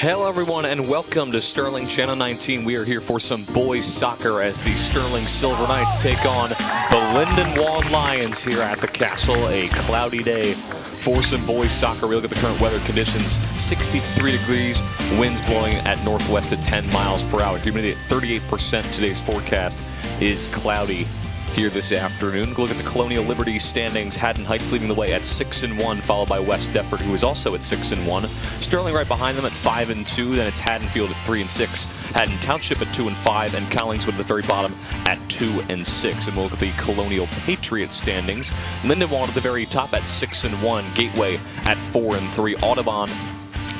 Hello everyone and welcome to Sterling Channel 19. We are here for some boys soccer as the Sterling Silver Knights take on the Lindenwold Lions here at the Castle. A cloudy day for some boys soccer. We look at the current weather conditions, 63 degrees, winds blowing at northwest at 10 miles per hour. Humidity at 38%. Today's forecast is cloudy here this afternoon. Look at the Colonial Liberty standings. Haddon Heights leading the way at 6-1, followed by West Deptford, who is also at 6-1. Sterling right behind them at 5-2. Then it's Haddonfield at 3-6. Haddon Township at 2-5, and Collingswood at the very bottom at 2-6. And we'll look at the Colonial Patriots standings. Lindenwold at the very top at 6-1. Gateway at 4-3. Audubon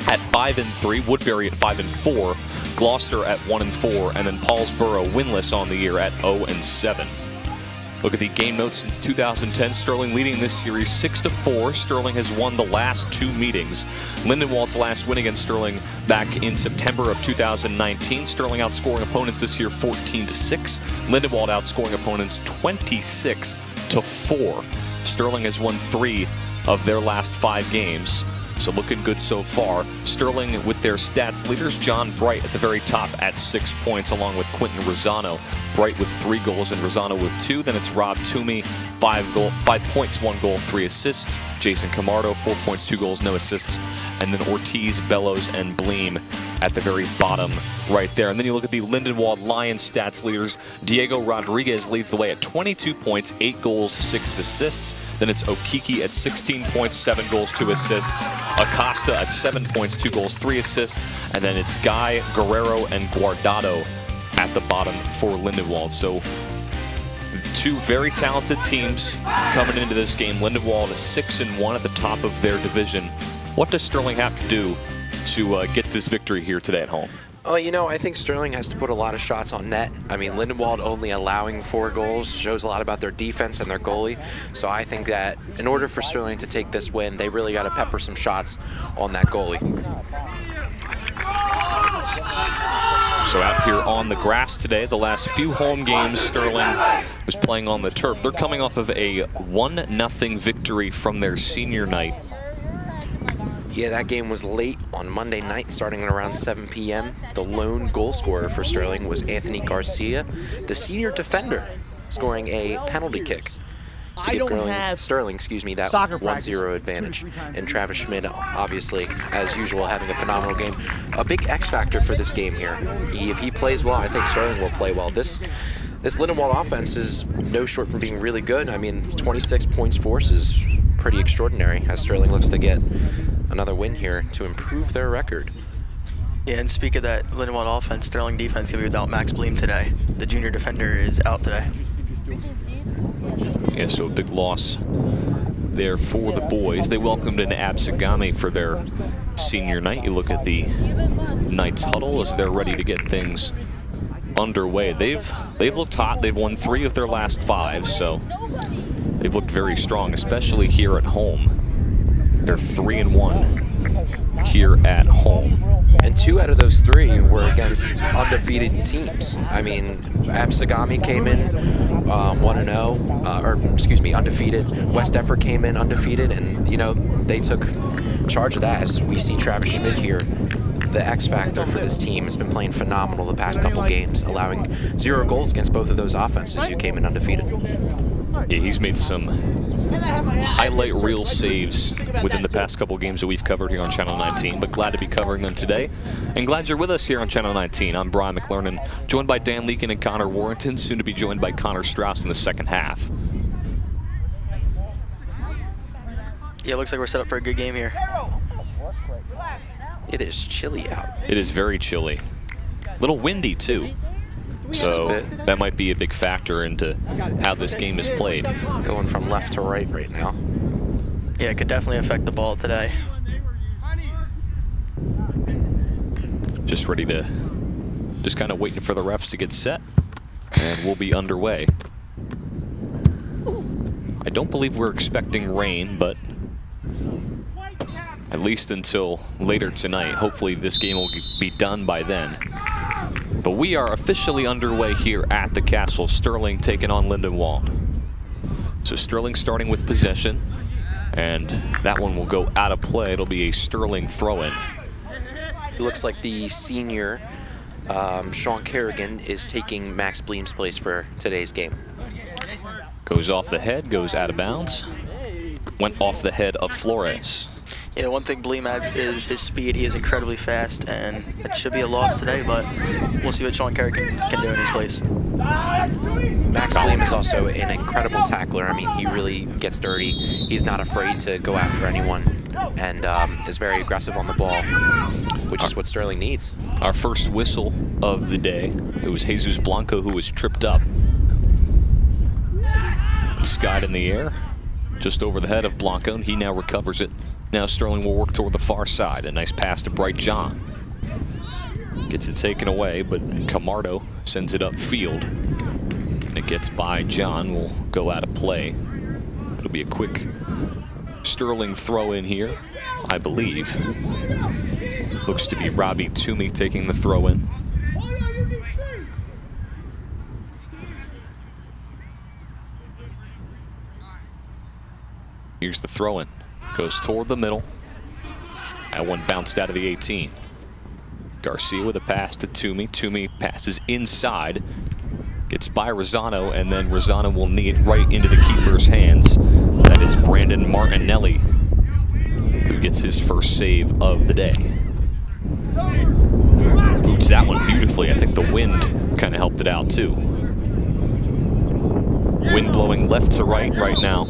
at 5-3. Woodbury at 5-4. Gloucester at 1-4, and then Paulsboro winless on the year at 0-7. Look at the game notes since 2010. Sterling leading this series 6-4. Sterling has won the last two meetings. Lindenwold's last win against Sterling back in September of 2019. Sterling outscoring opponents this year 14-6. Lindenwold outscoring opponents 26-4. Sterling has won 3 of their last 5 games. So looking good so far. Sterling with their stats leaders, John Bright at the very top at 6 points, along with Quentin Rosano. Bright with 3 goals and Rosano with 2. Then it's Rob Toomey, 5 points, 1 goal, 3 assists. Jason Camardo, 4 points, 2 goals, no assists. And then Ortiz, Bellows, and Bleem at the very bottom right there. And then you look at the Lindenwold Lions stats leaders. Diego Rodriguez leads the way at 22 points, 8 goals, 6 assists. Then it's Okiki at 16 points, 7 goals, 2 assists. Acosta at 7 points, 2 goals, 3 assists. And then it's Guy, Guerrero, and Guardado at the bottom for Lindenwold. So 2 very talented teams coming into this game. Lindenwold is 6-1 at the top of their division. What does Sterling have to do to get this victory here today at home? Well, you know, I think Sterling has to put a lot of shots on net. I mean, Lindenwold only allowing 4 goals shows a lot about their defense and their goalie. So I think that in order for Sterling to take this win, they really got to pepper some shots on that goalie. So out here on the grass today, the last few home games, Sterling was playing on the turf. They're coming off of a 1-0 victory from their senior night. Yeah, that game was late on Monday night, starting at around 7 p.m. The lone goal scorer for Sterling was Anthony Garcia, the senior defender, scoring a penalty kick to give Sterling, that 1-0 advantage. And Travis Schmidt, obviously, as usual, having a phenomenal game. A big X factor for this game here. If he plays well, I think Sterling will play well. This Lindenwold offense is no short from being really good. I mean, 26 points force is pretty extraordinary as Sterling looks to get another win here to improve their record. Yeah, and speak of that Lindenwold offense, Sterling defense going to be without Max Bleem today. The junior defender is out today. Yeah, so a big loss there for the boys. They welcomed in Absagami for their senior night. You look at the Knights huddle as they're ready to get things underway. They've looked hot. They've won 3 of their last 5, so they've looked very strong, especially here at home. They're 3-1 here at home. And 2 out of those 3 were against undefeated teams. I mean, Absagami came in 1-0, undefeated. West Deptford came in undefeated, and, you know, they took charge of that. As we see Travis Schmidt here, the X factor for this team, has been playing phenomenal the past couple games, allowing 0 goals against both of those offenses who came in undefeated. Yeah, he's made some highlight reel saves within the past couple games that we've covered here on Channel 19, but glad to be covering them today. And glad you're with us here on Channel 19. I'm Brian McLernan, joined by Dan Leakin and Connor Warrington, soon to be joined by Connor Strauss in the second half. Yeah, it looks like we're set up for a good game here. It is chilly out. It is very chilly. A little windy, too. So that might be a big factor into how this game is played. Going from left to right now. Yeah, it could definitely affect the ball today. Just ready to, just kind of waiting for the refs to get set, and we'll be underway. I don't believe we're expecting rain, but at least until later tonight. Hopefully this game will be done by then. But we are officially underway here at the Castle. Sterling taking on Lindenwold. So Sterling starting with possession, and that one will go out of play. It'll be a Sterling throw-in. It looks like the senior, Sean Kerrigan, is taking Max Bleem's place for today's game. Goes off the head, goes out of bounds. Went off the head of Flores. Yeah, one thing Bleem adds is his speed. He is incredibly fast, and it should be a loss today, but we'll see what Sean Kerrigan can do in his place. Max Bleem is also an incredible tackler. I mean, he really gets dirty. He's not afraid to go after anyone, and is very aggressive on the ball, which is what Sterling needs. Our first whistle of the day. It was Jesus Blanco who was tripped up. Skied in the air, just over the head of Blanco, and he now recovers it. Now Sterling will work toward the far side. A nice pass to Bright John. Gets it taken away, but Camardo sends it upfield. And it gets by John, will go out of play. It'll be a quick Sterling throw in here, I believe. Looks to be Robbie Toomey taking the throw in. Here's the throw in. Goes toward the middle. That one bounced out of the 18. Garcia with a pass to Toomey. Toomey passes inside. Gets by Rosano, and then Rosano will knee it right into the keeper's hands. That is Brandon Martinelli, who gets his first save of the day. Boots that one beautifully. I think the wind kind of helped it out too. Wind blowing left to right now.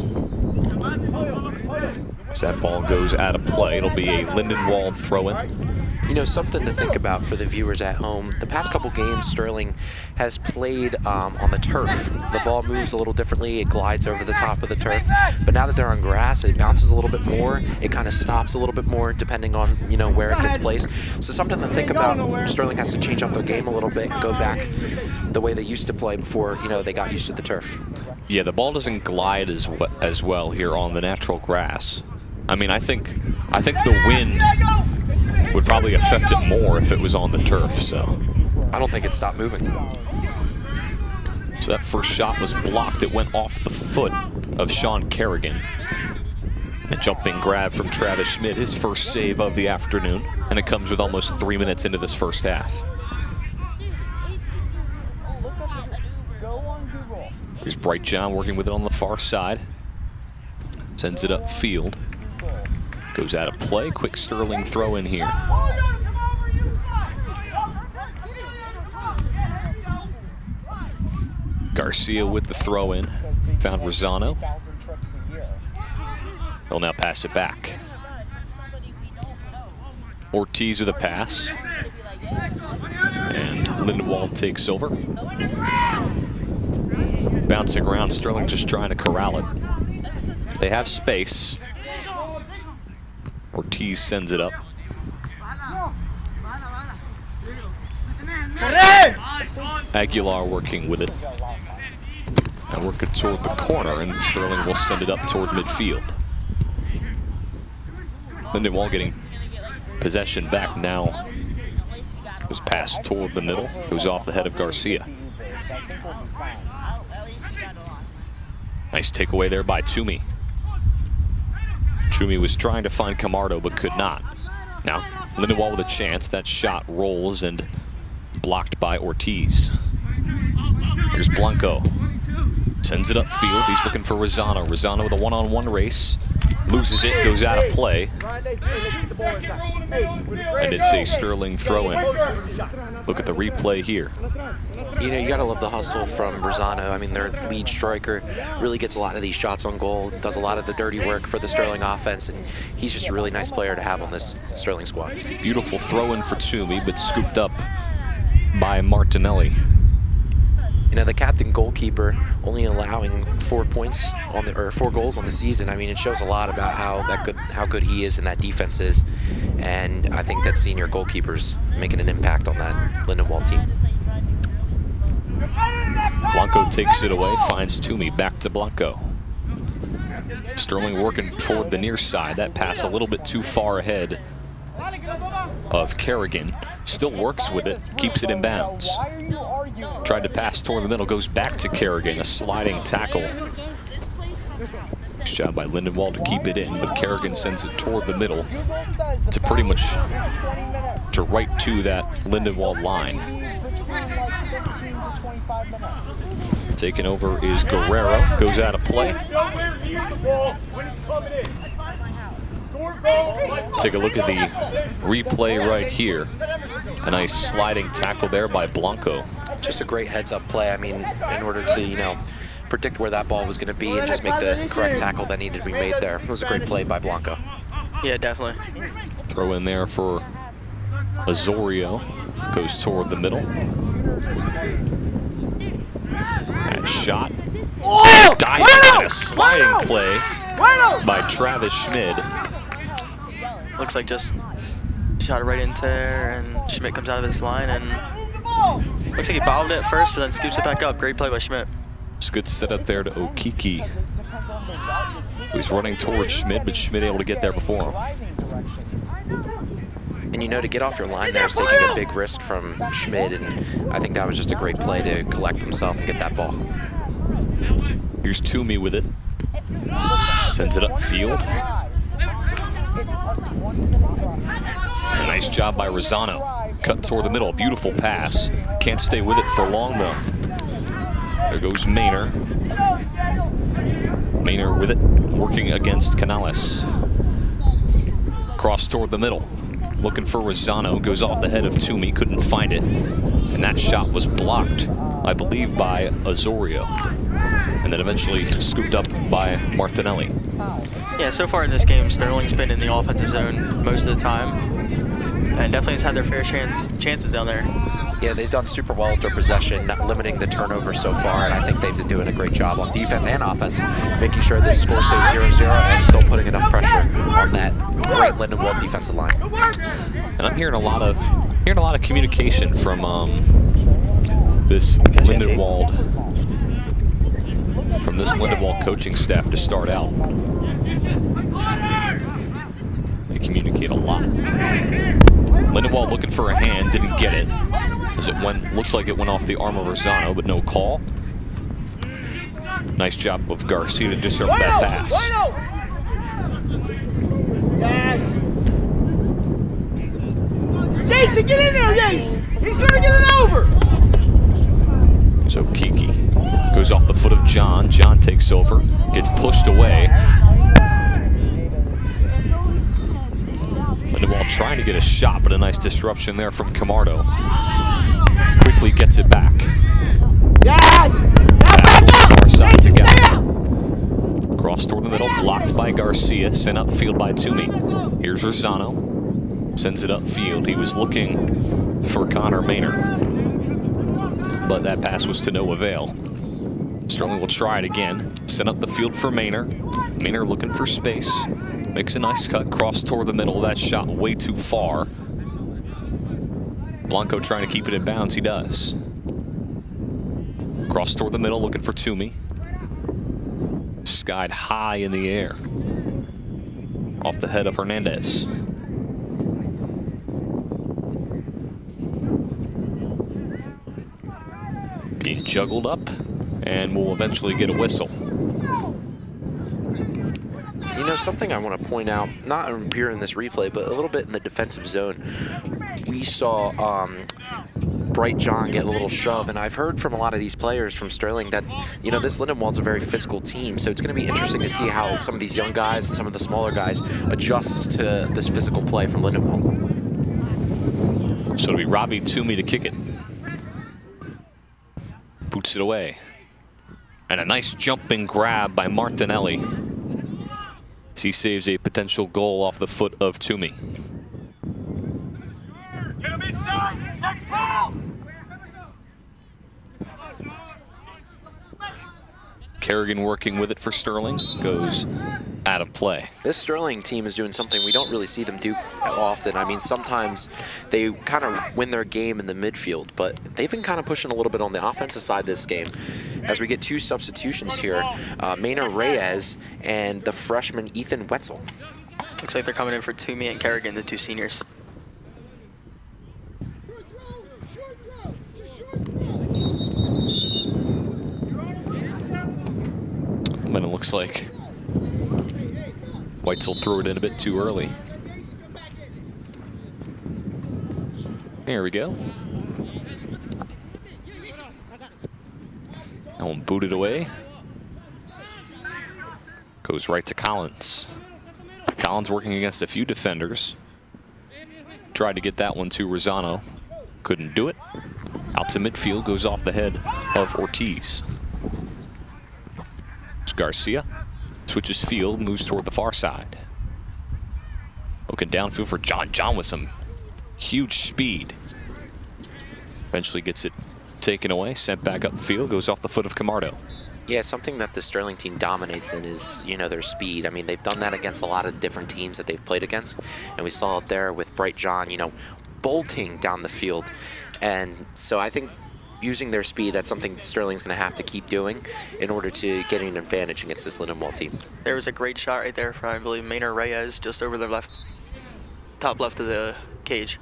As that ball goes out of play, it'll be a Lindenwold throw-in. You know, something to think about for the viewers at home. The past couple games, Sterling has played on the turf. The ball moves a little differently. It glides over the top of the turf. But now that they're on grass, it bounces a little bit more. It kind of stops a little bit more depending on, you know, where it gets placed. So something to think about. Sterling has to change up their game a little bit and go back the way they used to play before, you know, they got used to the turf. Yeah, the ball doesn't glide as well here on the natural grass. I mean, I think the wind would probably affect it more if it was on the turf, so. I don't think it stopped moving. So that first shot was blocked. It went off the foot of Sean Kerrigan. A jumping grab from Travis Schmidt, his first save of the afternoon, and it comes with almost 3 minutes into this first half. Here's Bright John working with it on the far side. Sends it upfield. Goes out of play. Quick Sterling throw in here. Garcia with the throw in. Found Rosano. He'll now pass it back. Ortiz with a pass. And Lindenwold takes over. Bouncing around, Sterling just trying to corral it. They have space. Ortiz sends it up. Aguilar working with it. And working toward the corner, and Sterling will send it up toward midfield. Lindenwold getting possession back now. Was passed toward the middle. Goes off the head of Garcia. Nice takeaway there by Toomey. Toomey was trying to find Camardo but could not. Now, Lindenwold with a chance. That shot rolls and blocked by Ortiz. Here's Blanco. Sends it upfield. He's looking for Rosano. Rosano with a one-on-one race. Loses it, goes out of play. And it's a Sterling throw-in. Look at the replay here. You know, you gotta love the hustle from Rosano. I mean, their lead striker really gets a lot of these shots on goal, does a lot of the dirty work for the Sterling offense, and he's just a really nice player to have on this Sterling squad. Beautiful throw-in for Toomey, but scooped up by Martinelli. You know, the captain goalkeeper only allowing 4 points on the 4 goals on the season. I mean, it shows a lot about how good he is and that defense is, and I think that senior goalkeeper's making an impact on that Lindenwold team. Blanco takes it away, finds Toomey, back to Blanco. Sterling working toward the near side. That pass a little bit too far ahead of Kerrigan. Still works with it, keeps it in bounds. Tried to pass toward the middle, goes back to Kerrigan, a sliding tackle. Nice job by Lindenwold to keep it in, but Kerrigan sends it toward the middle to pretty much to right to that Lindenwold line. Taking over is Guerrero, goes out of play. Take a look at the replay right here. A nice sliding tackle there by Blanco. Just a great heads-up play. I mean, in order to, you know, predict where that ball was going to be and just make the correct tackle that needed to be made there. It was a great play by Blanco. Yeah, definitely. Throw in there for Osorio. Goes toward the middle. That shot. Diving and a sliding play by Travis Schmid. Looks like just shot it right into there, and Schmidt comes out of his line, and looks like he bobbled it first, but then scoops it back up. Great play by Schmidt. It's a good setup there to Okiki. He's running towards Schmid, but Schmid able to get there before him. And you know, to get off your line there is taking a big risk from Schmid, and I think that was just a great play to collect himself and get that ball. Here's Toomey with it. Sends it upfield. A nice job by Rosano. Cut toward the middle, beautiful pass. Can't stay with it for long though. There goes Maynor. Maynor with it, working against Canales. Cross toward the middle. Looking for Rosano, goes off the head of Toomey, couldn't find it. And that shot was blocked, I believe, by Osorio. And then eventually scooped up by Martinelli. Yeah, so far in this game, Sterling's been in the offensive zone most of the time. And definitely has had their fair chances down there. Yeah, they've done super well with their possession, not limiting the turnover so far, and I think they've been doing a great job on defense and offense, making sure this score stays 0-0 and still putting enough pressure on that great Lindenwold defensive line. And I'm hearing a lot of communication from this Lindenwold coaching staff to start out. They communicate a lot. Lindenwold looking for a hand, didn't get it. As it went, looks like it went off the arm of Rosano, but no call. Nice job of Garcia to disrupt that pass. Yes. Jason, get in there, Jason! He's gonna get it over! So Kiki goes off the foot of John. John takes over, gets pushed away. Lindenwold trying to get a shot, but a nice disruption there from Camardo. Quickly gets it back. Yes! Back to the far side together. Cross toward the middle, blocked by Garcia, sent upfield by Toomey. Here's Rosano. Sends it upfield. He was looking for Connor Maynor, but that pass was to no avail. Sterling will try it again. Sent up the field for Maynor. Maynor looking for space. Makes a nice cut, cross toward the middle. That shot way too far. Blanco trying to keep it in bounds. He does. Cross toward the middle, looking for Toomey. Skied high in the air. Off the head of Hernandez. Being juggled up, and will eventually get a whistle. You know, something I want to point out, not here in this replay, but a little bit in the defensive zone, we saw Bright John get a little shove, and I've heard from a lot of these players from Sterling that, you know, this Lindenwold's a very physical team, so it's going to be interesting to see how some of these young guys and some of the smaller guys adjust to this physical play from Lindenwold. So it'll be Robbie Toomey to kick it. Boots it away. And a nice jumping grab by Martinelli. He saves a potential goal off the foot of Toomey. Kerrigan working with it for Sterling. Goes out of play. This Sterling team is doing something we don't really see them do often. I mean, sometimes they kind of win their game in the midfield, but they've been kind of pushing a little bit on the offensive side this game. As we get two substitutions here, Maynor Reyes and the freshman Ethan Wetzel. Looks like they're coming in for Toomey and Kerrigan, the two seniors. But it looks like Weitzel threw it in a bit too early. There we go. That one booted away. Goes right to Collins. Collins working against a few defenders. Tried to get that one to Rosano. Couldn't do it. Out to midfield, goes off the head of Ortiz. It's Garcia. Switches field, moves toward the far side. Looking downfield for John. John with some huge speed. Eventually gets it taken away, sent back upfield, goes off the foot of Camardo. Yeah, something that the Sterling team dominates in is, you know, their speed. I mean, they've done that against a lot of different teams that they've played against. And we saw it there with Bright John, you know, bolting down the field. And so I think using their speed, that's something Sterling's going to have to keep doing in order to get an advantage against this Lindenwold team. There was a great shot right there from, I believe, Maynard Reyes, just over the left, top left of the cage.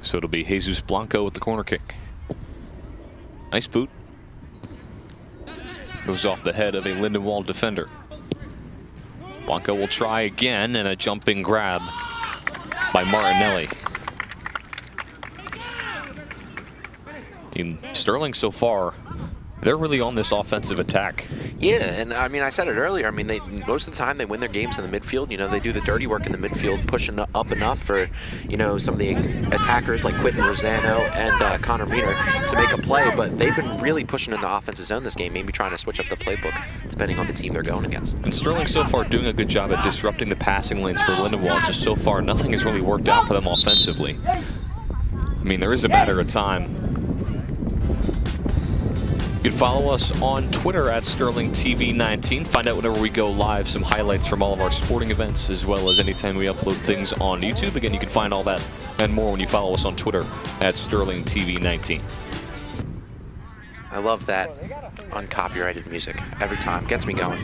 So it'll be Jesus Blanco with the corner kick. Nice boot. Goes off the head of a Lindenwold defender. Blanco will try again, and a jumping grab by Martinelli. In Sterling so far, they're really on this offensive attack. Yeah, and I mean, I said it earlier. I mean, most of the time they win their games in the midfield. You know, they do the dirty work in the midfield, pushing up enough for, you know, some of the attackers like Quinton Rosano and Connor Meaner to make a play. But they've been really pushing in the offensive zone this game, maybe trying to switch up the playbook depending on the team they're going against. And Sterling so far doing a good job at disrupting the passing lanes for Lindenwold. Just so far, nothing has really worked out for them offensively. I mean, there is a matter of time. You can follow us on Twitter at SterlingTV19. Find out whenever we go live some highlights from all of our sporting events, as well as anytime we upload things on YouTube. Again, you can find all that and more when you follow us on Twitter at SterlingTV19. I love that uncopyrighted music every time. Gets me going.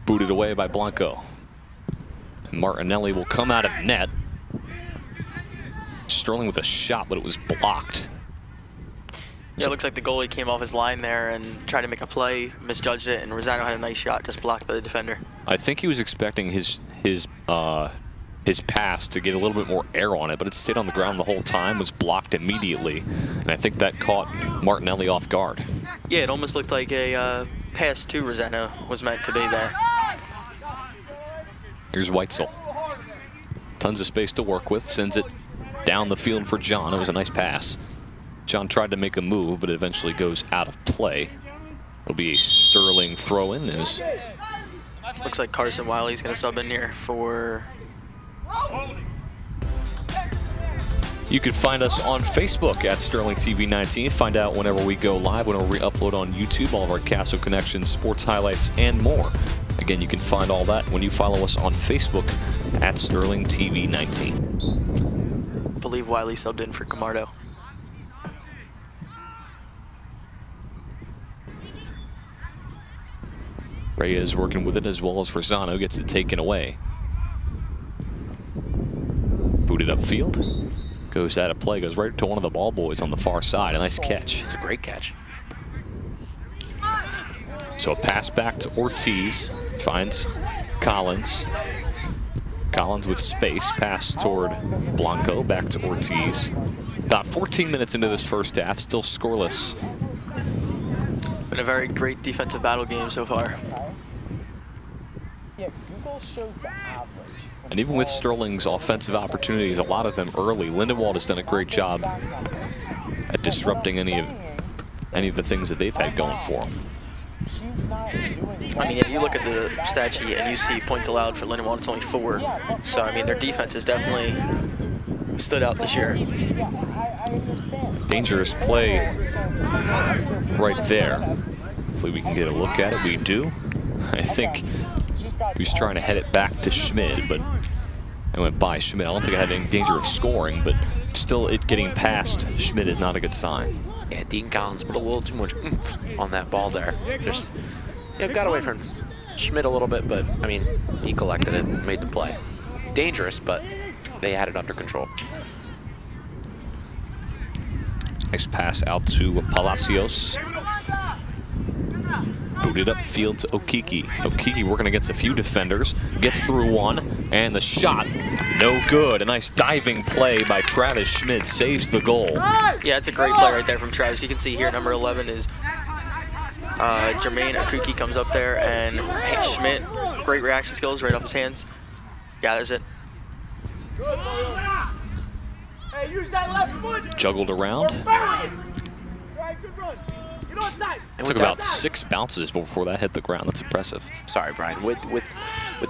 Booted away by Blanco. And Martinelli will come out of net. Sterling with a shot, but it was blocked. Yeah, it looks like the goalie came off his line there and tried to make a play, misjudged it, and Rosano had a nice shot, just blocked by the defender. I think he was expecting his pass to get a little bit more air on it, but it stayed on the ground the whole time, was blocked immediately, and I think that caught Martinelli off guard. Yeah, it almost looked like a pass to Rosano was meant to be there. Here's Weitzel. Tons of space to work with, sends it down the field for John. It was a nice pass. John tried to make a move, but it eventually goes out of play. It'll be a Sterling throw-in. Looks like Carson Wiley's going to sub in here for... You can find us on Facebook at SterlingTV19. Find out whenever we go live, whenever we upload on YouTube, all of our Castle Connections, sports highlights, and more. Again, you can find all that when you follow us on Facebook at SterlingTV19. I believe Wiley subbed in for Camardo. Reyes working with it as well as Rosano, gets it taken away. Booted upfield. Goes out of play, goes right to one of the ball boys on the far side. A nice catch. It's a great catch. So a pass back to Ortiz. Finds Collins. Collins with space. Pass toward Blanco. Back to Ortiz. About 14 minutes into this first half. Still scoreless. Been a very great defensive battle game so far. Yeah, Google shows the average. And even with Sterling's offensive opportunities, a lot of them early, Lindenwold has done a great job at disrupting any of the things that they've had going for them. I mean, yeah, you look at the stat sheet and you see points allowed for Lindenwold, it's only 4. So, I mean, their defense has definitely stood out this year. Dangerous play right there. Hopefully we can get a look at it. We do. I think he was trying to head it back to Schmid, but it went by Schmid. I don't think I had any danger of scoring, but still it getting past Schmid is not a good sign. Yeah, Dean Collins put a little too much oomph on that ball there. Just, yeah, got away from Schmid a little bit, but, I mean, he collected it, made the play. Dangerous, but they had it under control. Nice pass out to Palacios. Booted upfield to Okiki. Okiki working against a few defenders. Gets through one, and the shot, no good. A nice diving play by Travis Schmidt saves the goal. Yeah, it's a great play right there from Travis. You can see here, number 11 is Jermaine Okuki comes up there, and Schmidt, great reaction skills right off his hands. Gathers it. Hey, use that left foot. Juggled around. Good run. Get on side. It took about 6 bounces before that hit the ground. That's impressive. Sorry, Brian. With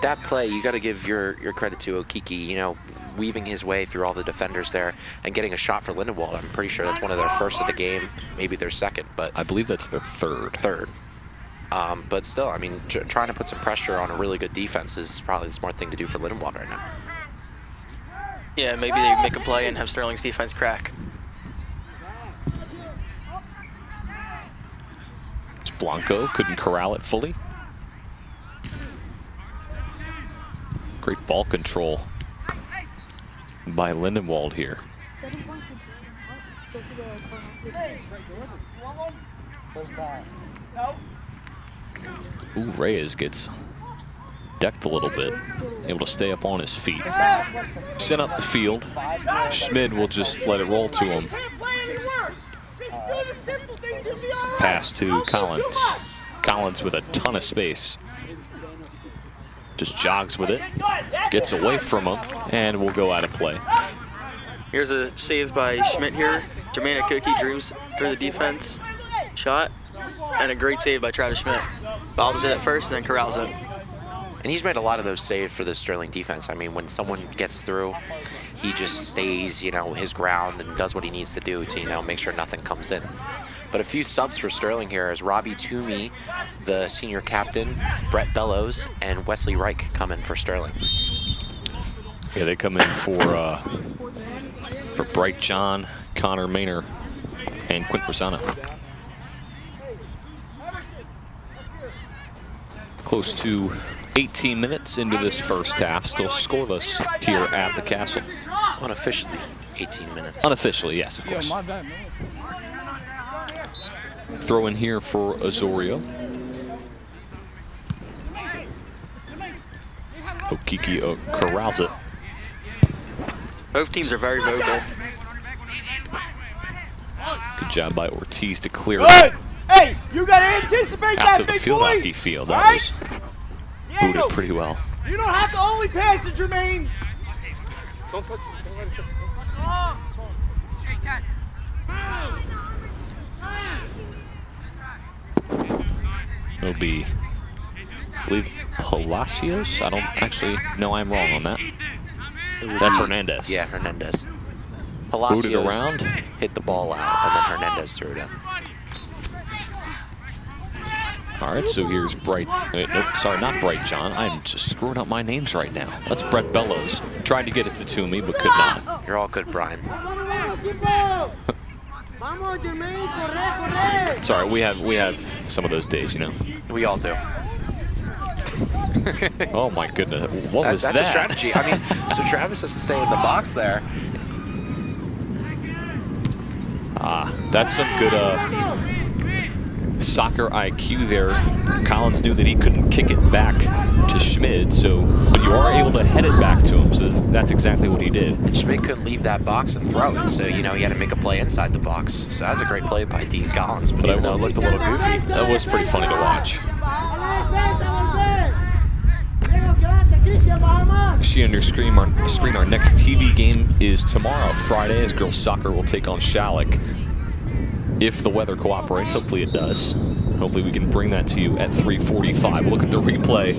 that play, you got to give your credit to Okiki. You know, weaving his way through all the defenders there and getting a shot for Lindenwold. I'm pretty sure that's one of their first of the game, maybe their second, but I believe that's their third. But still, I mean, trying to put some pressure on a really good defense is probably the smart thing to do for Lindenwold right now. Yeah, maybe they make a play and have Sterling's defense crack. Blanco couldn't corral it fully. Great ball control by Lindenwold here. Ooh, Reyes gets decked a little bit, able to stay up on his feet. Sent up the field. Schmid will just let it roll to him. Pass to Collins. Collins with a ton of space. Just jogs with it, gets away from him, and will go out of play. Here's a save by Schmidt here. Jermaine Okuki dreams through the defense. Shot, and a great save by Travis Schmidt. Bobs it at first and then corrals it. And he's made a lot of those saves for the Sterling defense. I mean, when someone gets through, he just stays, you know, his ground and does what he needs to do to, you know, make sure nothing comes in. But a few subs for Sterling here as Robbie Toomey, the senior captain, Brett Bellows, and Wesley Reich come in for Sterling. Yeah, they come in for Bright John, Connor Maynor, and Quint Rosano. Close to 18 minutes into this first half, still scoreless here at the Castle. Unofficially, 18 minutes. Unofficially, yes, of course. Throw in here for Azorio. Okiki corrals it. Both teams are very vocal. Good job by Ortiz to clear Good. Hey, you gotta anticipate out that, to the big field boy. hockey field. That Right? was Diego, booted pretty well. You don't have to only pass to Jermaine. It'll be, I believe, Palacios. I don't actually know I'm wrong on that. That's Hernandez. Yeah, Hernandez. Palacios Booted around. hit the ball out, and then Hernandez threw it in. All right, so here's Bright. Wait, nope, sorry, not Bright John. I'm just screwing up my names right now. That's Brett Bellows. Tried to get it to Toomey, but could not. You're all good, Brian. Sorry, we have some of those days, you know. We all do. Oh my goodness, what was That's that? a strategy. I mean, so Travis has to stay in the box there. That's some good soccer IQ there. Collins knew that he couldn't kick it back to Schmid, but you are able to head it back to him, so that's exactly what he did. And Schmidt couldn't leave that box and throw it, so, you know, he had to make a play inside the box. So that was a great play by Dean Collins, but even though it looked a little goofy. That was pretty funny to watch. See on your screen, our next TV game is tomorrow, Friday, as girls soccer will take on Shalleck. If the weather cooperates, hopefully it does. Hopefully we can bring that to you at 3:45. Look at the replay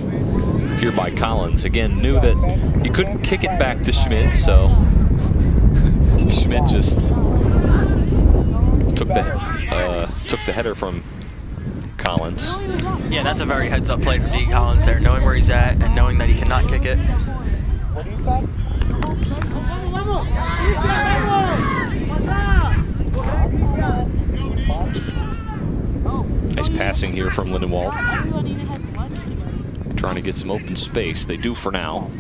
here by Collins. Again, knew that he couldn't kick it back to Schmidt, so Schmidt just took the header from Collins. Yeah, that's a very heads-up play from Dean Collins there, knowing where he's at and knowing that he cannot kick it. What do you say? Nice passing here from Lindenwold. Trying to get some open space. They do for now.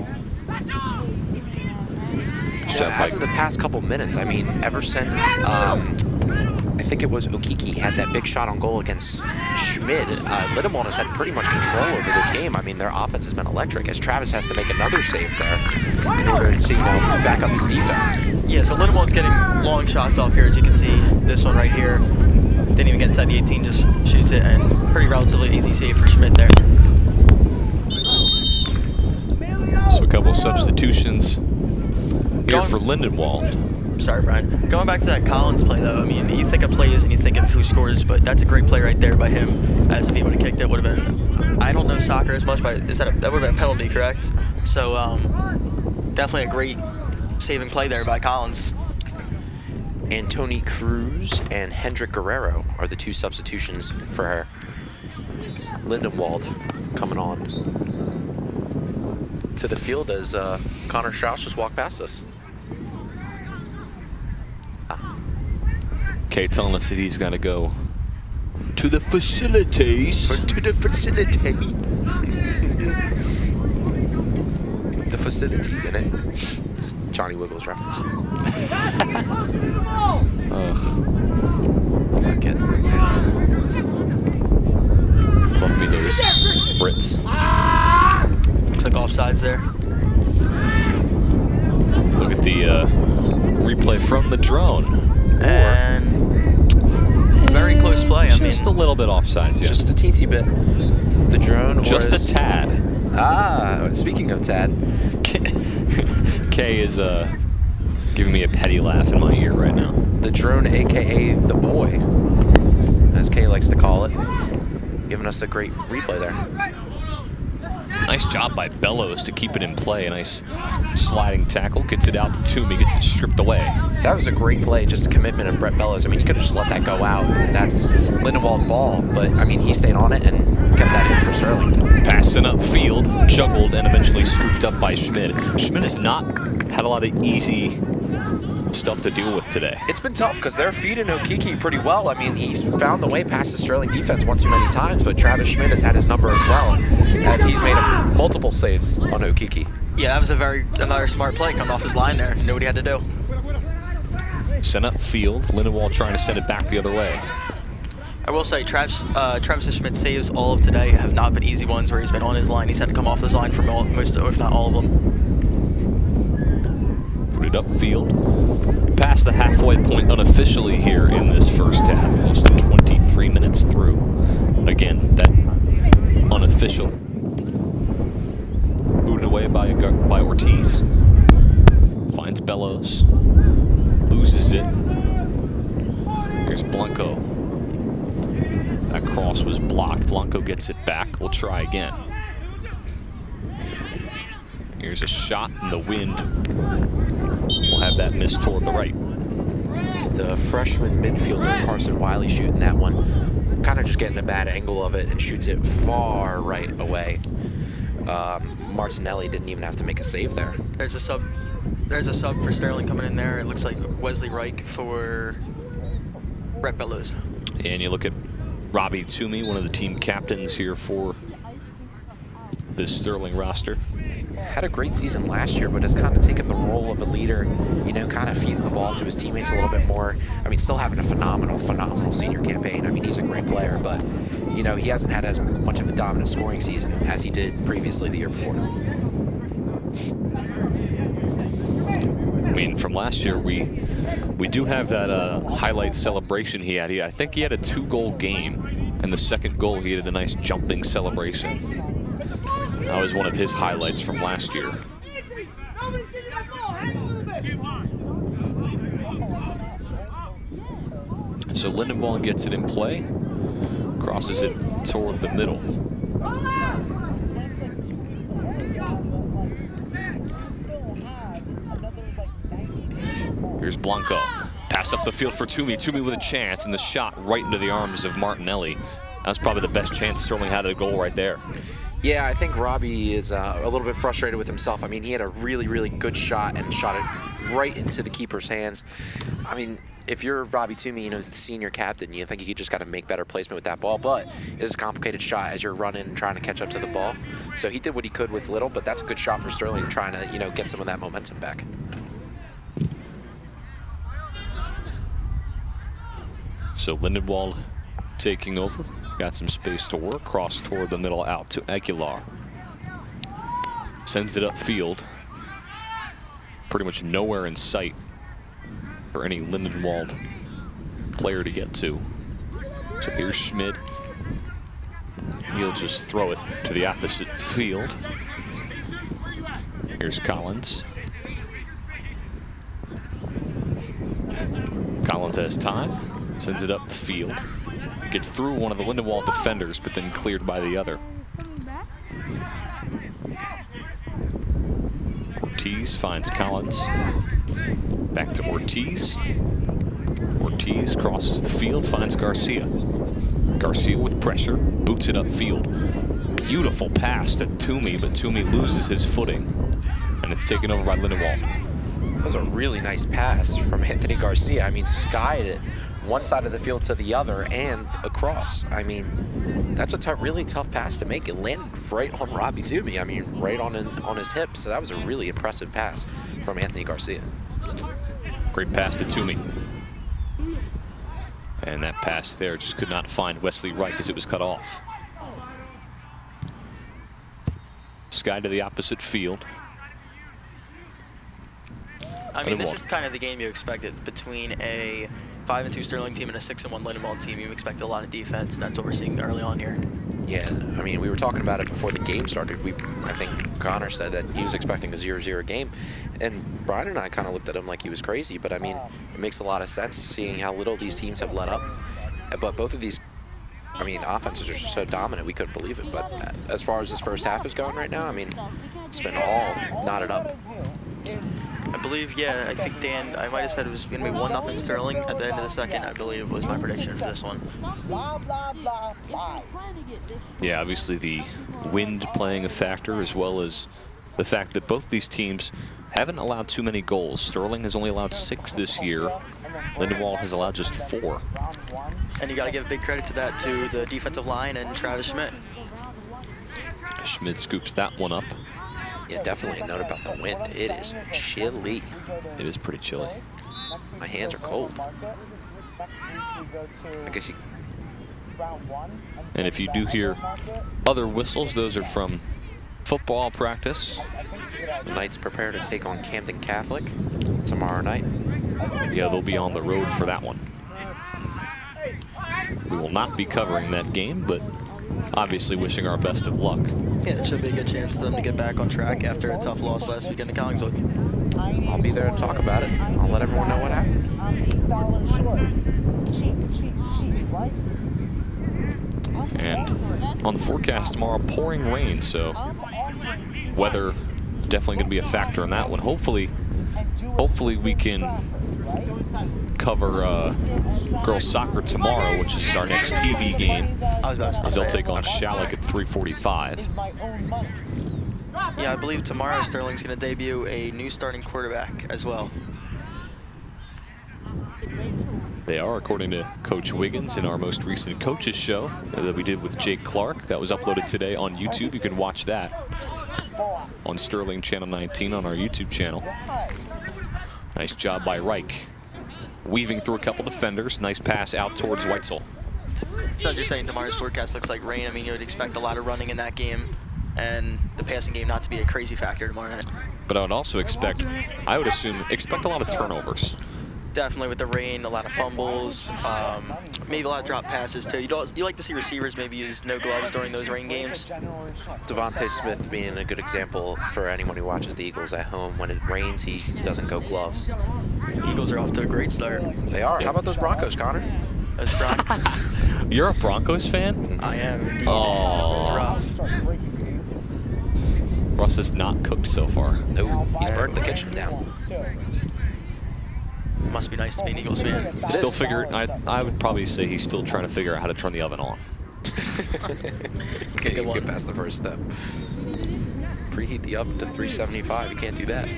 As of the past couple minutes, I mean, ever since I think it was Okiki had that big shot on goal against Schmid. Lindenwold has had pretty much control over this game. I mean, their offense has been electric as Travis has to make another save there in order to, back up his defense. Yeah, so Lindenwold's getting long shots off here, as you can see. This one right here. Didn't even get inside the 18, just shoots it, and pretty relatively easy save for Schmid there. So a couple substitutions here for Lindenwold. Sorry, Brian. Going back to that Collins play, though, I mean, you think of plays and you think of who scores, but that's a great play right there by him. As if he would have kicked it, would have been, I don't know soccer as much, but that would have been a penalty, correct? So definitely a great saving play there by Collins. Antony Cruz and Hendrik Guerrero are the 2 substitutions for Lindenwold coming on to the field as Connor Strauss just walked past us. Okay, telling us that he's got to go to the facilities. To the facility. The facilities in it. It's a Johnny Wiggles reference. Ugh. Forget. Love me those Brits. Looks like offsides there. Look at the replay from the drone. And very close play. Just a little bit offsides, yeah. Just a teensy bit. The drone Just a tad. Speaking of tad. Kay is giving me a petty laugh in my ear right now. The drone, a.k.a. the boy, as Kay likes to call it, giving us a great replay there. Nice job by Bellows to keep it in play. A nice sliding tackle, gets it out to Toomey, gets it stripped away. That was a great play, just a commitment of Brett Bellows. I mean, you could have just let that go out. That's Lindenwold ball, but I mean, he stayed on it and kept that in for Sterling. Passing upfield, juggled, and eventually scooped up by Schmid. Schmid has not had a lot of easy stuff to deal with today. It's been tough because they're feeding Okiki pretty well. I mean, he's found the way past the Sterling defense one too many times, but Travis Schmid has had his number as well, as he's made multiple saves on Okiki. Yeah, that was another smart play coming off his line there. He knew what he had to do. Sent upfield, Lindenwold trying to send it back the other way. I will say, Travis Schmidt's saves all of today have not been easy ones where he's been on his line. He's had to come off his line for most, if not all of them. Put it upfield. Past the halfway point unofficially here in this first half, close to 23 minutes through. Again, that unofficial. Booted away by Ortiz. Finds Bellows. Loses it. Here's Blanco. That cross was blocked. Blanco gets it back. We'll try again. Here's a shot in the wind. We'll have that miss toward the right. The freshman midfielder, Carson Wiley, shooting that one. Kind of just getting a bad angle of it and shoots it far right away. Martinelli didn't even have to make a save there. There's a sub for Sterling coming in there. It looks like Wesley Reich for Brett Bellows. And you look at Robbie Toomey, one of the team captains here for this Sterling roster. Had a great season last year, but has kind of taken the role of a leader, kind of feeding the ball to his teammates a little bit more. I mean, still having a phenomenal senior campaign. I mean, he's a great player, but, he hasn't had as much of a dominant scoring season as he did previously the year before. I mean, from last year, we do have that highlight celebration he had. I think he had a 2-goal game, and the second goal he had a nice jumping celebration. That was one of his highlights from last year. So Lindenwold gets it in play, crosses it toward the middle. Here's Blanco. Pass up the field for Toomey. Toomey with a chance, and the shot right into the arms of Martinelli. That was probably the best chance Sterling had at a goal right there. Yeah, I think Robbie is a little bit frustrated with himself. I mean, he had a really, really good shot and shot it right into the keeper's hands. I mean, if you're Robbie Toomey, the senior captain, you think you just got to make better placement with that ball, but it is a complicated shot as you're running and trying to catch up to the ball. So he did what he could with little, but that's a good shot for Sterling, trying to, get some of that momentum back. So Lindenwold taking over. Got some space to work. Cross toward the middle out to Aguilar. Sends it upfield. Pretty much nowhere in sight for any Lindenwold player to get to. So here's Schmid. He'll just throw it to the opposite field. Here's Collins. Collins has time, sends it up the field. Gets through one of the Lindenwold defenders, but then cleared by the other. Ortiz finds Collins. Back to Ortiz. Ortiz crosses the field, finds Garcia. Garcia with pressure, boots it upfield. Beautiful pass to Toomey, but Toomey loses his footing, and it's taken over by Lindenwold. That was a really nice pass from Anthony Garcia. I mean, skied it one side of the field to the other and across. I mean, that's a really tough pass to make. It landed right on Robbie Toomey. I mean, right on his hip. So that was a really impressive pass from Anthony Garcia. Great pass to Toomey. And that pass there just could not find Wesley Reich as it was cut off. Sky to the opposite field. I mean, this is kind of the game you expected between a 5-2 Sterling team and a 6-1 Lindenwold team. You expected a lot of defense, and that's what we're seeing early on here. Yeah, I mean, we were talking about it before the game started. I think Connor said that he was expecting a 0-0 game, and Brian and I kind of looked at him like he was crazy, but I mean, it makes a lot of sense seeing how little these teams have let up. But both of these, I mean, offenses are so dominant, we couldn't believe it. But as far as this first half is going right now, I mean, it's been all knotted up. I believe, yeah, I think Dan, I might have said it was going to be 1-0 Sterling at the end of the second, I believe was my prediction for this one. Yeah, obviously the wind playing a factor, as well as the fact that both these teams haven't allowed too many goals. Sterling has only allowed 6 this year. Lindenwold has allowed just 4. And you got to give big credit to that to the defensive line and Travis Schmidt. Schmidt scoops that one up. Yeah, definitely a note about the wind. It is chilly. It is pretty chilly. My hands are cold. I guess you... And if you do hear other whistles, those are from football practice. The Knights prepare to take on Camden Catholic tomorrow night. Yeah, they'll be on the road for that one. We will not be covering that game, but obviously wishing our best of luck. Yeah, it should be a good chance for them to get back on track after a tough loss last weekend to Collingswood. I'll be there to talk about it. I'll let everyone know what happened. And on the forecast tomorrow, pouring rain, so weather definitely going to be a factor in that one. Hopefully we can cover girls soccer tomorrow, which is our next TV game. As they'll take on Shalleck at 3:45. Yeah, I believe tomorrow Sterling's going to debut a new starting quarterback as well. They are, according to Coach Wiggins in our most recent coaches show that we did with Jake Clark. That was uploaded today on YouTube. You can watch that on Sterling Channel 19 on our YouTube channel. Nice job by Reich. Weaving through a couple defenders. Nice pass out towards Weitzel. So as you're saying, tomorrow's forecast looks like rain. I mean, you would expect a lot of running in that game and the passing game not to be a crazy factor tomorrow night. But I would also expect a lot of turnovers. Definitely with the rain, a lot of fumbles, maybe a lot of drop passes too. You like to see receivers maybe use no gloves during those rain games. Devontae Smith being a good example for anyone who watches the Eagles at home. When it rains, he doesn't go gloves. Eagles are off to a great start. They are. How about those Broncos, Connor? Those Broncos. You're a Broncos fan? I am indeed. Oh. It's rough. Russ has not cooked so far. No, he's burned the kitchen down. Must be nice to be an Eagles fan. Still I would probably say he's still trying to figure out how to turn the oven on. Can't even get past the first step. Preheat the oven to 375. You can't do that.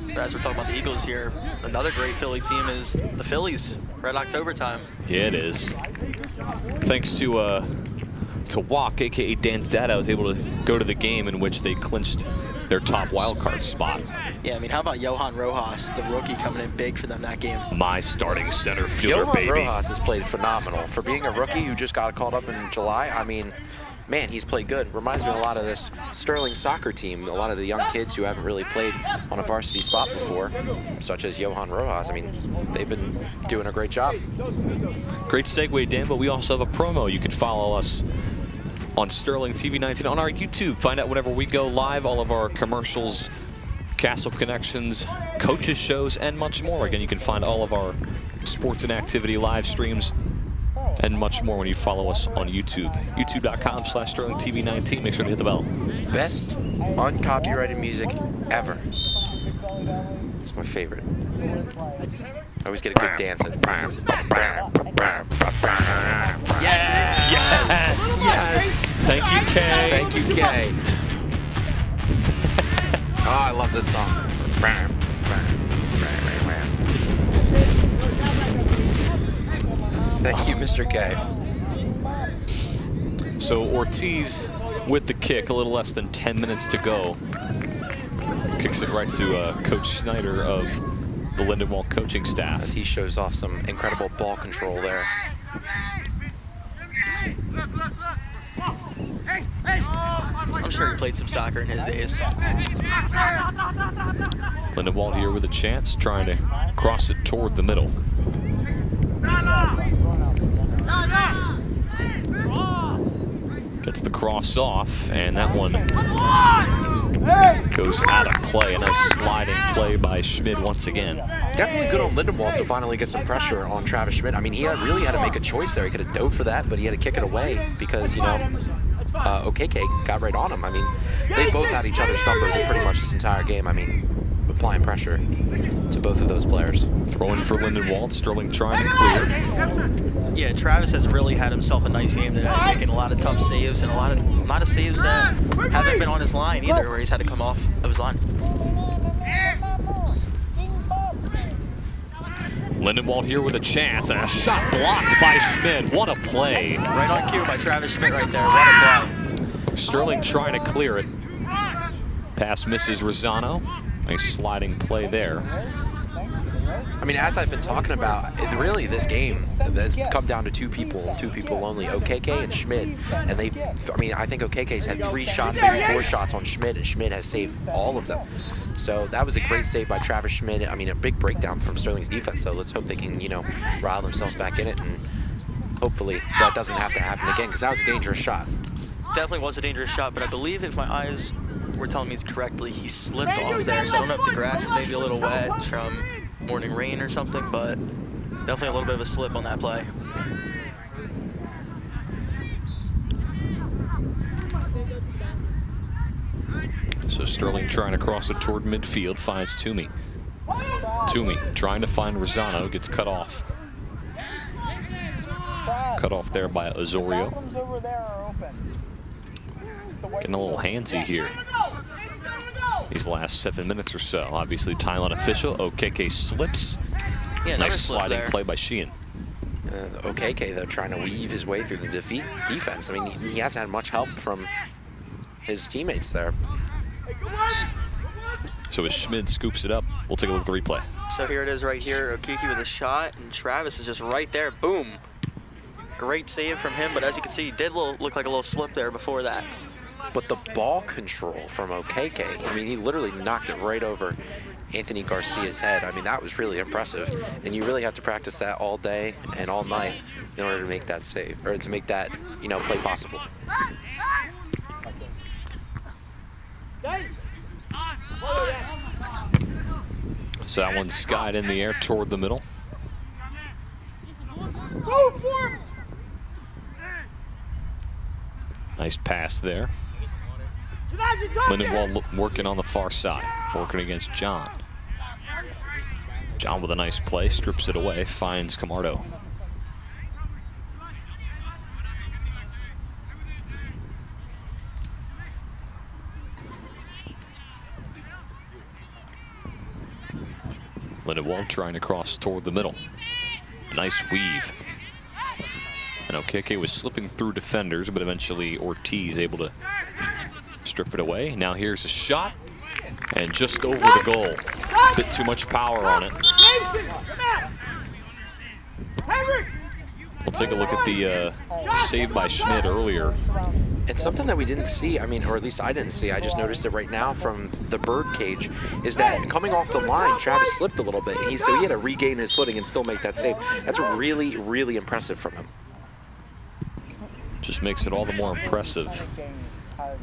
But as we're talking about the Eagles here, another great Philly team is the Phillies. Red October time. Yeah, it is. Thanks to Walk, a.k.a. Dan's dad, I was able to go to the game in which they clinched their top wild card spot. Yeah, I mean, how about Johan Rojas, the rookie, coming in big for them that game? My starting center fielder, Johan baby. Rojas has played phenomenal. For being a rookie who just got called up in July, I mean, man, he's played good. Reminds me a lot of this Sterling soccer team. A lot of the young kids who haven't really played on a varsity spot before, such as Johan Rojas. I mean, they've been doing a great job. Great segue, Dan, but we also have a promo. You can follow us on Sterling TV 19 on our YouTube. Find out whenever we go live, all of our commercials, Castle Connections, coaches shows, and much more. Again, you can find all of our sports and activity live streams and much more when you follow us on YouTube. YouTube.com/Sterling TV 19. Make sure to hit the bell. Best uncopyrighted music ever. It's my favorite. I always get a good dance at. Yes! Yes! Yes! Thank you, Kay. Thank you, Kay. Oh, I love this song. Thank you, Mr. K. So Ortiz with the kick, a little less than 10 minutes to go. Kicks it right to Coach Snyder of the Lindenwold coaching staff. As he shows off some incredible ball control there. I'm sure he played some soccer in his days. Lindenwold here with a chance, trying to cross it toward the middle. Gets the cross off, and that one goes out of play. A nice sliding play by Schmid once again. Definitely good on Lindenwold to finally get some pressure on Travis Schmidt. I mean, he really had to make a choice there. He could have dove for that, but he had to kick it away because, you know, OKK got right on him. I mean, they both had each other's number pretty much this entire game. I mean, applying pressure to both of those players. Throwing for Lindenwold, Sterling trying to clear. Yeah, Travis has really had himself a nice game today, making a lot of tough saves and a lot of saves that haven't been on his line either, where he's had to come off of his line. Lindenwold here with a chance, and a shot blocked by Schmid. What a play. Right on cue by Travis Schmidt right there. What a play. Sterling trying to clear it. Pass misses Rosano. Nice sliding play there. I mean, as I've been talking about, really this game has come down to two people only, OKK and Schmid. And I think OKK's had 3 shots, maybe 4 shots on Schmid, and Schmid has saved all of them. So that was a great save by Travis Schmid. I mean, a big breakdown from Sterling's defense. So let's hope they can, you know, rile themselves back in it, and hopefully that doesn't have to happen again, because that was a dangerous shot. Definitely was a dangerous shot, but I believe if my eyes were telling me correctly, he slipped off there. So I don't know if the grass is maybe a little wet from morning rain or something, but definitely a little bit of a slip on that play. So Sterling trying to cross it toward midfield, finds Toomey. Toomey trying to find Rosano, gets cut off. Cut off there by Osorio. Getting a little handsy here these last 7 minutes or so. Obviously, time unofficial. OKK slips. Yeah, nice sliding there. play by Sheehan. OKK, though, trying to weave his way through the defense. I mean, he hasn't had much help from his teammates there. So as Schmid scoops it up, we'll take a look at the replay. So here it is right here. Okiki with a shot, and Travis is just right there. Boom. Great save from him, but as you can see, he did look like a little slip there before that. But the ball control from OKK, I mean, he literally knocked it right over Anthony Garcia's head. I mean, that was really impressive. And you really have to practice that all day and all night in order to make that save, or to make that, you know, play possible. So that one skied in the air toward the middle. Nice pass there. Lindenwold working on the far side, working against John. John with a nice play, strips it away, finds Camardo. Lindenwold trying to cross toward the middle. Nice weave. And OKK was slipping through defenders, but eventually Ortiz able to strip it away. Now here's a shot. And just over the goal. A bit too much power on it. We'll take a look at the save by Schmidt earlier. And something that we didn't see, I mean, or at least I didn't see, I just noticed it right now from the bird cage, is that coming off the line, Travis slipped a little bit. So he had to regain his footing and still make that save. That's really, really impressive from him. Just makes it all the more impressive.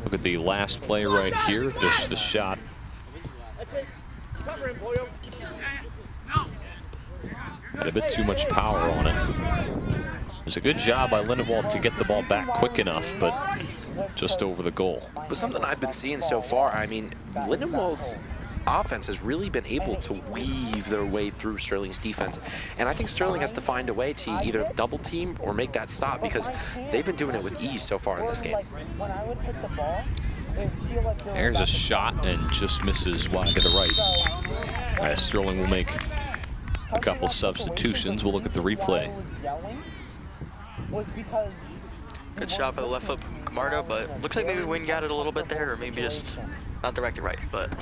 Look at the last play right here. This the shot. Had a bit too much power on it. It was a good job by Lindenwold to get the ball back quick enough, but just over the goal. But something I've been seeing so far, I mean, Lindenwold's offense has really been able to weave their way through Sterling's defense. And I think Sterling has to find a way to either double team or make that stop, because they've been doing it with ease so far in this game. There's a shot and just misses wide to the right. As Sterling will make a couple substitutions. We'll look at the replay. Good shot by the left foot from Camardo, but looks like maybe Wynn got it a little bit there, or maybe just not directed right. But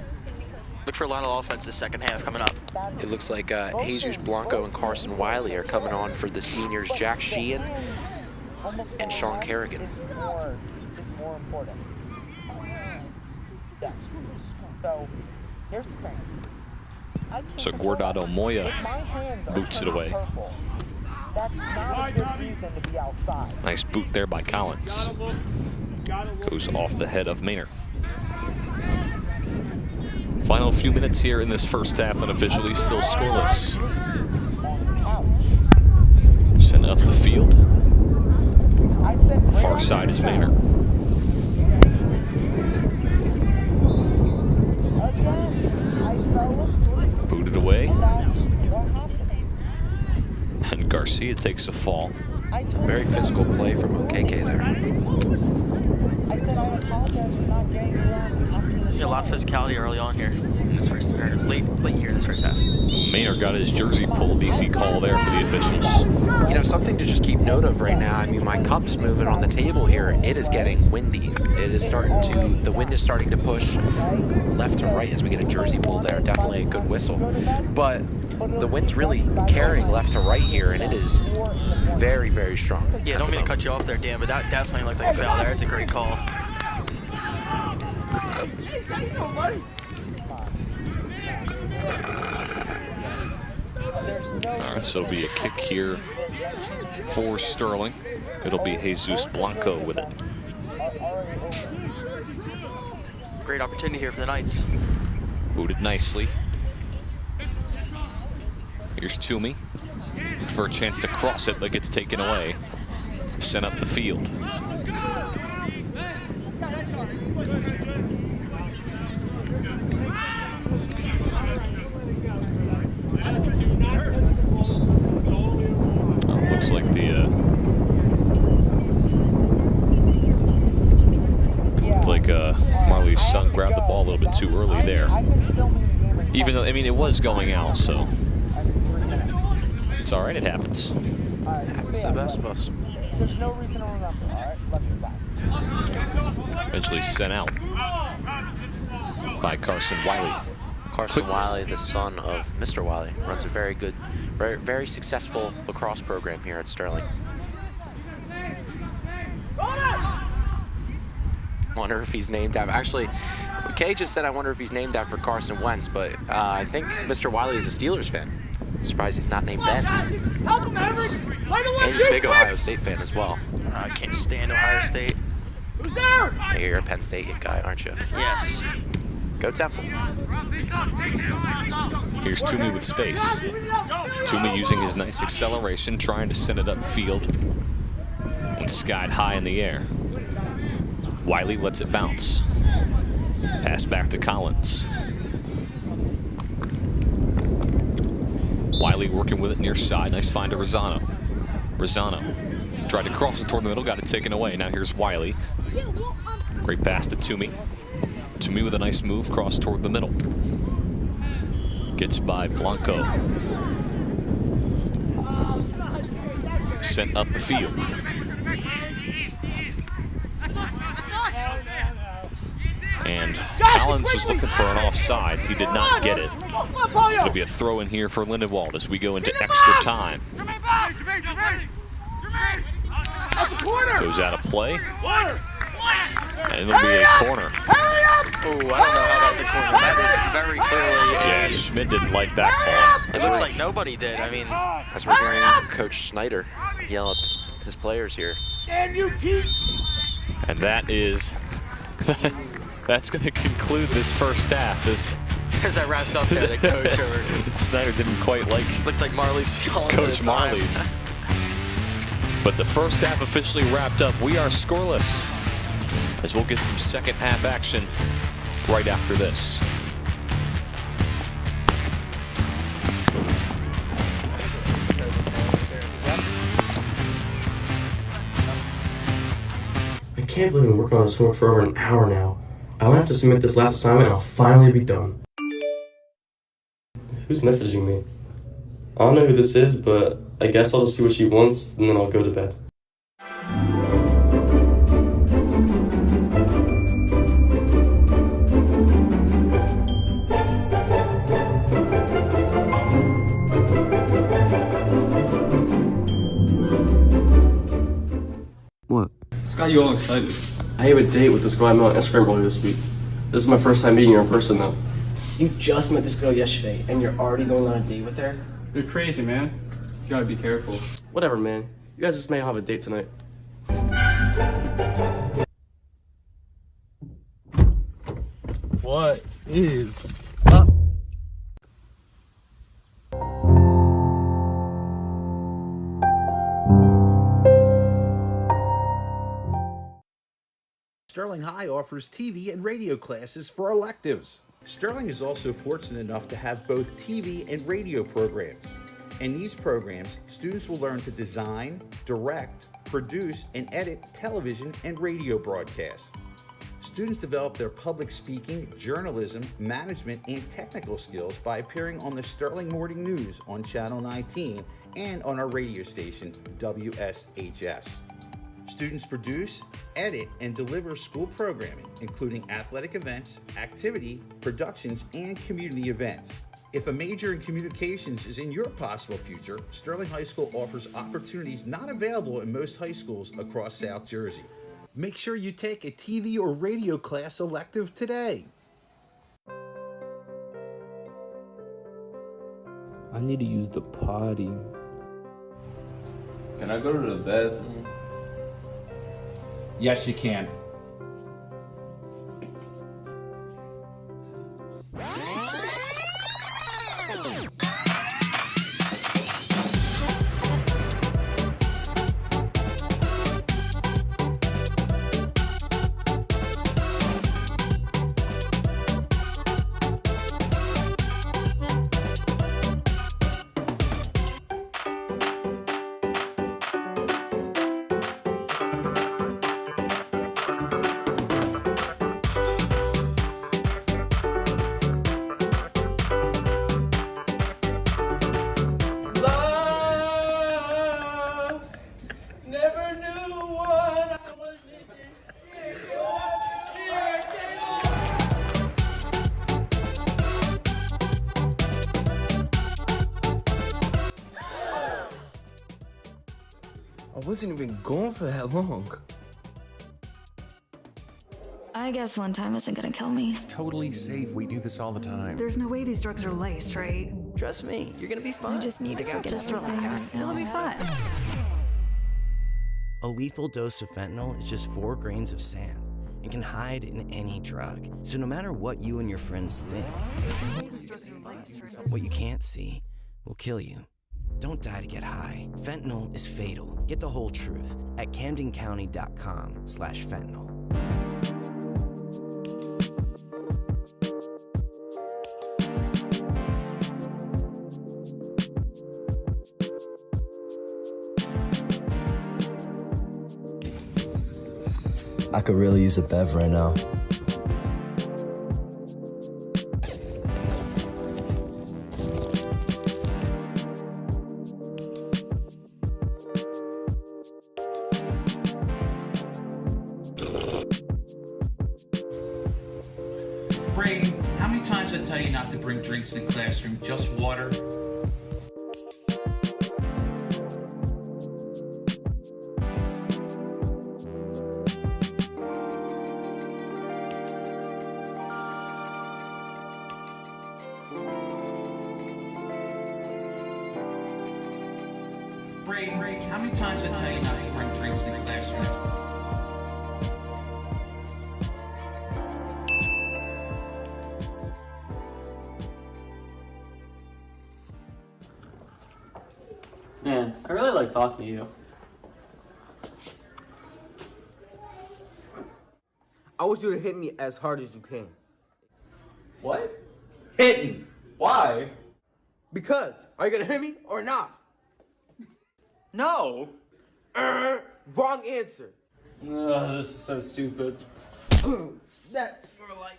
look for a lot of offense this second half coming up. It looks like Jesus Blanco and Carson Wiley are coming on for the seniors, Jack Sheehan and Sean Kerrigan. So Guardado Moya boots it away. That's not a good reason to be outside. Nice boot there by Collins. Goes off the head of Maynard. Final few minutes here in this first half, and officially still scoreless. Send up the field. The far side is Maynard. Booted away. And Garcia takes a fall. Very physical play from KK there. Yeah, a lot of physicality early on here in this first, or late here in this first half. Maynard got his jersey pulled. DC call there for the officials. You know, something to just keep note of right now. I mean, my cup's moving on the table here. It is getting windy. It is starting to, the wind is starting to push left to right as we get a jersey pull there. Definitely a good whistle. But the wind's really carrying left to right here, and it is very, very strong. Yeah, don't mean to cut you off there, Dan, but that definitely looks like a foul there. It's a great call. All right, so it'll be a kick here for Sterling. It'll be Jesus Blanco with it. Great opportunity here for the Knights. Booted nicely. Here's Toomey. Looking for a chance to cross it, but gets taken away. Sent up the field. Looks like the it's like Marley's son grabbed the ball a little bit too early there. Even though, I mean, it was going out, so it's all right. It happens. Happens to the best of us. There's no reason to remember, all right? Love you, bye. Eventually sent out by Carson Wiley. Carson Wiley, the son of Mr. Wiley, runs a very good, very successful lacrosse program here at Sterling. Wonder if he's named after, actually, Kay just said I wonder if he's named after Carson Wentz, but I think Mr. Wiley is a Steelers fan. Surprised he's not named Ben. And he's a big Ohio State fan as well. I can't stand Ohio State. Who's there? You're a Penn State guy, aren't you? Yes. Go Temple. Here's Toomey with space. Toomey using his nice acceleration, trying to send it upfield and skied high in the air. Wiley lets it bounce. Pass back to Collins. Wiley working with it near side. Nice find to Rosano. Rosano tried to cross it toward the middle, got it taken away. Now here's Wiley. Great pass to Toomey. Toomey with a nice move, cross toward the middle. Gets by Blanco. Sent up the field. And Collins was looking for an offsides. He did not get it. It'll be a throw in here for Lindenwold as we go into extra time. Goes out of play. And it'll be a corner. Oh, I don't know how that's a corner. That is very clearly Yeah, Schmidt didn't like that call. It looks like nobody did. I mean, As we're hearing Coach Snyder yell at his players here. And you keep. And that is, that's going to conclude this first half. As that wrapped up there, the coach over. Snyder didn't quite like Looked like Marley's was calling Coach the time. Marley's. But the first half officially wrapped up. We are scoreless, as we'll get some second half action right after this. I can't believe I've been working on this homework for over an hour now. I only have to submit this last assignment and I'll finally be done. Who's messaging me? I don't know who this is, but I guess I'll just see what she wants and then I'll go to bed. What? It's got you all excited. I have a date with this girl I met on Instagram earlier this week. This is my first time meeting her in person though. You just met this girl yesterday, and you're already going on a date with her? You're crazy, man. You gotta be careful. Whatever, man. You guys just may have a date tonight. What is Sterling High offers TV and radio classes for electives. Sterling is also fortunate enough to have both TV and radio programs. In these programs, students will learn to design, direct, produce, and edit television and radio broadcasts. Students develop their public speaking, journalism, management, and technical skills by appearing on the Sterling Morning News on Channel 19 and on our radio station, WSHS. Students produce, edit, and deliver school programming, including athletic events, activity, productions, and community events. If a major in communications is in your possible future, Sterling High School offers opportunities not available in most high schools across South Jersey. Make sure you take a TV or radio class elective today. I need to use the potty. Can I go to the bathroom? Yes, you can. I wasn't even gone for that long. I guess one time isn't gonna kill me. It's totally safe. We do this all the time. There's no way these drugs are laced, right? Trust me, you're gonna be fine. I just need to forget everything. It'll be fine. A lethal dose of fentanyl is just 4 grains of sand and can hide in any drug. So no matter what you and your friends think, what you can't see will kill you. Don't die to get high. Fentanyl is fatal. Get the whole truth at CamdenCounty.com/fentanyl. I could really use a bev right now. tell you not to bring drinks in the classroom, just water. Ray, how many times did I tell you not to bring drinks in the classroom? Man, I really like talking to you. I want you to hit me as hard as you can. What? Hit me. Why? Because, are you gonna hit me or not? No. Wrong answer. This is so stupid. That's more like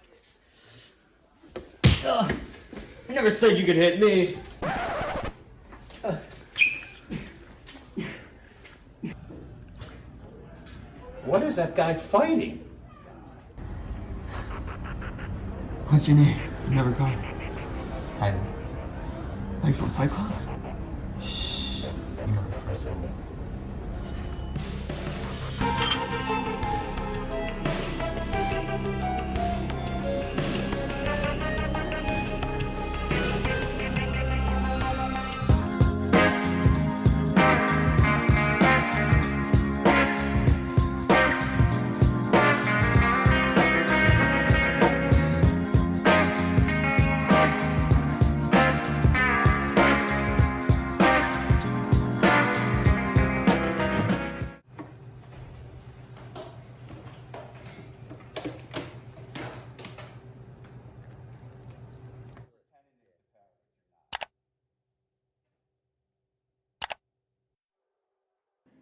it. I never said you could hit me. What is that guy fighting? What's your name? You never called. Tyler. Are you from Fight Club? Shh. You remember the first one.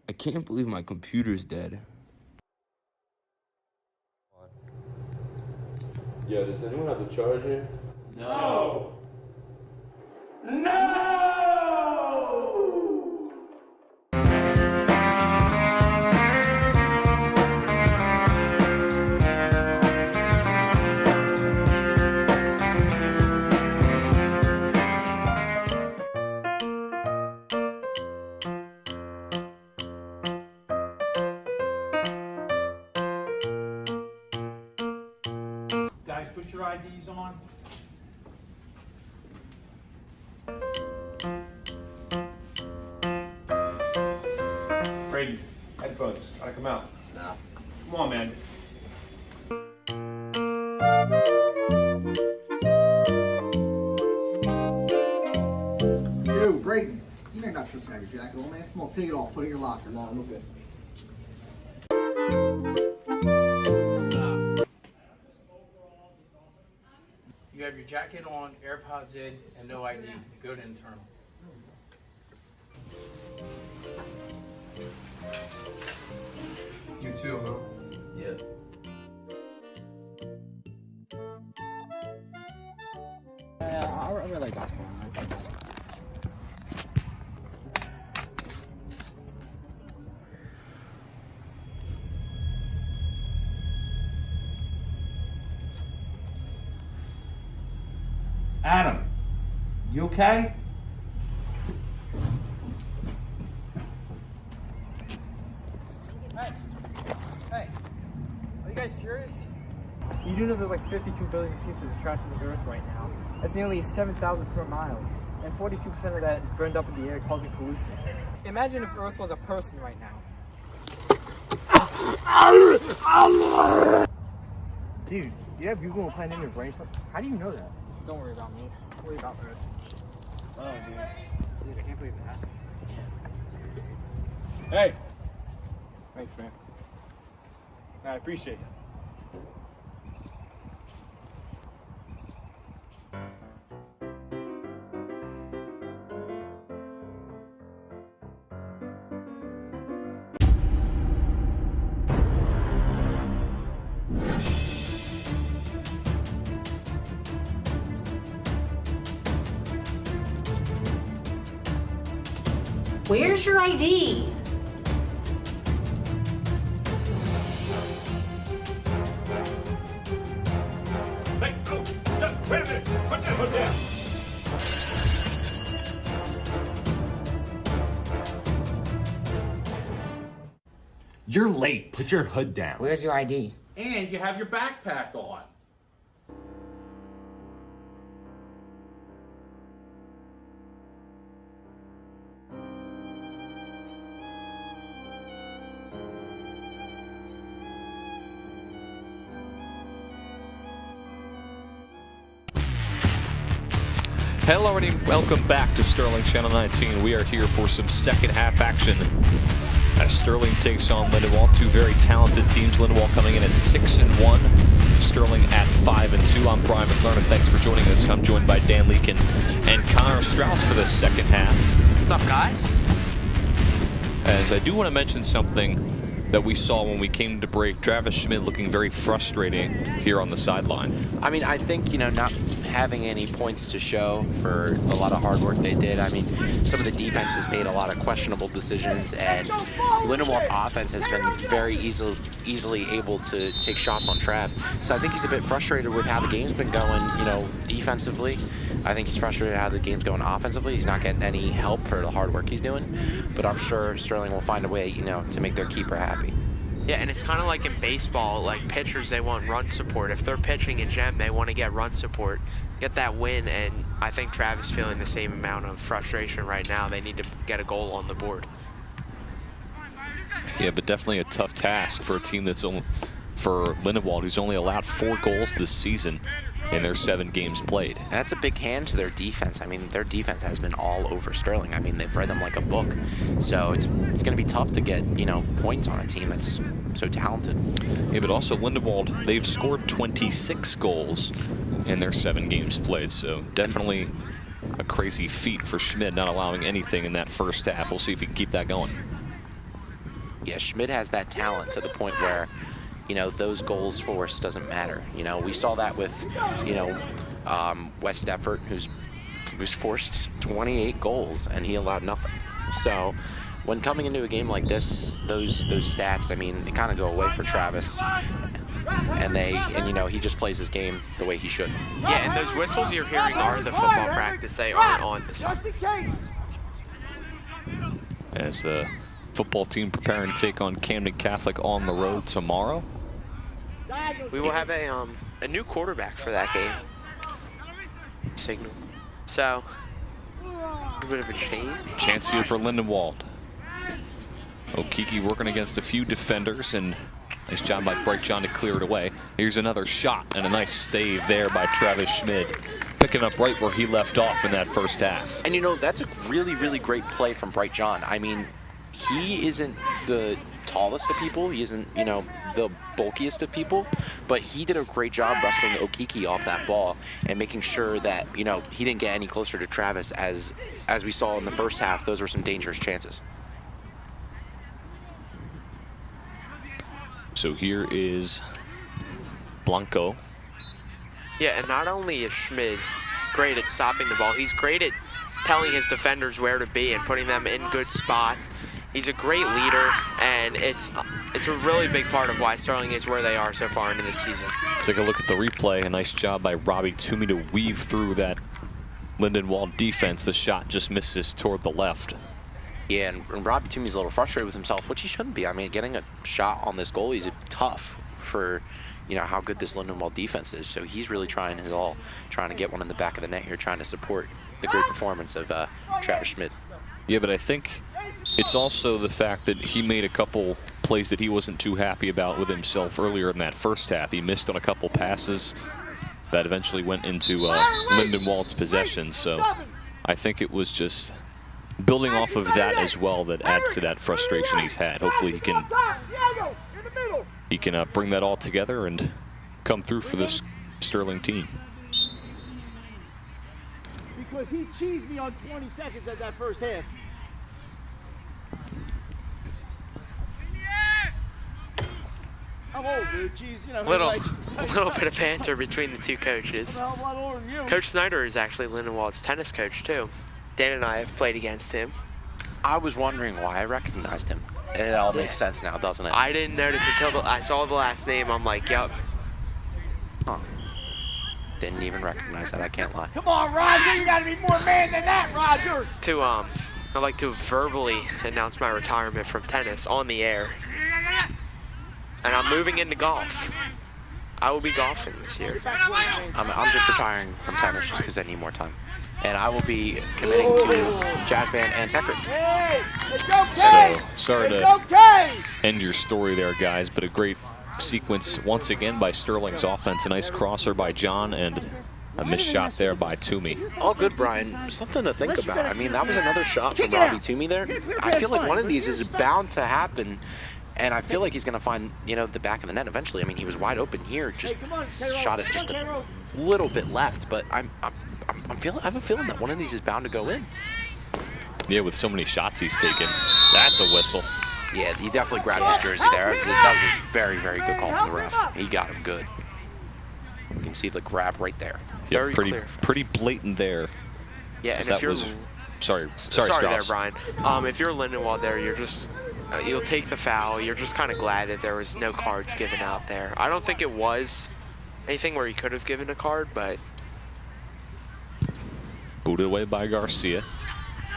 I can't believe my computer's dead. Yo, does anyone have the charger? No. Guys, put your IDs on. Brady, headphones. Gotta come out. No. Come on, man. Yo, Brayden, you know you're not supposed to have your jacket on, man. Come on, take it off. Put it in your locker. Nah, I'm okay. You have your jacket on, AirPods in, and no ID. Go to internal. You too, huh? Yeah. I really like basketball. I like basketball. Adam, you okay? Hey, are you guys serious? You do know there's like 52 billion pieces of trash in the earth right now. That's nearly 7,000 per mile. And 42% of that is burned up in the air, causing pollution. Imagine if Earth was a person right now. Dude, you have Google implanted in your brain? How do you know that? Don't worry about me. Worry about Earth. Oh, dude. Dude, I can't believe that. Hey! Thanks, man. I appreciate it. Where's your ID? Hey, go, go. Wait a minute. Put that hood down. You're late. Put your hood down. Where's your ID? And you have your backpack on. Hello and welcome back to Sterling Channel 19. We are here for some second half action as Sterling takes on Lindenwold, two very talented teams. Lindenwold coming in at 6-1, Sterling at 5-2. I'm Brian McLaren. Thanks for joining us. I'm joined by Dan Leakin and Connor Strauss for the second half. What's up, guys? As I do want to mention something that we saw when we came to break. Travis Schmidt looking very frustrating here on the sideline. I mean, I think, not having any points to show for a lot of hard work they did. I mean, some of the defense has made a lot of questionable decisions, and Lindenwold's offense has been very easily able to take shots on Trav. So I think he's a bit frustrated with how the game's been going, defensively. I think he's frustrated how the game's going offensively. He's not getting any help for the hard work he's doing, but I'm sure Sterling will find a way, to make their keeper happy. Yeah, and it's kind of like in baseball, like pitchers, they want run support. If they're pitching in gem, they want to get run support, get that win, and I think Trav is feeling the same amount of frustration right now. They need to get a goal on the board. Yeah, but definitely a tough task for a team that's only, for Lindenwold, who's only allowed 4 goals this season in their 7 games played. That's a big hand to their defense. I mean, their defense has been all over Sterling. I mean, they've read them like a book. So it's going to be tough to get, points on a team that's so talented. Yeah, but also Lindenwold, they've scored 26 goals in their 7 games played. So definitely a crazy feat for Schmidt, not allowing anything in that first half. We'll see if he can keep that going. Yeah, Schmidt has that talent to the point where those goals forced doesn't matter. We saw that with, West Deptford, who's forced 28 goals and he allowed nothing. So when coming into a game like this, those stats, I mean, they kind of go away for Travis. And he just plays his game the way he should. Yeah, and those whistles you're hearing are the football practice. They aren't on the side. As the football team preparing to take on Camden Catholic on the road tomorrow. We will have a new quarterback for that game. Signal. So, a bit of a change. Chance here for Lindenwold. Okiki working against a few defenders, and nice job by Bright John to clear it away. Here's another shot, and a nice save there by Travis Schmidt, picking up right where he left off in that first half. And that's a really, really great play from Bright John. I mean, he isn't the tallest of people. He isn't, the bulkiest of people, but he did a great job wrestling Okiki off that ball and making sure that, he didn't get any closer to Travis. As we saw in the first half, those were some dangerous chances. So here is Blanco. Yeah, and not only is Schmid great at stopping the ball, he's great at telling his defenders where to be and putting them in good spots. He's a great leader, and it's a really big part of why Sterling is where they are so far into the season. Take a look at the replay. A nice job by Robbie Toomey to weave through that Lindenwold defense. The shot just misses toward the left. Yeah, and Robbie Toomey's a little frustrated with himself, which he shouldn't be. I mean, getting a shot on this goal is tough for, how good this Lindenwold defense is. So he's really trying his all, trying to get one in the back of the net here, trying to support the great performance of Travis Schmidt. Yeah, but I think it's also the fact that he made a couple plays that he wasn't too happy about with himself earlier in that first half. He missed on a couple passes that eventually went into Lindenwold's possession. So I think it was just building off of that as well that adds to that frustration he's had. Hopefully he can bring that all together and come through for this Sterling team. Because he cheesed me on 20 seconds at that first half. I'm old, dude. Jeez, Little bit of banter between the two coaches. I'm a lot older than you. Coach Snyder is actually Lindenwold's tennis coach too. Dan and I have played against him. I was wondering why I recognized him. It all makes sense now, doesn't it? I didn't notice until I saw the last name. I'm like, yep. Huh. Didn't even recognize that, I can't lie. Come on, Roger, you gotta be more man than that, Roger. I'd like to verbally announce my retirement from tennis on the air. And I'm moving into golf. I will be golfing this year. I'm just retiring from tennis just because I need more time. And I will be committing to jazz band and tech group. Hey, it's okay. So, sorry it's to okay. end your story there, guys, but a great sequence once again by Sterling's offense. A nice crosser by John and a missed shot there by Toomey. All good, Brian. Something to think about. I mean, that was another shot from Robbie Toomey there. I feel like one of these is bound to happen, and I feel like he's going to find, you know, the back of the net eventually. I mean, he was wide open here, just shot it just a little bit left, but I have a feeling that one of these is bound to go in. Yeah, with so many shots he's taken. That's a whistle. Yeah, he definitely grabbed his jersey there. That was a very, very good call from the ref. He got him good. You can see the grab right there. Yeah, pretty blatant there. Yeah, and if you're sorry there, Brian. If you're Lindenwold there, you're just you'll take the foul. You're just kind of glad that there was no cards given out there. I don't think it was anything where he could have given a card, but booted away by Garcia.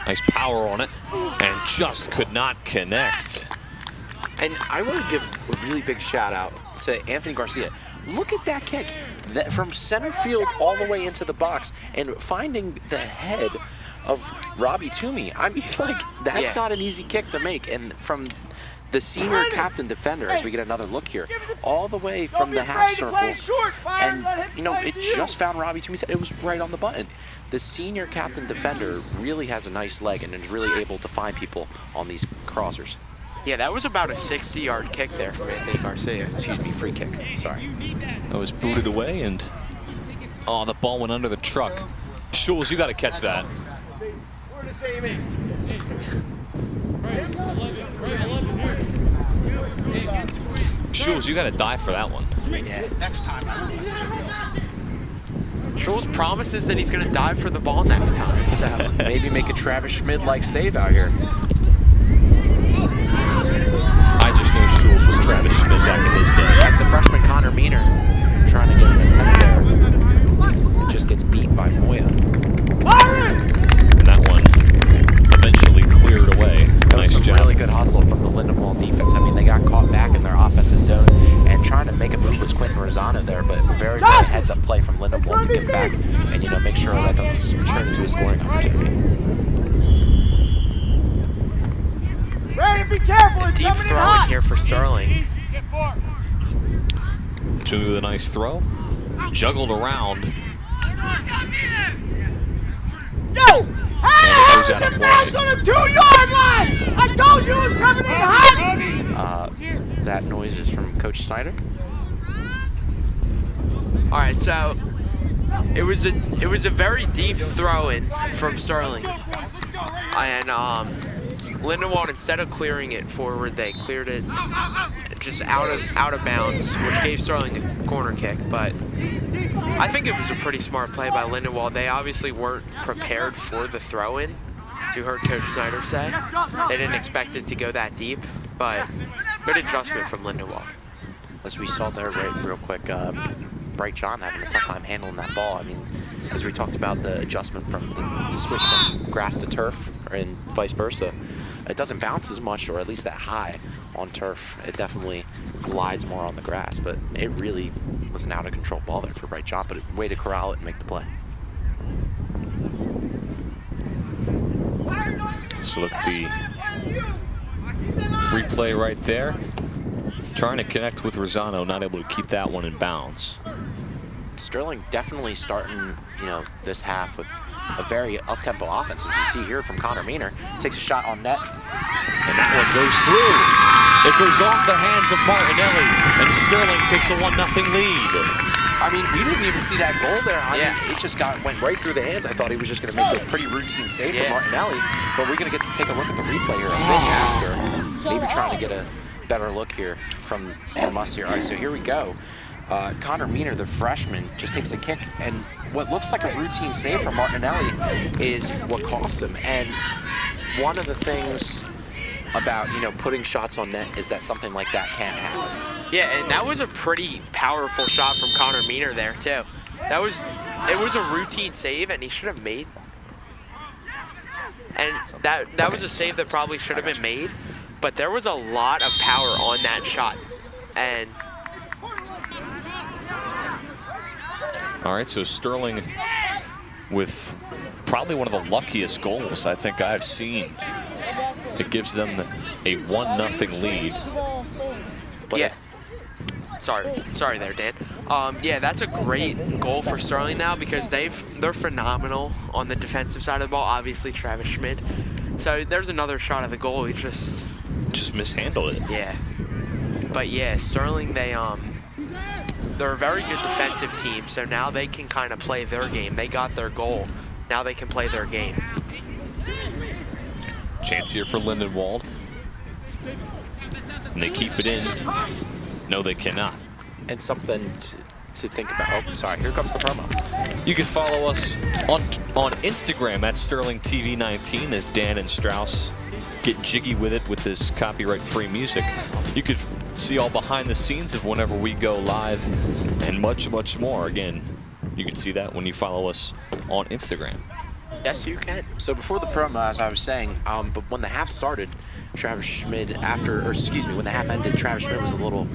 Nice power on it, and just could not connect. And I want to give a really big shout out to Anthony Garcia. Look at that kick that from center field all the way into the box and finding the head of Robbie Toomey. I mean, like, that's not an easy kick to make. And from the senior captain defender, as we get another look here, all the way from the half circle, and, you know, it just found Robbie Toomey. It was right on the button. The senior captain defender really has a nice leg and is really able to find people on these crossers. yeah, that was about a 60-yard kick there from Anthony Garcia. Excuse me, free kick. Sorry. That was booted away, and the ball went under the truck. Schulz, you got to catch that. We're the same age. Schulz, you got to dive for that one. Yeah, next time. Schulz promises that he's going to dive for the ball next time. So maybe make a Travis Schmid-like save out here. I just know Schulz was Travis Schmid back in his day. That's the freshman Connor Meaner trying to get an attempt there. It just gets beat by Moya. And that one eventually cleared away. Nice job. Really good hustle from the Lindenwold defense. I mean, they got caught back in their offensive zone, and trying to make a move was Quentin Rosano there, but very good heads-up play from Lindenwold to get back and, you know, make sure that doesn't turn into a scoring opportunity. Brandon, be careful. It's deep coming in throw hot. in here for Sterling. Toomey with a nice throw. Juggled around. Yo! And it goes out of Hey, play. bounce on the 2-yard line! I told you it was coming in hot! That noise is from Coach Snyder. All right, so it was a very deep throw in from Sterling, and Lindenwold, instead of clearing it forward, they cleared it just out of bounds, which gave Sterling a corner kick. But I think it was a pretty smart play by Lindenwold. They obviously weren't prepared for the throw-in, to heard Coach Snyder say. They didn't expect it to go that deep, but good adjustment from Lindenwold. As we saw there, real quick, Bright John having a tough time handling that ball. I mean, as we talked about the adjustment from the switch from grass to turf, and vice versa, it doesn't bounce as much, or at least that high on turf. It definitely glides more on the grass, but it really was an out-of-control ball there for Bright John, but a way to corral it and make the play. So look at the replay right there. Trying to connect with Rosano, not able to keep that one in bounds. Sterling definitely starting, you know, this half with a very up-tempo offense. As you see here from Connor Meaner, takes a shot on net. And that one goes through. It goes off the hands of Martinelli, and Sterling takes a 1-0 lead. I mean, we didn't even see that goal there. I mean, it just went right through the hands. I thought he was just going to make a pretty routine save for Martinelli, but we're going to take a look at the replay here a bit after. Maybe trying to get a better look here from us here. All right, so here we go. Connor Meaner, the freshman, just takes a kick, and what looks like a routine save from Martinelli is what cost him. And one of the things about, you know, putting shots on net is that something like that can happen. Yeah, and that was a pretty powerful shot from Connor Meaner there, too. It was a routine save, and he should have made. And that was a save that probably should have been made, but there was a lot of power on that shot. And all right, so Sterling with probably one of the luckiest goals I think I've seen. It gives them a 1-0 lead. Yeah. Sorry there, Dan. Yeah, that's a great goal for Sterling now because they're phenomenal on the defensive side of the ball. Obviously, Travis Schmid. So there's another shot at the goal. He just mishandled it. Yeah. But yeah, Sterling, they're a very good defensive team. So now they can kind of play their game. They got their goal. Now they can play their game. Chance here for Lindenwold. And they keep it in. No, they cannot. And something to think about. Oh, sorry, here comes the promo. You can follow us on Instagram at SterlingTV19 as Dan and Strauss get jiggy with it with this copyright-free music. You could see all behind the scenes of whenever we go live and much, much more. Again, you can see that when you follow us on Instagram. Yes, you can. So before the promo, as I was saying, but when the half started, Travis Schmid when the half ended, Travis Schmid was a little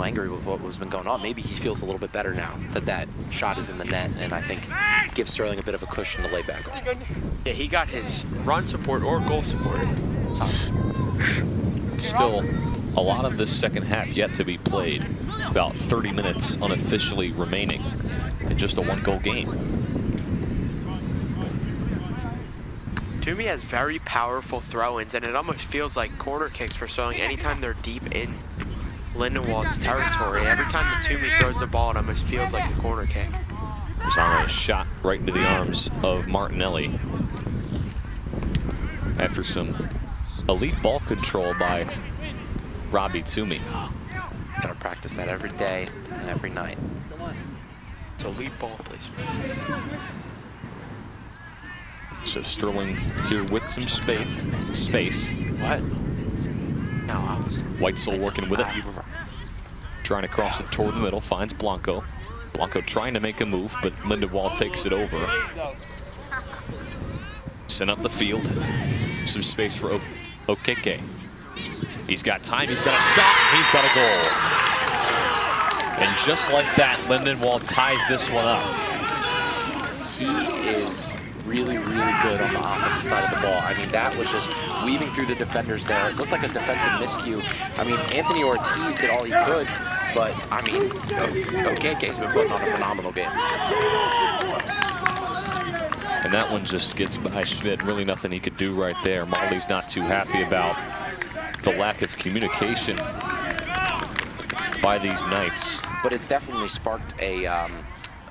angry with what was been going on. Maybe he feels a little bit better now that shot is in the net, and I think gives Sterling a bit of a cushion to lay back on. Yeah, he got his run support or goal support. Still a lot of this second half yet to be played. About 30 minutes unofficially remaining in just a 1-goal game. Toomey has very powerful throw-ins, and it almost feels like corner kicks for Sterling anytime they're deep in Lindenwold's territory. Every time the Toomey throws the ball, it almost feels like a corner kick. Was on a shot right into the arms of Martinelli after some elite ball control by Robbie Toomey. Gotta practice that every day and every night. It's elite ball placement. So Sterling here with some space. What? No, Weitzel working with it. Trying to cross it toward the middle, finds Blanco. Blanco trying to make a move, but Lindenwold takes it over. Sent up the field. Some space for Okeke. He's got time, he's got a shot, he's got a goal. And just like that, Lindenwold ties this one up. He is really, really good on the offensive side of the ball. I mean, that was just weaving through the defenders there. It looked like a defensive miscue. I mean, Anthony Ortiz did all he could, but I mean, Okeke's been putting on a phenomenal game. And that one just gets by Schmid. Really nothing he could do right there. Marley's not too happy about the lack of communication by these Knights. But it's definitely sparked a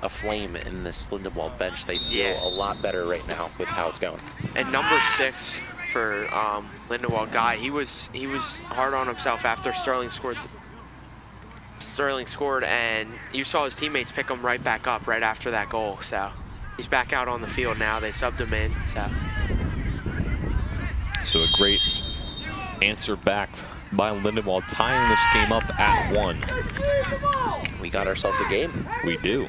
flame in this Lindenwold bench. They feel a lot better right now with how it's going. And number 6 for Lindenwold, Guy, he was hard on himself after Sterling scored. Sterling scored, and you saw his teammates pick him right back up right after that goal. So he's back out on the field now. They subbed him in. So a great answer back by Lindenwold, tying this game up at 1. We got ourselves a game. We do.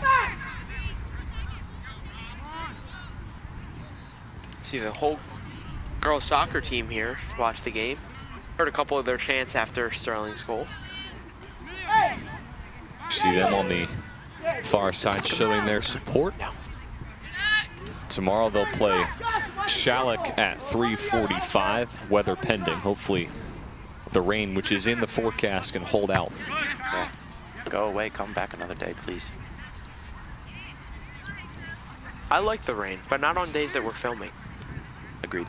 See the whole girls soccer team here to watch the game. Heard a couple of their chants after Sterling's goal. See them on the far side showing their support. Tomorrow they'll play Shalleck at 3:45, weather pending. Hopefully the rain, which is in the forecast, can hold out. Yeah. Go away, come back another day, please. I like the rain, but not on days that we're filming. Agreed.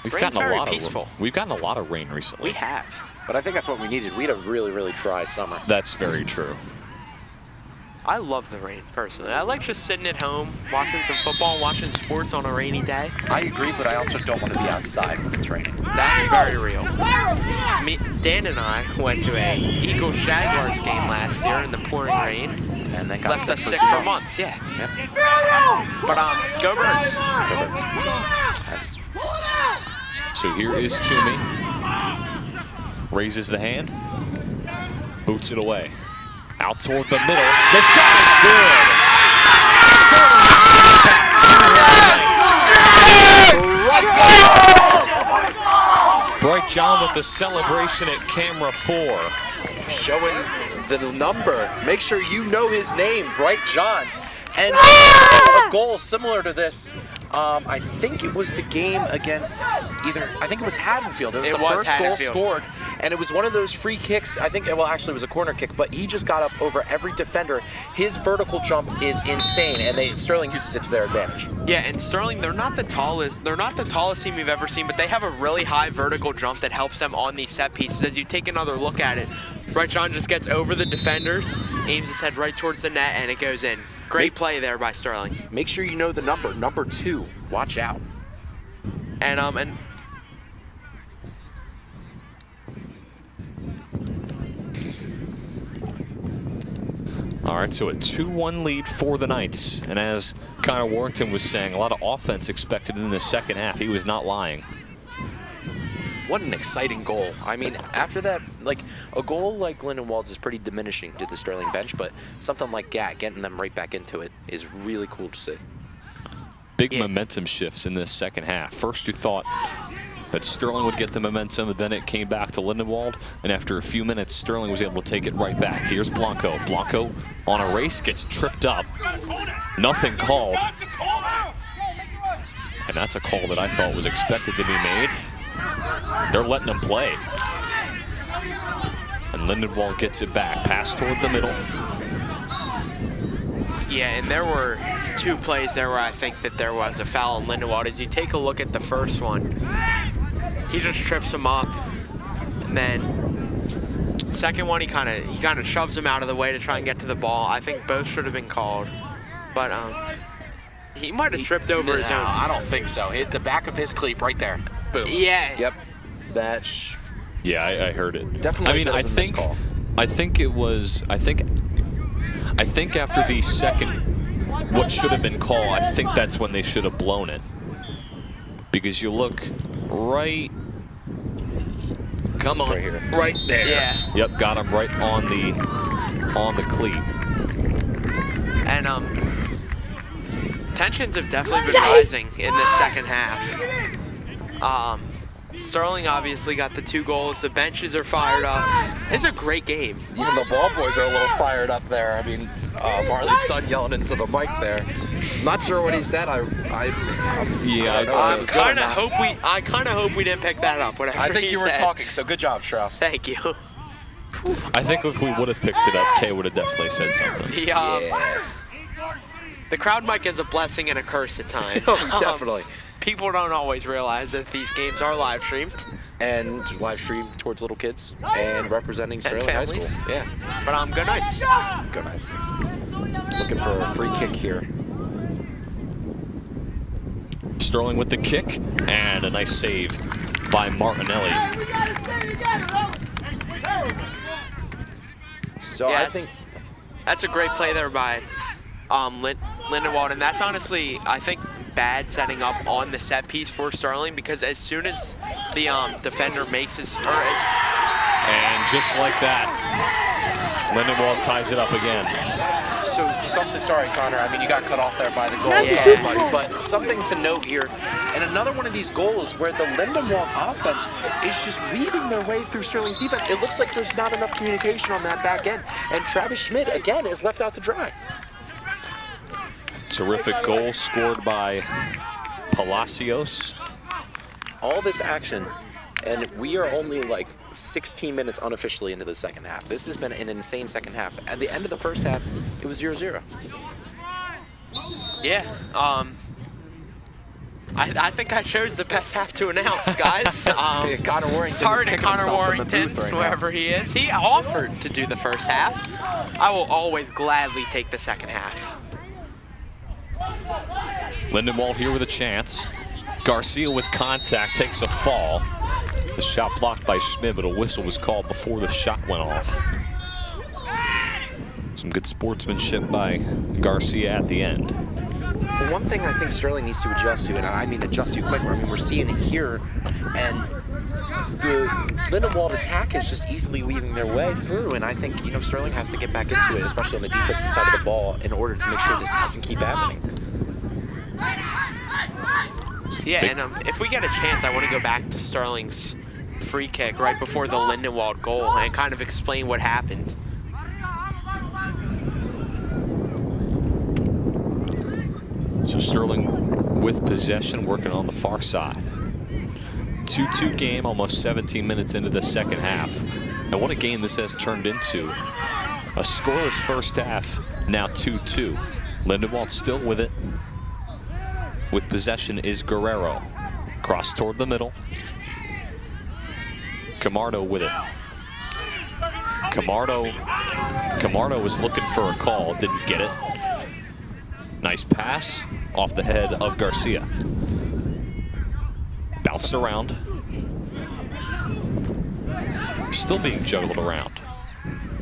We've Rain's gotten a very lot peaceful. We've gotten a lot of rain recently. We have. But I think that's what we needed. We had a really, really dry summer. That's very true. I love the rain, personally. I like just sitting at home, watching some football, watching sports on a rainy day. I agree, but I also don't want to be outside when it's raining. That's very real. Dan and I went to a Eagles-Jaguars game last year in the pouring rain. And then got left us sick 2 for months. months, yeah. Yep. But go Birds. Go Birds. So here is Toomey. Raises the hand. Boots it away. Out toward the middle. The shot is good. Sterling Bright John with the celebration at camera 4. Showing the number. Make sure you know his name, Bright John. And a goal similar to this, I think it was the game against I think it was Haddonfield. It was the first goal scored, and it was one of those free kicks. I think, well, actually it was a corner kick, but he just got up over every defender. His vertical jump is insane, and Sterling uses it to their advantage. Yeah, and Sterling, they're not the tallest team we've ever seen, but they have a really high vertical jump that helps them on these set pieces. As you take another look at it, Bright John just gets over the defenders, aims his head right towards the net, and it goes in. Great play there by Sterling. Make sure you know the number 2. Watch out. And all right, so a 2-1 lead for the Knights. And as Connor Warrington was saying, a lot of offense expected in the second half. He was not lying. What an exciting goal. I mean, after that, like, a goal like Lindenwold's is pretty diminishing to the Sterling bench, but something like that, getting them right back into it, is really cool to see. Big momentum shifts in this second half. First you thought that Sterling would get the momentum, and then it came back to Lindenwold, and after a few minutes, Sterling was able to take it right back. Here's Blanco. Blanco on a race, gets tripped up. Nothing called. And that's a call that I thought was expected to be made. They're letting him play. And Lindenwold gets it back. Pass toward the middle. yeah, and there were 2 plays there where I think that there was a foul on Lindenwold. As you take a look at the first one, he just trips him up, and then second one he kind of shoves him out of the way to try and get to the ball. I think both should have been called, but he might have tripped over his own. I don't think so. Hit the back of his cleat right there. Boom. Yeah. Yep. Yeah, I heard it. Definitely. I mean, I think it was. I think after the second, what should have been called, I think that's when they should have blown it. Because you look right. Come on, right here, right there. Yeah. Yep, got him right on the cleat. And tensions have definitely been rising in this second half. Sterling obviously got the 2 goals. The benches are fired up. It's a great game. Even the ball boys are a little fired up there. I mean, Marley's son yelling into the mic there. Not sure what he said. I kind of hope we didn't pick that up. Whatever I think you were said. talking. So good job, Strauss. Thank you. I think if we would have picked it up, Kay would have definitely said something. The crowd mic is a blessing and a curse at times. Oh, definitely. People don't always realize that these games are live streamed. And live streamed towards little kids and representing Sterling High School. Yeah. But go Knights. Go Knights. Looking for a free kick here. Sterling with the kick, and a nice save by Martinelli. So yeah, I think that's a great play there by Lindenwold, and that's honestly, I think, bad setting up on the set piece for Sterling, because as soon as the defender makes his and just like that, Lindenwold ties it up again. So sorry, Connor, I mean, you got cut off there by the goal. Yeah. But something to note here, and another one of these goals where the Lindenwold offense is just weaving their way through Sterling's defense. It looks like there's not enough communication on that back end, and Travis Schmidt, again, is left out to dry. Terrific goal scored by Palacios. All this action, and we are only like 16 minutes unofficially into the second half. This has been an insane second half. At the end of the first half, it was 0-0. Yeah. I think I chose the best half to announce, guys. Connor Warrington. Sorry to Connor Warrington, whoever he is. He offered to do the first half. I will always gladly take the second half. Lindenwold here with a chance. Garcia with contact takes a fall. The shot blocked by Schmidt, but a whistle was called before the shot went off. Some good sportsmanship by Garcia at the end. But one thing I think Sterling needs to adjust to, and I mean adjust to quick, I mean, we're seeing it here, and the Lindenwold attack is just easily weaving their way through, and I think, Sterling has to get back into it, especially on the defensive side of the ball, in order to make sure this doesn't keep happening. Yeah, and if we get a chance, I want to go back to Sterling's free kick right before the Lindenwold goal and kind of explain what happened. So Sterling with possession, working on the far side. 2-2 game, almost 17 minutes into the second half. And what a game this has turned into. A scoreless first half, now 2-2. Lindenwold still with it. With possession is Guerrero. Cross toward the middle. Camardo with it. Camardo was looking for a call, didn't get it. Nice pass off the head of Garcia. Bounced around. Still being juggled around.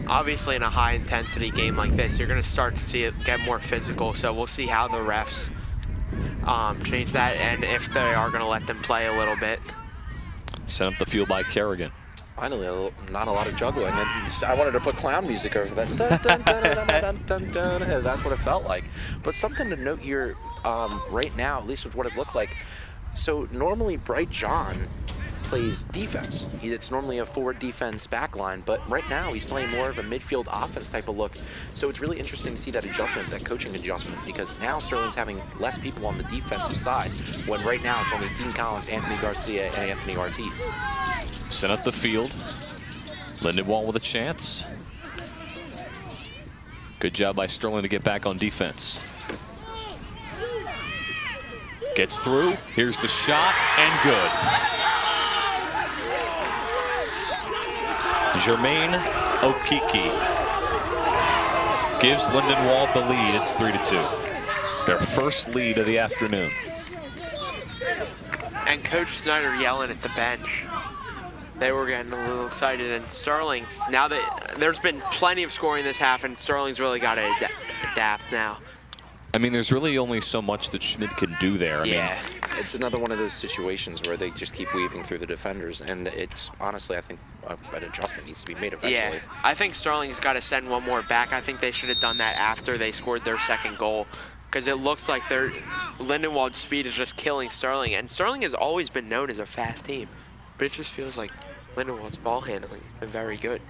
Obviously, in a high-intensity game like this, you're going to start to see it get more physical, so we'll see how the refs change that, and if they are going to let them play a little bit. Sent up the field by Kerrigan. Finally, not a lot of juggling. And I wanted to put clown music over that. Dun, dun, dun, dun, dun, dun, dun. That's what it felt like. But something to note here right now, at least with what it looked like. So normally Bright John plays defense. It's normally a forward defense back line, but right now he's playing more of a midfield offense type of look. So it's really interesting to see that adjustment, that coaching adjustment, because now Sterling's having less people on the defensive side, when right now it's only Dean Collins, Anthony Garcia, and Anthony Ortiz. Sent up the field. Lindenwold with a chance. Good job by Sterling to get back on defense. Gets through. Here's the shot, and good. Jermaine Okiki gives Lindenwold the lead. It's 3-2. Their first lead of the afternoon. And Coach Snyder yelling at the bench. They were getting a little excited, and Sterling, now that there's been plenty of scoring this half, and Sterling's really got to adapt now. I mean, there's really only so much that Schmidt can do there. I mean, it's another one of those situations where they just keep weaving through the defenders, and it's honestly, I think an adjustment needs to be made eventually. Yeah, I think Sterling's got to send one more back. I think they should have done that after they scored their second goal, because it looks like Lindenwold's speed is just killing Sterling, and Sterling has always been known as a fast team, but it just feels like Lindenwold's ball handling has been very good.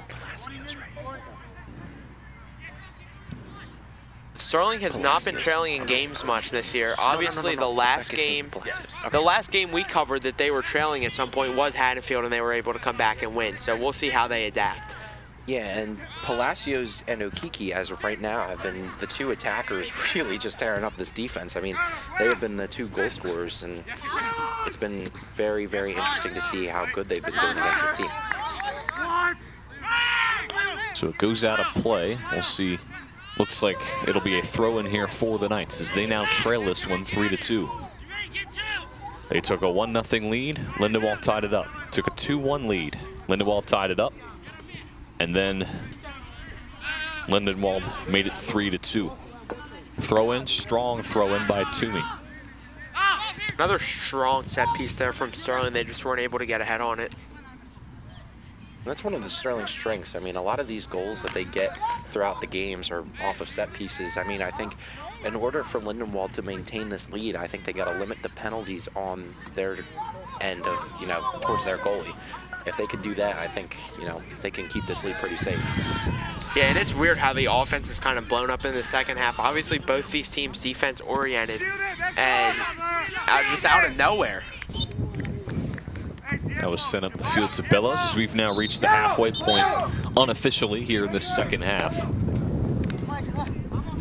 Sterling has not been trailing in games much this year. Obviously, the last game we covered that they were trailing at some point was Haddonfield, and they were able to come back and win. So we'll see how they adapt. Yeah, and Palacios and Okiki, as of right now, have been the two attackers really just tearing up this defense. I mean, they have been the two goal scorers, and it's been very, very interesting to see how good they've been doing against this team. So it goes out of play. We'll see. Looks like it'll be a throw in here for the Knights as they now trail this one 3-2. They took a 1-0 lead. Lindenwold tied it up. Took a 2-1 lead. Lindenwold tied it up. And then Lindenwold made it 3-2. Throw in, strong throw in by Toomey. Another strong set piece there from Sterling. They just weren't able to get ahead on it. That's one of the Sterling strengths. I mean, a lot of these goals that they get throughout the games are off of set pieces. I mean, I think in order for Lindenwold to maintain this lead, I think they got to limit the penalties on their end of, towards their goalie. If they can do that, I think, they can keep this lead pretty safe. Yeah, and it's weird how the offense is kind of blown up in the second half. Obviously, both these teams defense-oriented, and just out of nowhere. That was sent up the field to Bellows. We've now reached the halfway point unofficially here in the second half.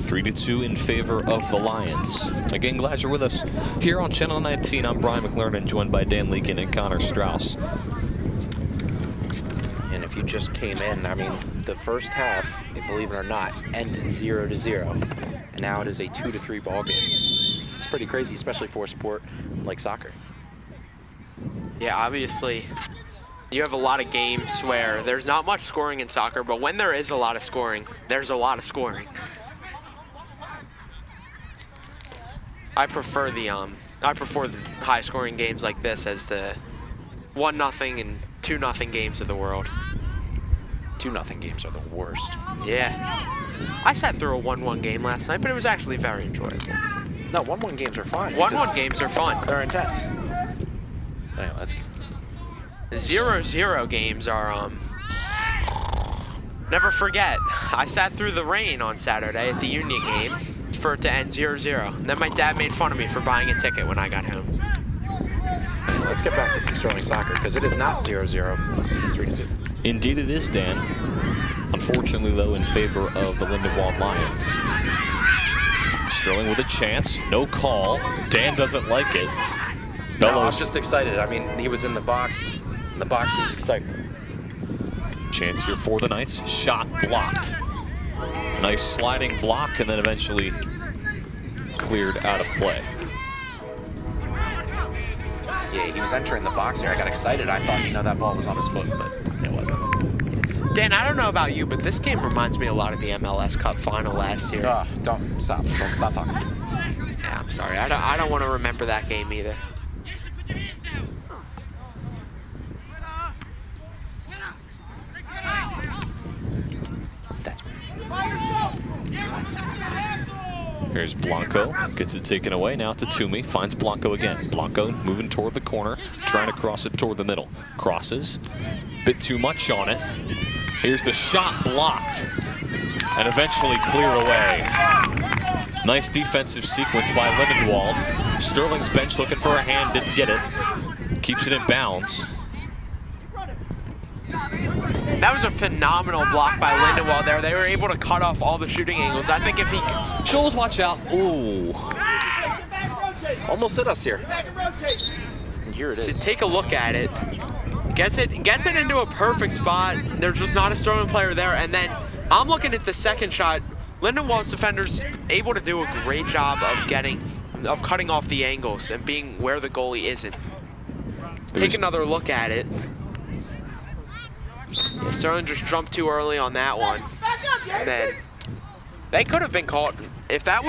3-2 in favor of the Lions. Again, glad you're with us here on Channel 19. I'm Brian McLaren, joined by Dan Leakin and Connor Strauss. And if you just came in, I mean, the first half, believe it or not, ended 0-0. And now it is a 2-3 ball game. It's pretty crazy, especially for a sport like soccer. Yeah, obviously, you have a lot of games where there's not much scoring in soccer, but when there is a lot of scoring, there's a lot of scoring. I prefer the high-scoring games like this as the 1-0 and 2-0 games of the world. 2-0 games are the worst. Yeah. I sat through a 1-1 game last night, but it was actually very enjoyable. No, 1-1 games are fun. 1-1 games are fun. They're intense. Anyway, let's... 0-0 games are, never forget, I sat through the rain on Saturday at the Union game for it to end 0-0. And then my dad made fun of me for buying a ticket when I got home. Let's get back to some Sterling soccer, because it is not 0-0. It's 3-2. Indeed it is, Dan. Unfortunately, though, in favor of the Lindenwold Lions. Sterling with a chance, no call. Dan doesn't like it. No, I'm just excited. I mean, he was in the box. The box means excitement. Chance here for the Knights. Shot blocked. Nice sliding block, and then eventually cleared out of play. Yeah, he was entering the box here. I got excited. I thought, you know, that ball was on his foot, but it wasn't. Dan, I don't know about you, but this game reminds me a lot of the MLS Cup final last year. Don't stop. Don't stop talking. Yeah, I'm sorry. I don't want to remember that game either. Here's Blanco, gets it taken away, now to Toomey, finds Blanco again. Blanco moving toward the corner, trying to cross it toward the middle. Crosses, bit too much on it. Here's the shot blocked, and eventually cleared away. Nice defensive sequence by Lindenwold. Sterling's bench looking for a hand, didn't get it. Keeps it in bounds. That was a phenomenal block by Lindenwold there. They were able to cut off all the shooting angles. I think if he... Jules, watch out. Ooh. Almost hit us here. And here it is. To take a look at it. Gets it into a perfect spot. There's just not a Sterling player there. And then I'm looking at the second shot. Lindenwold's defenders able to do a great job of cutting off the angles and being where the goalie isn't. Take another look at it. Yeah, Sterling just jumped too early on that one. And then they could have been called. If that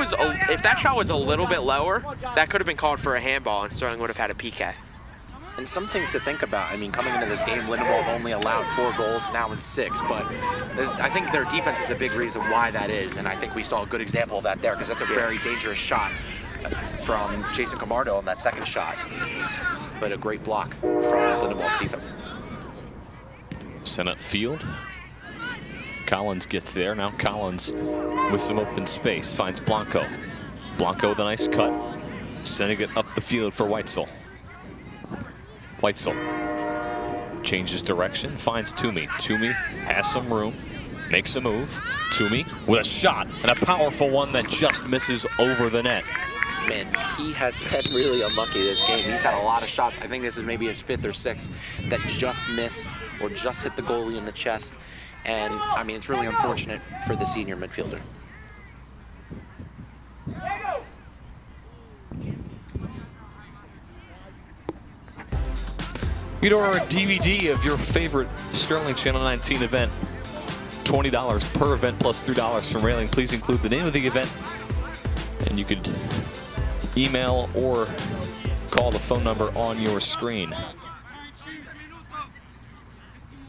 shot was a little bit lower, that could have been called for a handball, and Sterling would have had a PK. And something to think about. I mean, coming into this game, Lindenwold only allowed 4 goals, now it's 6. But I think their defense is a big reason why that is, and I think we saw a good example of that there, because that's a very dangerous shot from Jason Camardo on that second shot. But a great block from Lindenwold's defense. Sent upfield. Collins gets there. Now Collins with some open space finds Blanco. Blanco with a nice cut. Sending it up the field for Weitzel. Weitzel changes direction, finds Toomey. Toomey has some room, makes a move. Toomey with a shot, and a powerful one that just misses over the net. Man, he has been really unlucky this game. He's had a lot of shots. I think this is maybe his 5th or 6th that just miss or just hit the goalie in the chest. And, I mean, it's really unfortunate for the senior midfielder. You order a DVD of your favorite Sterling Channel 19 event. $20 per event plus $3 from Railing. Please include the name of the event. And you could email or call the phone number on your screen.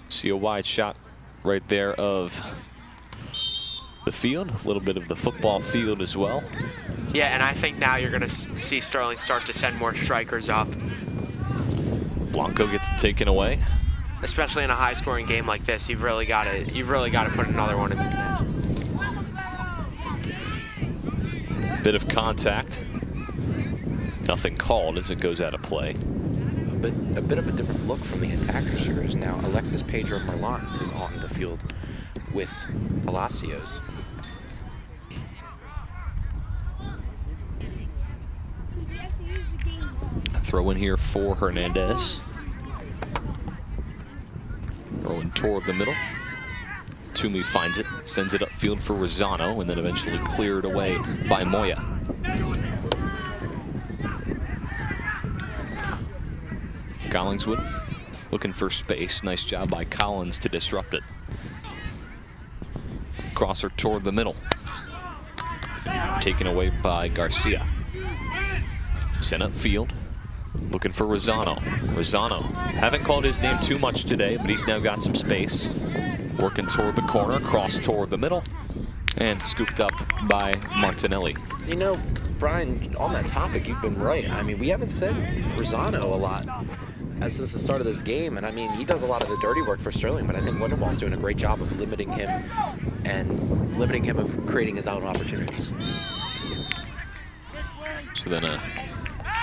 See a wide shot right there of the field, a little bit of the football field as well. Yeah, and I think now you're going to see Sterling start to send more strikers up. Blanco gets it taken away. Especially in a high-scoring game like this, you've really got to put another one in the net. Bit of contact. Nothing called as it goes out of play. A bit of a different look from the attackers here is now Alexis Pedro Merlon is on the field with Palacios. Throw in here for Hernandez. Throwing toward the middle. Toomey finds it, sends it upfield for Rosano, and then eventually cleared away by Moya. Collingswood looking for space. Nice job by Collins to disrupt it. Crosser toward the middle. Taken away by Garcia. Sent upfield. Looking for Rosano. Rosano, haven't called his name too much today, but he's now got some space. Working toward the corner, cross toward the middle, and scooped up by Martinelli. You know, Brian, on that topic, you've been right. I mean, we haven't said Rosano a lot since the start of this game, and I mean, he does a lot of the dirty work for Sterling, but I think Lindenwold's doing a great job of limiting him of creating his own opportunities. So then a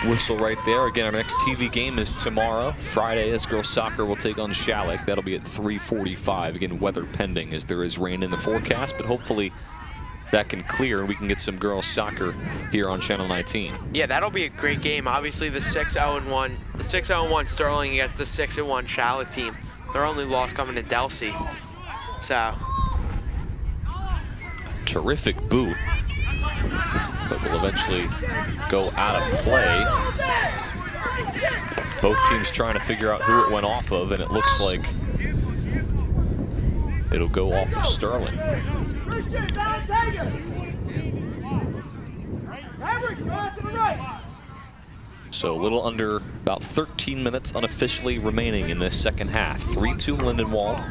whistle right there. Again, our next TV game is tomorrow, Friday, as girls soccer will take on Shalleck. That'll be at 3:45. Again, weather pending as there is rain in the forecast, but hopefully that can clear and we can get some girls soccer here on Channel 19. Yeah, that'll be a great game. Obviously, the 6-0-1 Sterling against the 6-1 Shalleck team. Their only loss coming to Delsey. So, terrific boot, but will eventually go out of play. Both teams trying to figure out who it went off of, and it looks like it'll go off of Sterling. So a little under about 13 minutes unofficially remaining in this second half. 3-2 Lindenwold.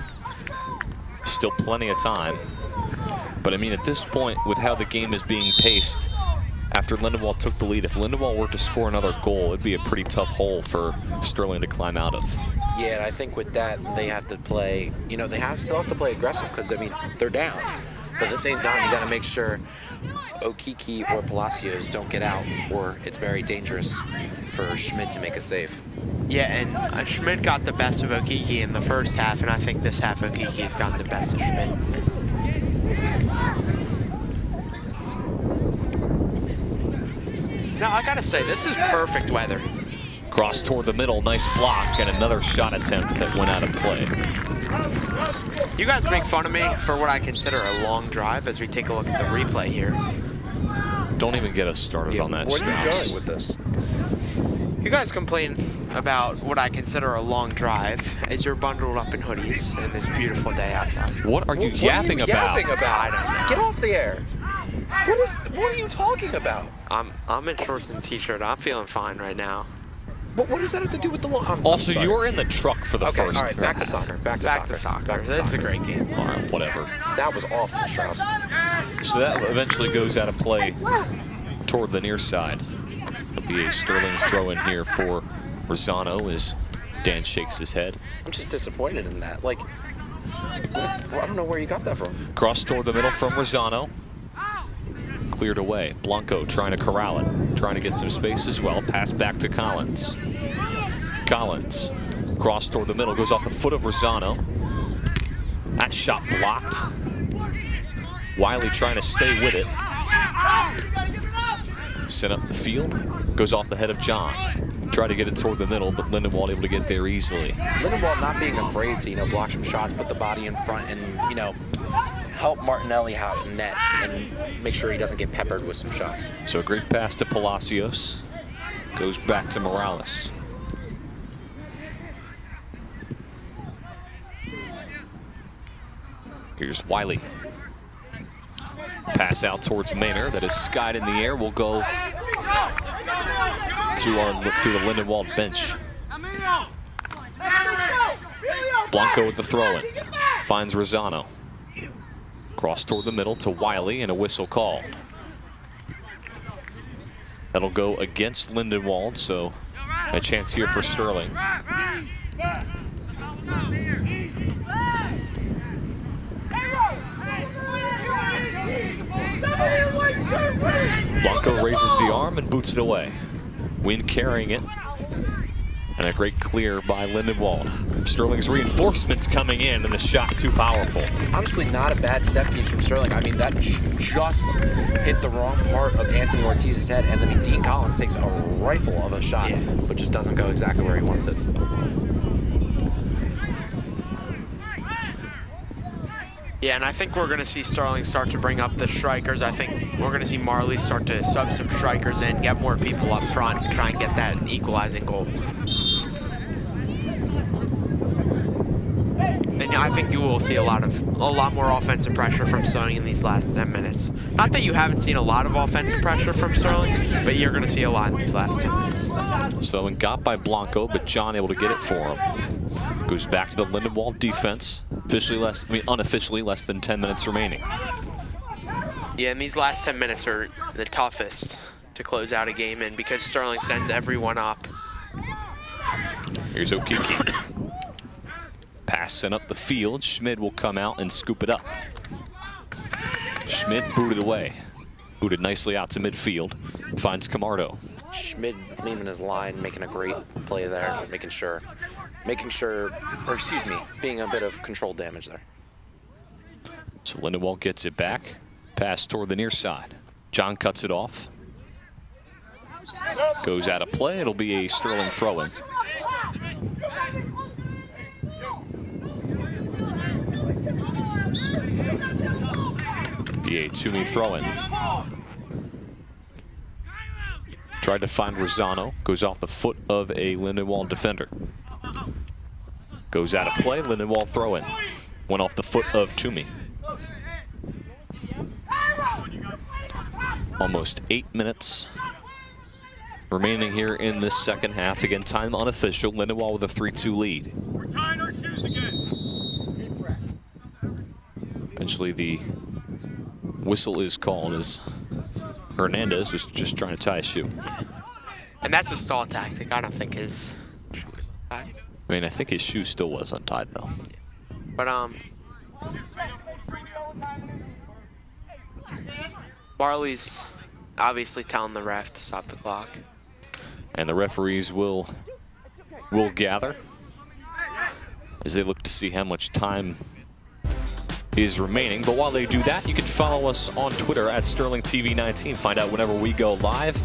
Still plenty of time. But I mean, at this point, with how the game is being paced, after Lindenwold took the lead, if Lindenwold were to score another goal, it'd be a pretty tough hole for Sterling to climb out of. Yeah, and I think with that, they have to play, you know, they still have to play aggressive because, I mean, they're down. But at the same time, you got to make sure Okiki or Palacios don't get out, or it's very dangerous for Schmidt to make a save. yeah, and Schmidt got the best of Okiki in the first half, and I think this half Okiki's gotten the best of Schmidt. Now, I gotta say, this is perfect weather. Cross toward the middle, nice block, and another shot attempt that went out of play. You guys make fun of me for what I consider a long drive as we take a look at the replay here. Don't even get us started on that, Where are you Strauss. going with this? You guys complain about what I consider a long drive as you're bundled up in hoodies in this beautiful day outside. What are you yapping about? I don't know. Get off the air. What are you talking about? I'm in shorts and t-shirt. I'm feeling fine right now. But what does that have to do with the long? Also, you were in the truck for the first. All right, back to soccer. Back to soccer. That's a great game. All right, whatever. That was awful, Strauss. So that eventually goes out of play toward the near side. It'll be a Sterling throw in here for Rosano as Dan shakes his head. I'm just disappointed in that. Like, I don't know where you got that from. Cross toward the middle from Rosano. Cleared away. Blanco trying to corral it. Trying to get some space as well. Pass back to Collins. Collins. Cross toward the middle. Goes off the foot of Rosano. That shot blocked. Wiley trying to stay with it. Sent up the field. Goes off the head of John. Try to get it toward the middle, but Lindenwold able to get there easily. Lindenwold not being afraid to, block some shots, put the body in front, and, help Martinelli out in net and make sure he doesn't get peppered with some shots. So a great pass to Palacios. Goes back to Morales. Here's Wiley. Pass out towards Maynard. That is skied in the air. Will go to the Lindenwold bench. Blanco with the throw-in. Finds Rosano. Cross toward the middle to Wiley, and a whistle called. That'll go against Lindenwold, so a chance here for Sterling. Blanco raises the arm and boots it away. Wind carrying it. And a great clear by Lindenwold. Sterling's reinforcements coming in, and the shot too powerful. Honestly, not a bad set piece from Sterling. I mean, that just hit the wrong part of Anthony Ortiz's head, and then Dean Collins takes a rifle of a shot, but just doesn't go exactly where he wants it. Yeah, and I think we're going to see Sterling start to bring up the strikers. I think we're going to see Marley start to sub some strikers in, get more people up front, and try and get that equalizing goal. And I think you will see a lot more offensive pressure from Sterling in these last 10 minutes. Not that you haven't seen a lot of offensive pressure from Sterling, but you're going to see a lot in these last 10 minutes. Sterling got by Blanco, but John able to get it for him. Goes back to the Lindenwold defense. Unofficially less than 10 minutes remaining. Yeah, and these last 10 minutes are the toughest to close out a game in because Sterling sends everyone up. Here's Okiki. Pass sent up the field. Schmid will come out and scoop it up. Schmid booted away. Booted nicely out to midfield. Finds Camardo. Schmid leaving his line, making a great play there, being a bit of controlled damage there. So Lindenwold gets it back. Pass toward the near side. John cuts it off. Goes out of play. It'll be a Sterling throw-in. Be a Toomey throw-in. Tried to find Rosano. Goes off the foot of a Lindenwold defender. Goes out of play. Lindenwold throw-in. Went off the foot of Toomey. Almost 8 minutes remaining here in this second half. Again, time unofficial. Lindenwold with a 3-2 lead. We're tying our shoes again. Eventually the whistle is called as Hernandez was just trying to tie a shoe. And that's a stall tactic. I don't think his shoe was untied. I mean, I think his shoe still was untied though. But Barley's obviously telling the ref to stop the clock. And the referees will gather as they look to see how much time is remaining. But while they do that, you can follow us on Twitter at SterlingTV19. Find out whenever we go live.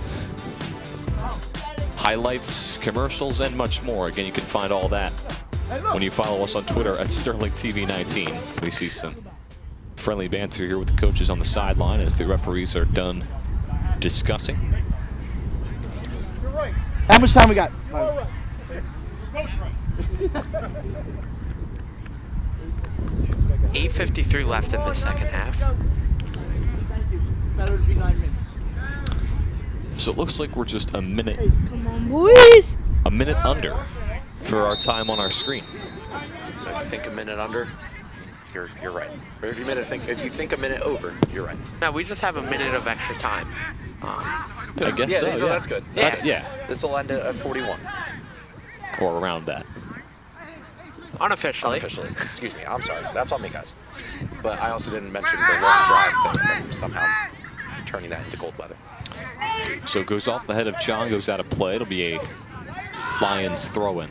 Highlights, commercials, and much more. Again, you can find all that when you follow us on Twitter at SterlingTV19. We see some friendly banter here with the coaches on the sideline as the referees are done discussing. How much time we got? 8:53 left in the second half. Better to be 9 minutes. So it looks like we're just a minute. Come on, boys. A minute under for our time on our screen. So if you think a minute under, you're right. Or if you think a minute over, you're right. No, we just have a minute of extra time. I guess so. No, that's good. Yeah. This will end at 41. Or around that. Unofficially. Excuse me. I'm sorry. That's on me, guys. But I also didn't mention the long drive thing, and somehow turning that into cold weather. So it goes off the head of John, goes out of play. It'll be a Lions throw-in.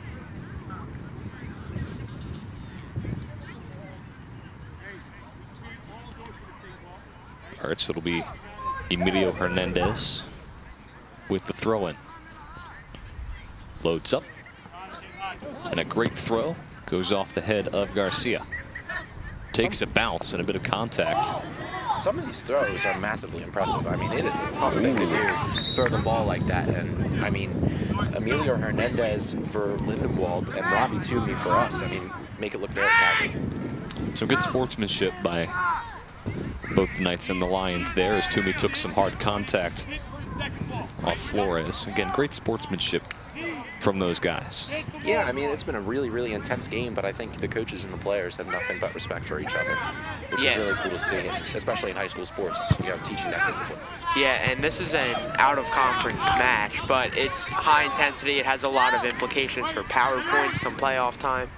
All right, so it'll be Emilio Hernandez with the throw-in. Loads up. And a great throw. Goes off the head of Garcia. Takes a bounce and a bit of contact. Some of these throws are massively impressive. I mean, it is a tough thing to do, throw the ball like that. And, I mean, Emilio Hernandez for Lindenwold and Robbie Toomey for us. I mean, make it look very casual. Some good sportsmanship by both the Knights and the Lions there as Toomey took some hard contact off Flores. Again, great sportsmanship from those guys. Yeah, I mean, it's been a really, really intense game, but I think the coaches and the players have nothing but respect for each other, which is really cool to see, especially in high school sports, you know, teaching that discipline. Yeah, and this is an out-of-conference match, but it's high intensity. It has a lot of implications for power points come playoff time.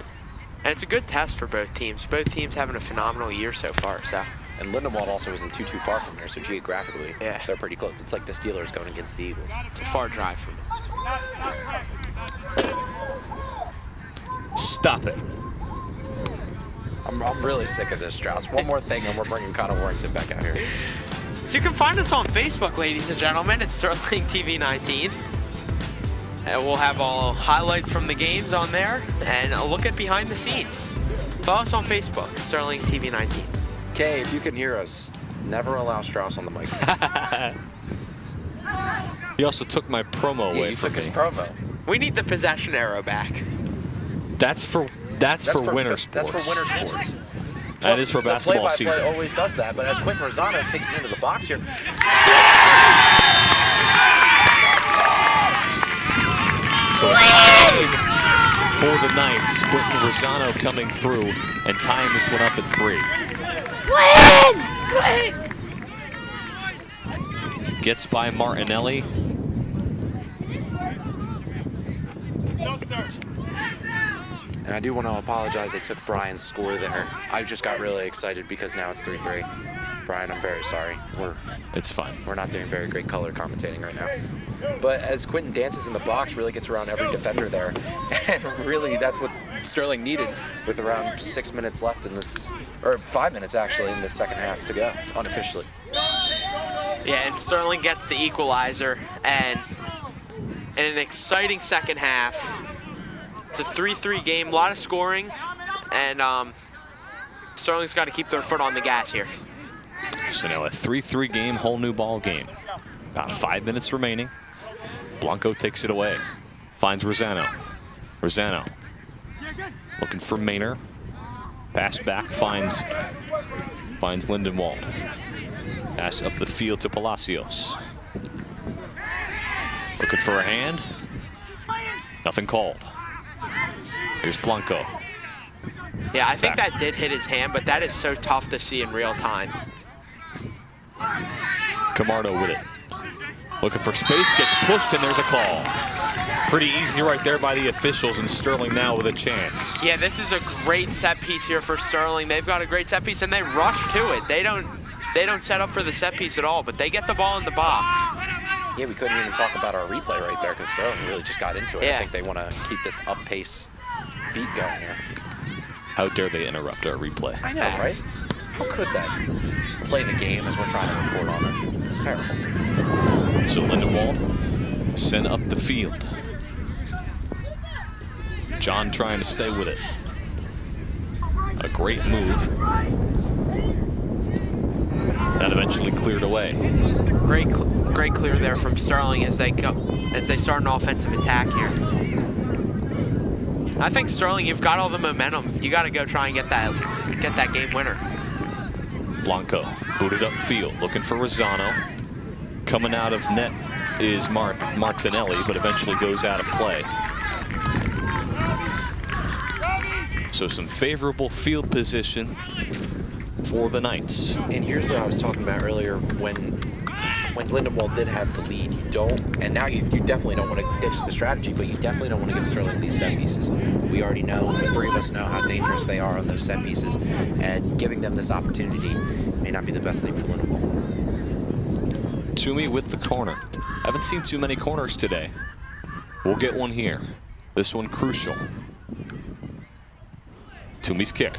And it's a good test for both teams. Both teams having a phenomenal year so far, so. And Lindenwold also isn't too far from here, so geographically, they're pretty close. It's like the Steelers going against the Eagles. It's a far drive from Stop it. I'm really sick of this, Strauss. One more thing, and we're bringing Connor Warrington back out here. So you can find us on Facebook, ladies and gentlemen. It's Sterling TV 19. And we'll have all highlights from the games on there and a look at behind the scenes. Follow us on Facebook, Sterling TV 19. Kay, if you can hear us, never allow Strauss on the mic. He also took my promo away you from took his me. promo. We need the possession arrow back. That's for That's for winter sports. That's for winter sports. That is for basketball season. The play-by-play always does that, but as Quentin Rosano takes it into the box here. So it's tying for the Knights. Quentin Rosano coming through and tying this one up at 3. Gets by Martinelli. And I do want to apologize. I took Brian's score there. I just got really excited because now it's 3-3. Brian, I'm very sorry. It's fine. We're not doing very great color commentating right now. But as Quentin dances in the box, really gets around every defender there. And really, that's what Sterling needed with around 6 minutes left in this, or 5 minutes actually, in the second half to go, unofficially. Yeah, and Sterling gets the equalizer, and in an exciting second half. It's a 3-3 game, a lot of scoring, and Sterling's got to keep their foot on the gas here. So now a 3-3 game, whole new ball game. About 5 minutes remaining. Blanco takes it away. Finds Rosano. Rosano looking for Maynor. Pass back, finds Lindenwold. Pass up the field to Palacios. Looking for a hand. Nothing called. Here's Blanco. Yeah, I think that did hit his hand, but that is so tough to see in real time. Camardo with it. Looking for space, gets pushed, and there's a call. Pretty easy right there by the officials, and Sterling now with a chance. Yeah, this is a great set piece here for Sterling. They've got a great set piece, and they rush to it. They don't set up for the set piece at all, but they get the ball in the box. Yeah, we couldn't even talk about our replay right there because Sterling really just got into it. Yeah. I think they want to keep this up pace beat going here. How dare they interrupt our replay? I know, right? How could that? Play the game as we're trying to report on it. It's terrible. So Lindenwold sent up the field. John trying to stay with it. A great move. That eventually cleared away. Great clear there from Sterling as they start an offensive attack here. I think Sterling, you've got all the momentum. You got to go try and get that game winner. Blanco booted up field, looking for Rosano. Coming out of net is Martinelli, but eventually goes out of play. So some favorable field position for the Knights. And here's what I was talking about earlier when Lindenwold did have the lead, you don't, and now you definitely don't want to ditch the strategy, but you definitely don't want to give Sterling these set pieces. We already know, the three of us know how dangerous they are on those set pieces, and giving them this opportunity may not be the best thing for Lindenwold. Toomey with the corner. Haven't seen too many corners today. We'll get one here. This one crucial. Toomey's kick.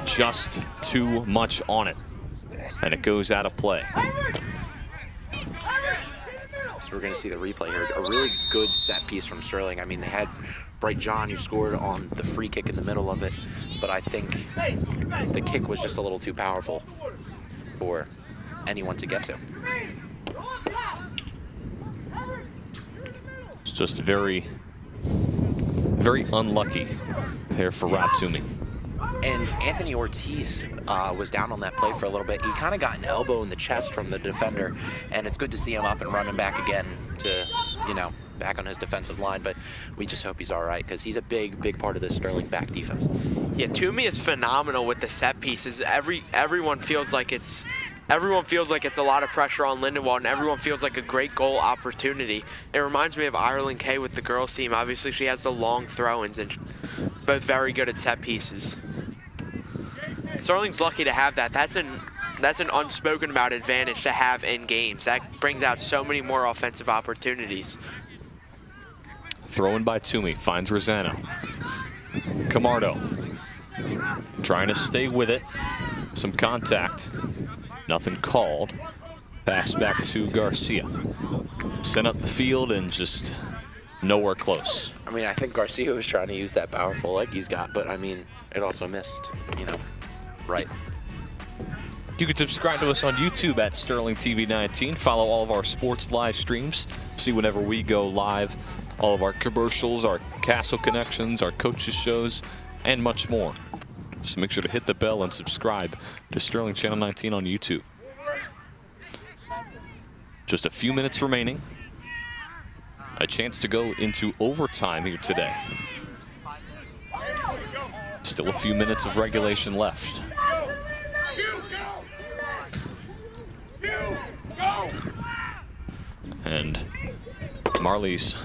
Just too much on it. And it goes out of play. So we're going to see the replay here. A really good set piece from Sterling. I mean, they had Bright John who scored on the free kick in the middle of it, but I think the kick was just a little too powerful for anyone to get to. It's just very, very unlucky there for Rob Toomey. And Anthony Ortiz was down on that play for a little bit. He kind of got an elbow in the chest from the defender, and it's good to see him up and running back again to, back on his defensive line. But we just hope he's all right because he's a big part of this Sterling back defense. Yeah, Toomey is phenomenal with the set pieces. Everyone feels like it's a lot of pressure on Lindenwold, and everyone feels like a great goal opportunity. It reminds me of Ireland Kay with the girls team. Obviously, she has the long throw-ins, and both very good at set pieces. Sterling's lucky to have that. That's an unspoken about advantage to have in games. That brings out so many more offensive opportunities. Thrown by Toomey, finds Rosano. Camardo trying to stay with it. Some contact. Nothing called. Pass back to Garcia. Sent up the field and just nowhere close. I mean, I think Garcia was trying to use that powerful leg he's got, but I mean, it also missed, right. You can subscribe to us on YouTube at Sterling TV 19. Follow all of our sports live streams. See whenever we go live all of our commercials, our Castle Connections, our coaches shows, and much more. So make sure to hit the bell and subscribe to Sterling Channel 19 on YouTube. Just a few minutes remaining. A chance to go into overtime here today. Still a few minutes of regulation left. And Marley's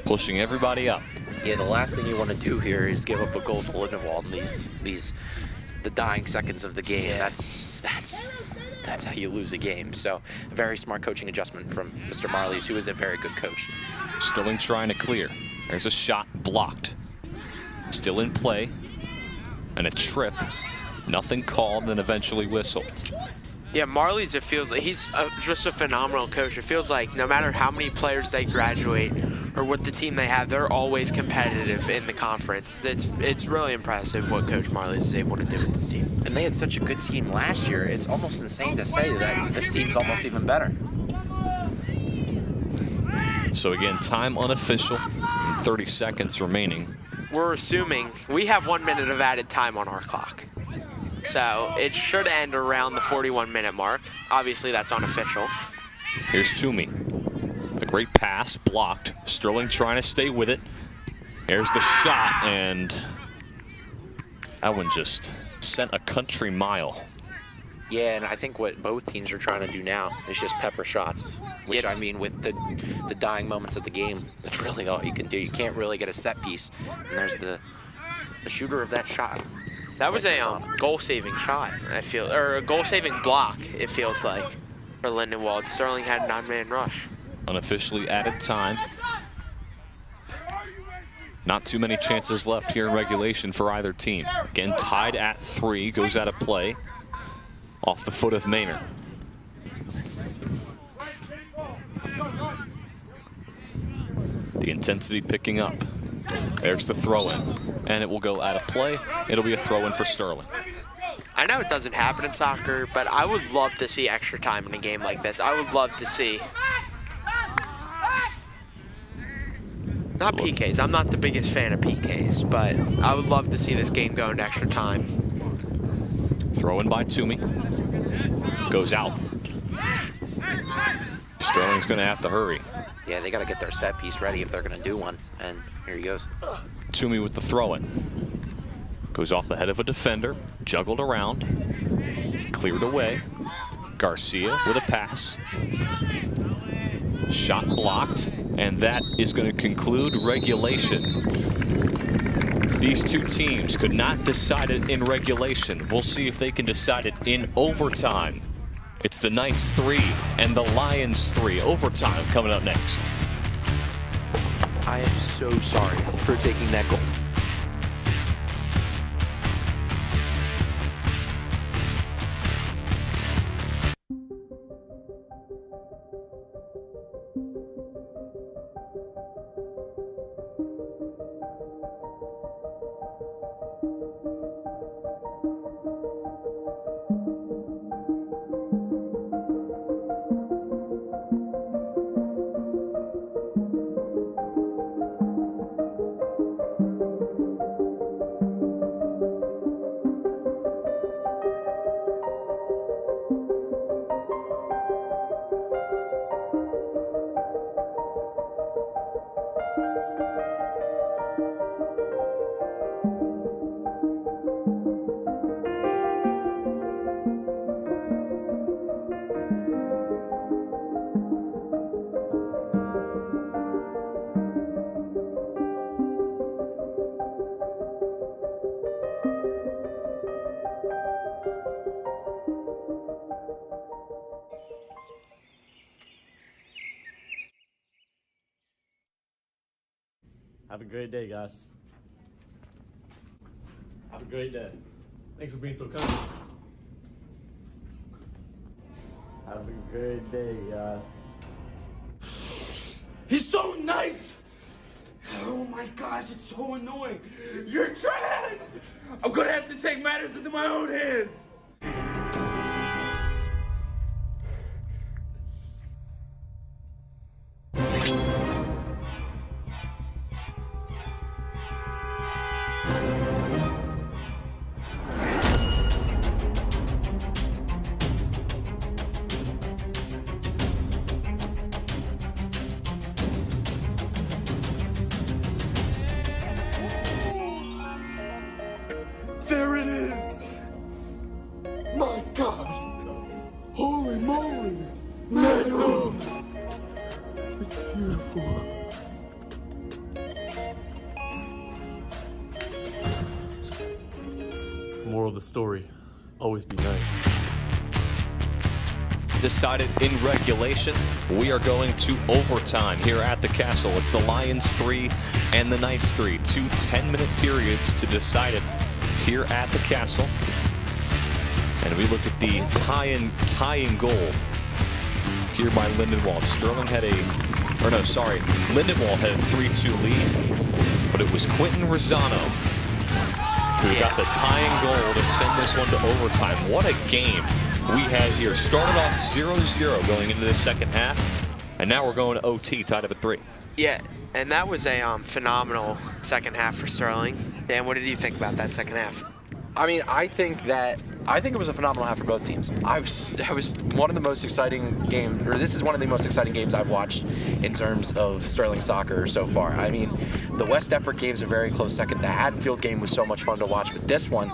pushing everybody up. Yeah, the last thing you want to do here is give up a goal to Lindenwold in the dying seconds of the game. That's how you lose a game. So a very smart coaching adjustment from Mr. Marley's, who is a very good coach. Sterling trying to clear. There's a shot blocked. Still in play. And a trip. Nothing called, and then eventually whistled. Yeah, Marley's, it feels like he's just a phenomenal coach. It feels like no matter how many players they graduate or what the team they have, they're always competitive in the conference. It's really impressive what Coach Marley's is able to do with this team. And they had such a good team last year. It's almost insane to say that this team's almost even better. So again, time unofficial, 30 seconds remaining. We're assuming we have 1 minute of added time on our clock. So it should end around the 41-minute mark. Obviously, that's unofficial. Here's Toomey. A great pass, blocked. Sterling trying to stay with it. There's the shot, and that one just sent a country mile. Yeah, and I think what both teams are trying to do now is just pepper shots, which I mean, with the dying moments of the game, that's really all you can do. You can't really get a set piece, and there's the shooter of that shot. That was a goal-saving shot, I feel, or a goal-saving block, it feels like, for Lindenwold. Sterling had a 9-man rush. Unofficially added time. Not too many chances left here in regulation for either team. Again, tied at 3, goes out of play. Off the foot of Maynard. The intensity picking up. There's the throw-in, and it will go out of play. It'll be a throw-in for Sterling. I know it doesn't happen in soccer, but I would love to see extra time in a game like this. I would love to see. Not PKs. I'm not the biggest fan of PKs, but I would love to see this game go into extra time. Throw-in by Toomey. Goes out. Sterling's going to have to hurry. Yeah, they got to get their set piece ready if they're going to do one. And here he goes. Toomey with the throw-in. Goes off the head of a defender. Juggled around. Cleared away. Garcia with a pass. Shot blocked. And that is going to conclude regulation. These two teams could not decide it in regulation. We'll see if they can decide it in overtime. It's the Knights 3 and the Lions 3. Overtime coming up next. I am so sorry for taking that goal. Have a great day, guys. Have a great day. Thanks for being so kind. Have a great day, guys. He's so nice! Oh my gosh, it's so annoying. You're trash! I'm gonna have to take matters into my own hands. Moral of the story, always be nice. Decided in regulation, we are going to overtime here at the Castle. It's the Lions 3 and the Knights 3. 2 10-minute periods to decide it here at the Castle. And we look at the tying goal here by Lindenwold. Sterling had Lindenwold had a 3-2 lead, but it was Quentin Rosano who got the tying goal to send this one to overtime. What a game we had here. Started off 0-0 going into the second half, and now we're going to OT, tied up at 3. Yeah, and that was a phenomenal second half for Sterling. Dan, what did you think about that second half? I mean, I think it was a phenomenal half for both teams. I was one of the most exciting games, or this is one of the most exciting games I've watched in terms of Sterling soccer so far. I mean, the West Effort game's a very close second. The Haddonfield game was so much fun to watch, but this one,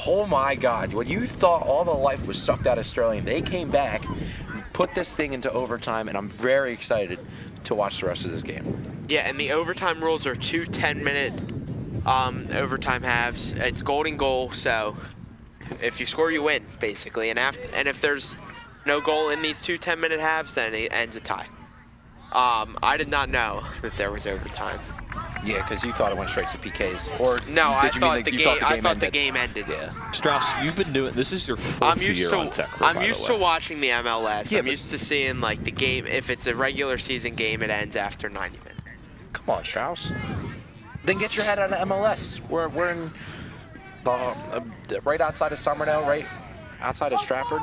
oh my God, when you thought all the life was sucked out of Sterling, they came back, put this thing into overtime, and I'm very excited to watch the rest of this game. Yeah, and the overtime rules are 2 10-minute overtime halves. It's golden goal, so if you score, you win, basically. And if there's no goal in these 2 10-minute halves, then it ends a tie. I did not know that there was overtime. Yeah, because you thought it went straight to PKs. Or no, I thought the game ended. Yeah. Strauss, you've been doing this is your fourth year on Tech Crew, I'm used to watching the MLS. Yeah, I'm used to seeing like the game. If it's a regular season game, it ends after 90 minutes. Come on, Strauss. Then get your head out of MLS. We're in right outside of Somerdale, right outside of Stratford.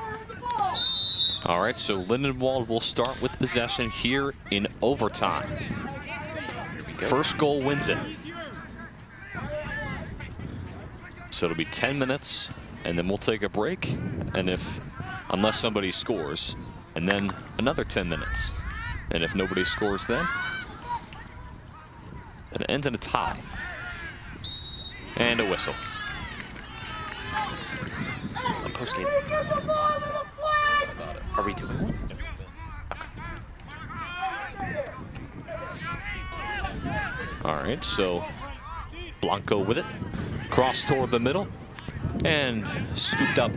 All right, so Lindenwold will start with possession here in overtime. First goal wins it. So it'll be 10 minutes, and then we'll take a break. And unless somebody scores, and then another 10 minutes. And if nobody scores then it ends in a tie. And a whistle. A post game. Are we doing one? Okay. All right, so Blanco with it. Cross toward the middle. And scooped up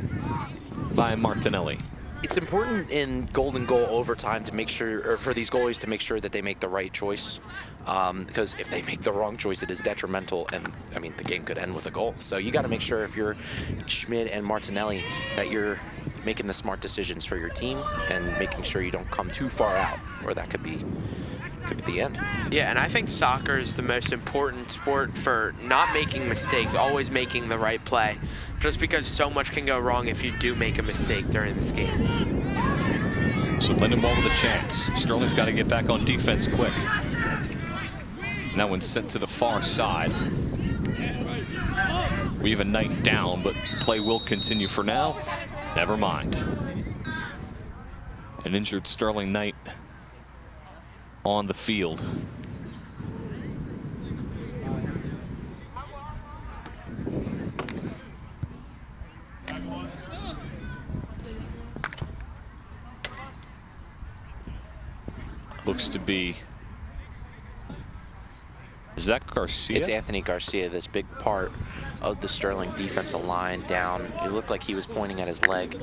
by Martinelli. It's important in golden goal overtime to make sure, or for these goalies to make sure that they make the right choice. Because if they make the wrong choice, it is detrimental, and I mean the game could end with a goal. So you got to make sure if you're Schmid and Martinelli that you're making the smart decisions for your team and making sure you don't come too far out, or that could be the end. Yeah, and I think soccer is the most important sport for not making mistakes, always making the right play. Just because so much can go wrong if you do make a mistake during this game. So Lindenwold with a chance. Sterling's got to get back on defense quick. And that one's sent to the far side. We have a Knight down, but play will continue for now. Never mind. An injured Sterling Knight on the field. Looks to be, is that Garcia? It's Anthony Garcia, this big part of the Sterling defensive line down. It looked like he was pointing at his leg.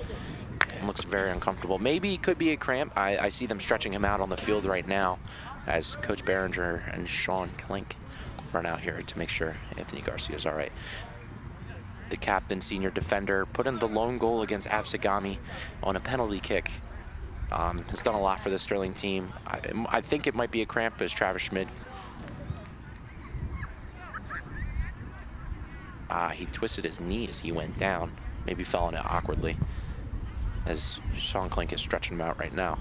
It looks very uncomfortable. Maybe it could be a cramp. I see them stretching him out on the field right now as Coach Behringer and Sean Klink run out here to make sure Anthony Garcia is all right. The captain, senior defender, put in the lone goal against Absegami on a penalty kick. Has done a lot for the Sterling team. I think it might be a cramp as Travis Schmid. He twisted his knee as he went down. Maybe fell on it awkwardly. As Sean Klink is stretching him out right now.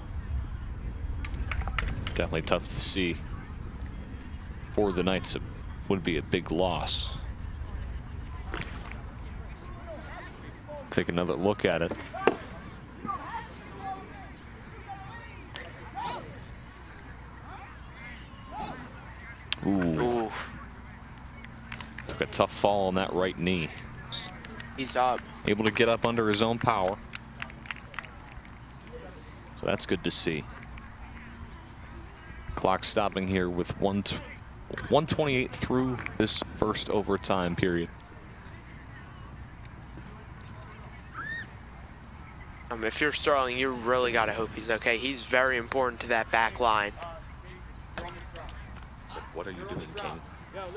Definitely tough to see. For the Knights, it would be a big loss. Take another look at it. Ooh. Took a tough fall on that right knee. He's up. Able to get up under his own power. So that's good to see. Clock stopping here with 1:28 through this first overtime period. If you're Sterling, you really got to hope he's okay. He's very important to that back line. So what are you doing, King?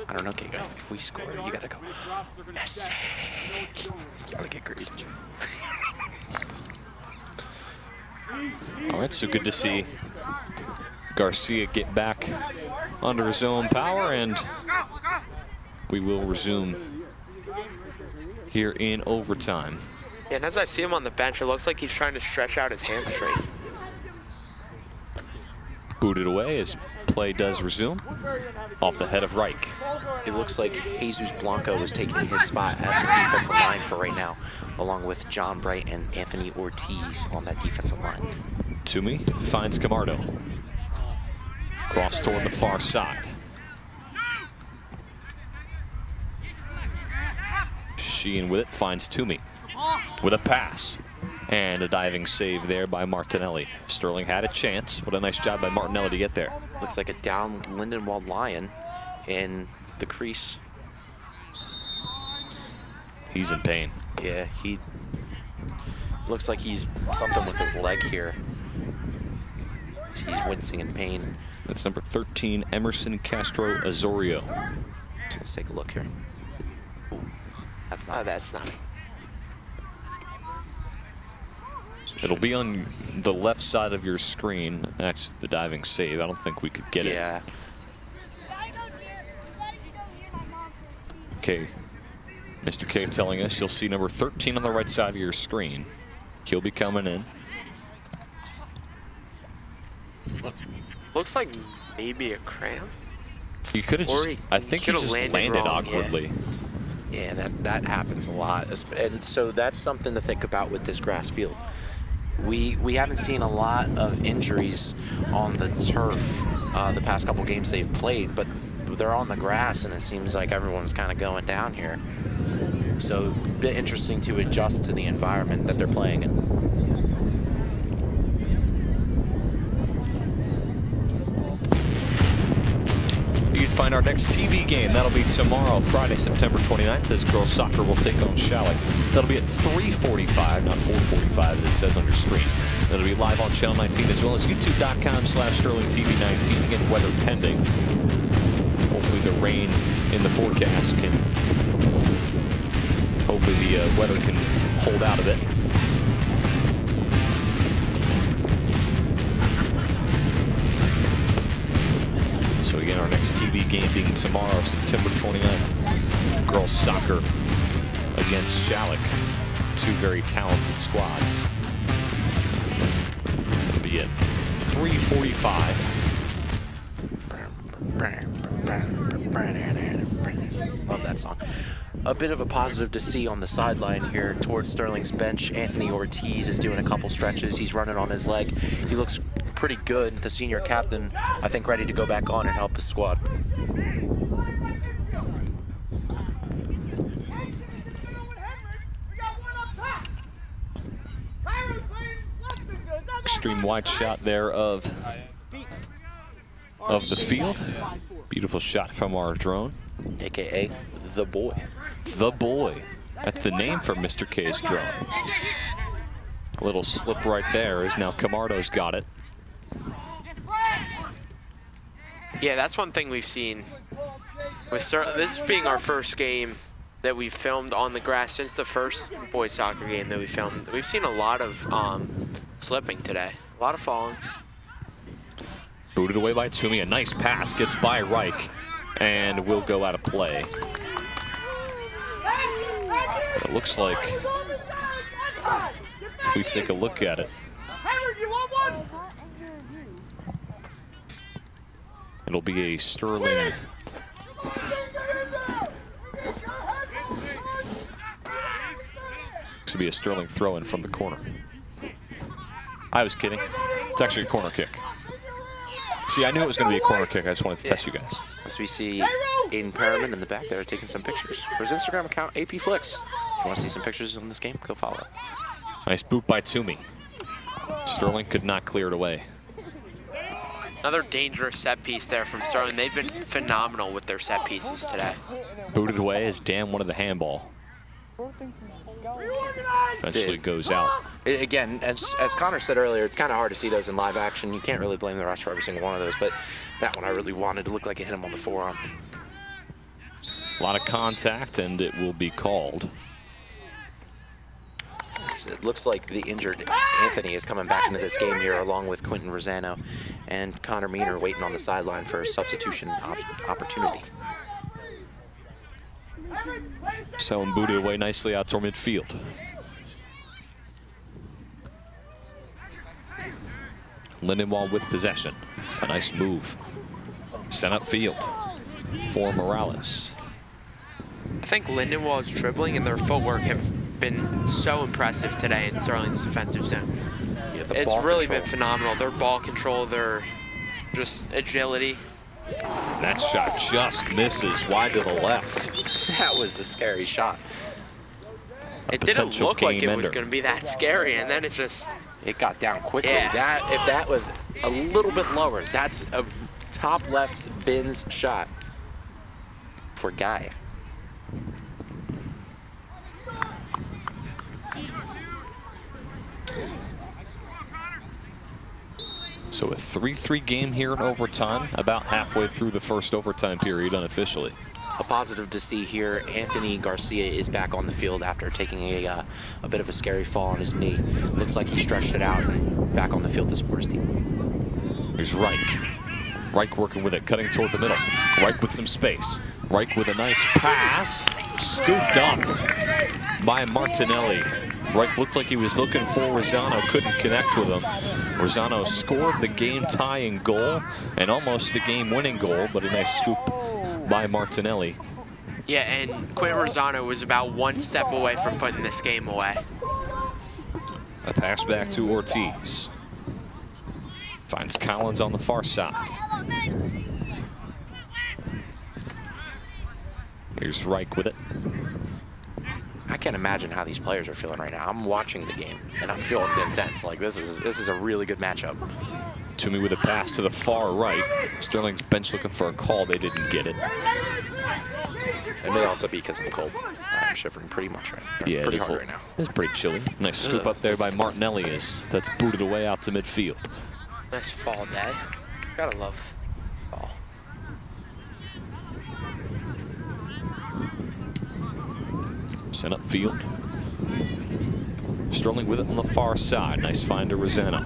I don't know, King. If we score, you gotta go. Message. You gotta get crazy. All right, so good to see Garcia get back under his own power, and we will resume here in overtime. Yeah, and as I see him on the bench, it looks like he's trying to stretch out his hamstring. Booted away as play does resume off the head of Reich. It looks like Jesus Blanco is taking his spot at the defensive line for right now, along with John Bright and Anthony Ortiz on that defensive line. Toomey finds Camardo. Cross toward the far side. Sheehan with it finds Toomey with a pass. And a diving save there by Martinelli. Sterling had a chance, but a nice job by Martinelli to get there. Looks like a down Lindenwold Lion in the crease. He's in pain. Yeah, he looks like he's something with his leg here. He's wincing in pain. That's number 13, Emerson Castro Azorio. So let's take a look here. Ooh, that's not it. It'll be on the left side of your screen. That's the diving save. I don't think we could get it. Yeah. Okay. Mr. K telling us you'll see number 13 on the right side of your screen. He'll be coming in. Looks like maybe a cramp. He could have just, I think he just landed wrong, awkwardly. Yeah, that happens a lot. And so that's something to think about with this grass field. We haven't seen a lot of injuries on the turf the past couple games they've played, but they're on the grass, and it seems like everyone's kind of going down here. So a bit interesting to adjust to the environment that they're playing in. You can find our next TV game. That'll be tomorrow, Friday, September 29th, as girls soccer will take on Shalleck. That'll be at 3:45, not 4:45, as it says on your screen. That'll be live on Channel 19 as well as youtube.com/SterlingTV19. Again, weather pending. Hopefully the rain in the forecast can, hopefully the weather can hold out of it. So again, our next TV game being tomorrow, September 29th. Girls soccer against Shalleck. Two very talented squads. It'll be at 3:45. Love that song. A bit of a positive to see on the sideline here towards Sterling's bench. Anthony Ortiz is doing a couple stretches. He's running on his leg. He looks pretty good. The senior captain, I think, ready to go back on and help his squad. Extreme wide shot there of the field. Beautiful shot from our drone. AKA the boy. The boy. That's the name for Mr. K's drone. A little slip right there as now Camardo's got it. Yeah, that's one thing we've seen. This being our first game that we've filmed on the grass since the first boys soccer game that we filmed. We've seen a lot of slipping today, a lot of falling. Booted away by Toomey. A nice pass gets by Reich and will go out of play. It looks like, if we take a look at it, it'll be a Sterling. This will be a Sterling throw in from the corner. I was kidding. It's actually a corner kick. See, I knew it was going to be a corner kick. I just wanted to test you guys. As we see Aiden Perriman in the back there taking some pictures for his Instagram account, AP Flicks. If you want to see some pictures on this game, go follow it. Nice boot by Toomey. Sterling could not clear it away. Another dangerous set piece there from Sterling. They've been phenomenal with their set pieces today. Booted away as Dan wanted the handball. Eventually goes out. Again, as Connor said earlier, it's kind of hard to see those in live action. You can't really blame the refs for every single one of those, but that one I really wanted to look like it hit him on the forearm. A lot of contact, and it will be called. So it looks like the injured Anthony is coming back into this game here, along with Quentin Rosano and Connor Meaner waiting on the sideline for a substitution opportunity. So booted away nicely out toward midfield. Lindenwold with possession. A nice move. Sent upfield for Morales. I think Lindenwold's dribbling and their footwork have been so impressive today in Sterling's defensive zone. Yeah, it's really been phenomenal. Their ball control, their just agility. That shot just misses wide to the left. That was the scary shot. It didn't look like it was going to be that scary, and then it got down quickly. Yeah. If that was a little bit lower, that's a top left bins shot for Guy. So a 3-3 game here in overtime, about halfway through the first overtime period unofficially. A positive to see here, Anthony Garcia is back on the field after taking a bit of a scary fall on his knee. Looks like he stretched it out and back on the field to support his team. Here's Reich. Reich working with it, cutting toward the middle. Reich with some space. Reich with a nice pass. Scooped up by Martinelli. Reich looked like he was looking for Rosano, couldn't connect with him. Rosano scored the game-tying goal and almost the game-winning goal, but a nice scoop by Martinelli. Yeah, and Quentin Rosano was about one step away from putting this game away. A pass back to Ortiz. Finds Collins on the far side. Here's Reich with it. I can't imagine how these players are feeling right now. I'm watching the game and I'm feeling intense. Like this is a really good matchup. Toomey with a pass to the far right. Sterling's bench looking for a call. They didn't get it. It may also be because I'm cold. I'm shivering pretty much right now. Yeah, pretty hard right now. It's pretty chilly. Nice scoop up there by Martinelli as that's booted away out to midfield. Nice fall day. Gotta love fall. Sent upfield. Sterling with it on the far side. Nice find to Rosano.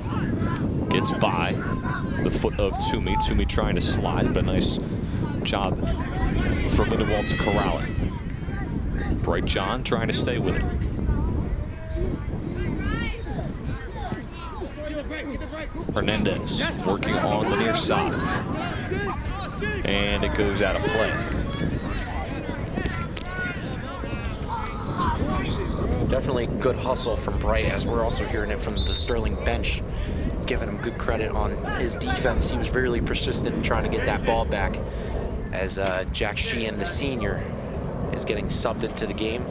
Gets by the foot of Toomey. Toomey trying to slide, but a nice job for Lindenwold to corral it. Bright John trying to stay with it. Hernandez working on the near side. And it goes out of play. Definitely good hustle from Bright, as we're also hearing it from the Sterling bench, giving him good credit on his defense. He was really persistent in trying to get that ball back, as Jack Sheehan, the senior, is getting subbed into the game,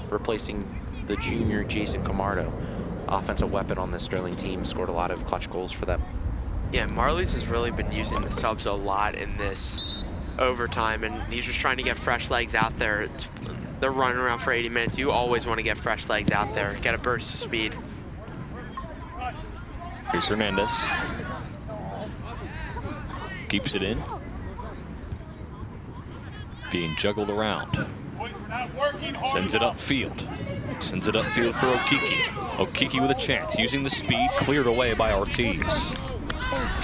replacing the junior Jason Camardo. Offensive weapon on the Sterling team, scored a lot of clutch goals for them. Yeah, Marley's has really been using the subs a lot in this overtime, and he's just trying to get fresh legs out there. They're running around for 80 minutes. You always want to get fresh legs out there, get a burst of speed. Here's Hernandez. Keeps it in. Being juggled around. Sends it upfield. Sends it upfield for Okiki. Okiki with a chance, using the speed, cleared away by Ortiz.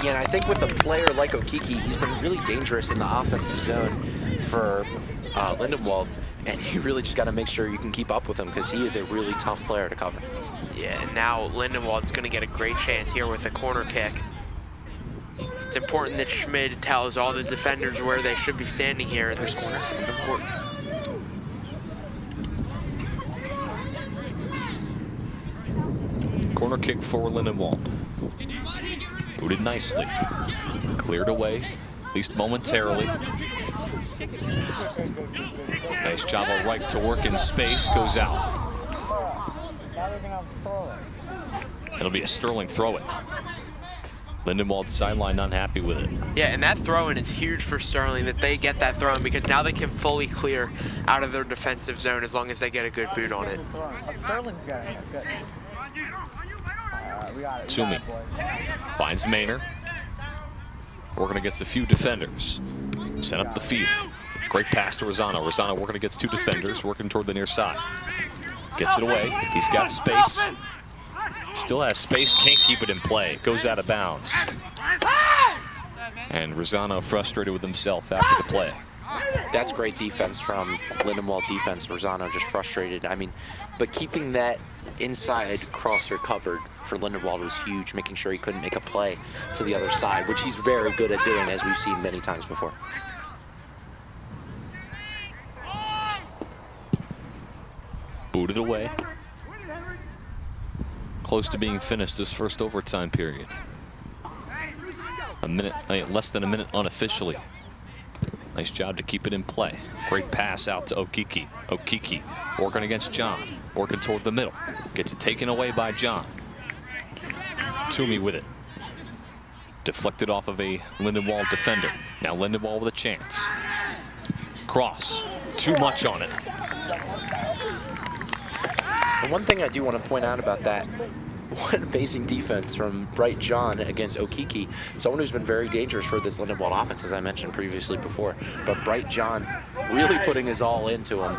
Yeah, and I think with a player like Okiki, he's been really dangerous in the offensive zone for Lindenwold, and you really just got to make sure you can keep up with him because he is a really tough player to cover. Yeah, and now Lindenwold's going to get a great chance here with a corner kick. It's important that Schmid tells all the defenders where they should be standing here in this corner. Important. Corner kick for Lindenwold. Booted nicely. Cleared away, at least momentarily. Nice job of Reich to work in space, goes out. Now they're gonna throw it. It'll be a Sterling throw-in. Lindenwold sideline unhappy with it. Yeah, and that throw-in is huge for Sterling, that they get that throw-in, because now they can fully clear out of their defensive zone as long as they get a good boot on it. Sterling's got it. Good. We got it. Toomey finds Maynard. Working against a few defenders. Sent up the field. Great pass to Rosano. Rosano working against 2 defenders, working toward the near side. Gets it away. He's got space. Still has space, can't keep it in play. Goes out of bounds. And Rosano frustrated with himself after the play. That's great defense from Lindenwold defense. Rosano just frustrated. I mean, but keeping that inside crosser covered for Lindenwold was huge, making sure he couldn't make a play to the other side, which he's very good at doing, as we've seen many times before. Booted away. Close to being finished this first overtime period. A minute, less than a minute unofficially. Nice job to keep it in play. Great pass out to Okiki. Okiki working against John. Working toward the middle. Gets it taken away by John. Toomey with it. Deflected off of a Lindenwold defender. Now Lindenwold with a chance. Cross. Too much on it. And one thing I do want to point out about that, what amazing defense from Bright John against Okiki, someone who's been very dangerous for this Lindenwold offense, as I mentioned previously before. But Bright John really putting his all into him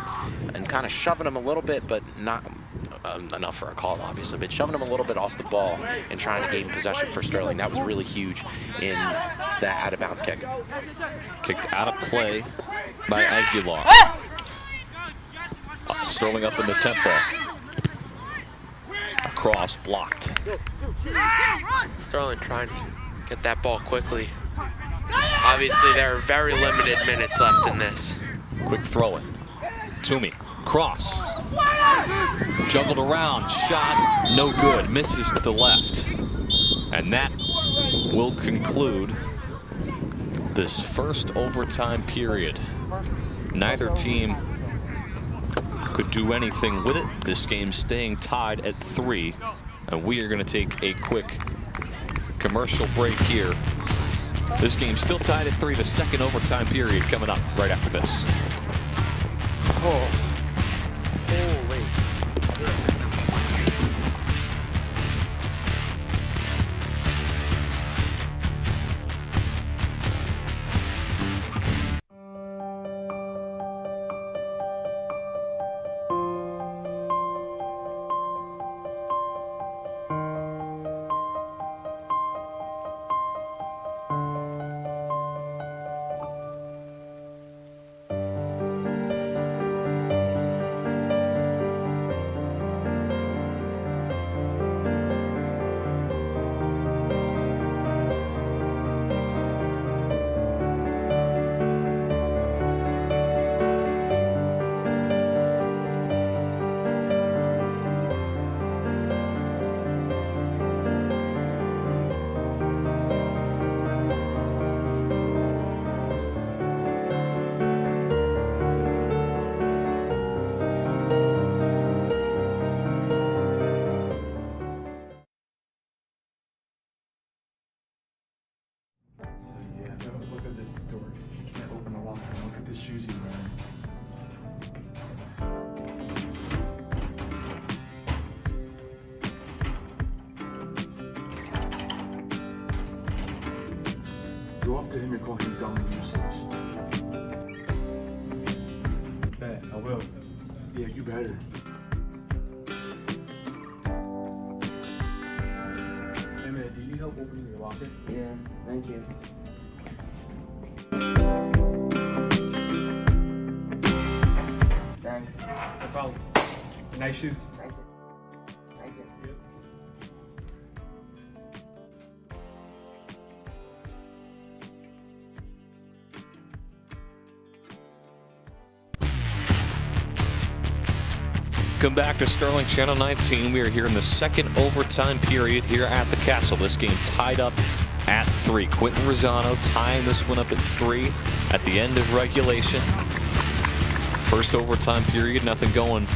and kind of shoving him a little bit, but not enough for a call, obviously, but shoving him a little bit off the ball and trying to gain possession for Sterling. That was really huge in that out-of-bounds kick. Kicked out of play by Aguilar. Sterling up in the tempo. Cross blocked. Sterling trying to get that ball quickly. Obviously, there are very limited minutes left in this. Quick throw in. Toomey. Cross. Juggled around. Shot. No good. Misses to the left. And that will conclude this first overtime period. Neither team could do anything with it. This game staying tied at 3, and we are going to take a quick commercial break here. This game still tied at 3. The second overtime period coming up right after this. Oh. Holy. Look at this door. You can't open the locker. Look at the shoes he's wearing. Go up to him and call him dumb and useless. Bet, I will. Yeah, you better. Hey man, do you need help opening your locker? Yeah, thank you. Thanks. No problem. Nice shoes. Thank you. Thank you. Yep. Welcome back to Sterling Channel 19. We are here in the second overtime period here at the Castle. This game tied up at 3. Quentin Rosano tying this one up at 3 at the end of regulation. First overtime period, nothing going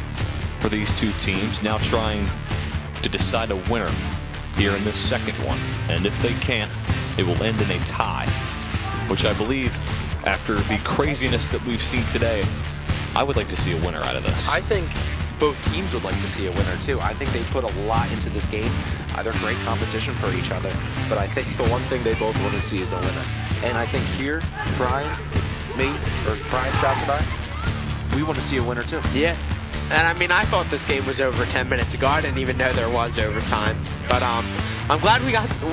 for these two teams. Now trying to decide a winner here in this second one. And if they can't, it will end in a tie, which I believe, after the craziness that we've seen today, I would like to see a winner out of this. I think both teams would like to see a winner too. I think they put a lot into this game. They're great competition for each other, but I think the one thing they both want to see is a winner. And I think here, Brian, Strauss and I, we want to see a winner too. Yeah. And I mean, I thought this game was over 10 minutes ago. I didn't even know there was overtime. But I'm glad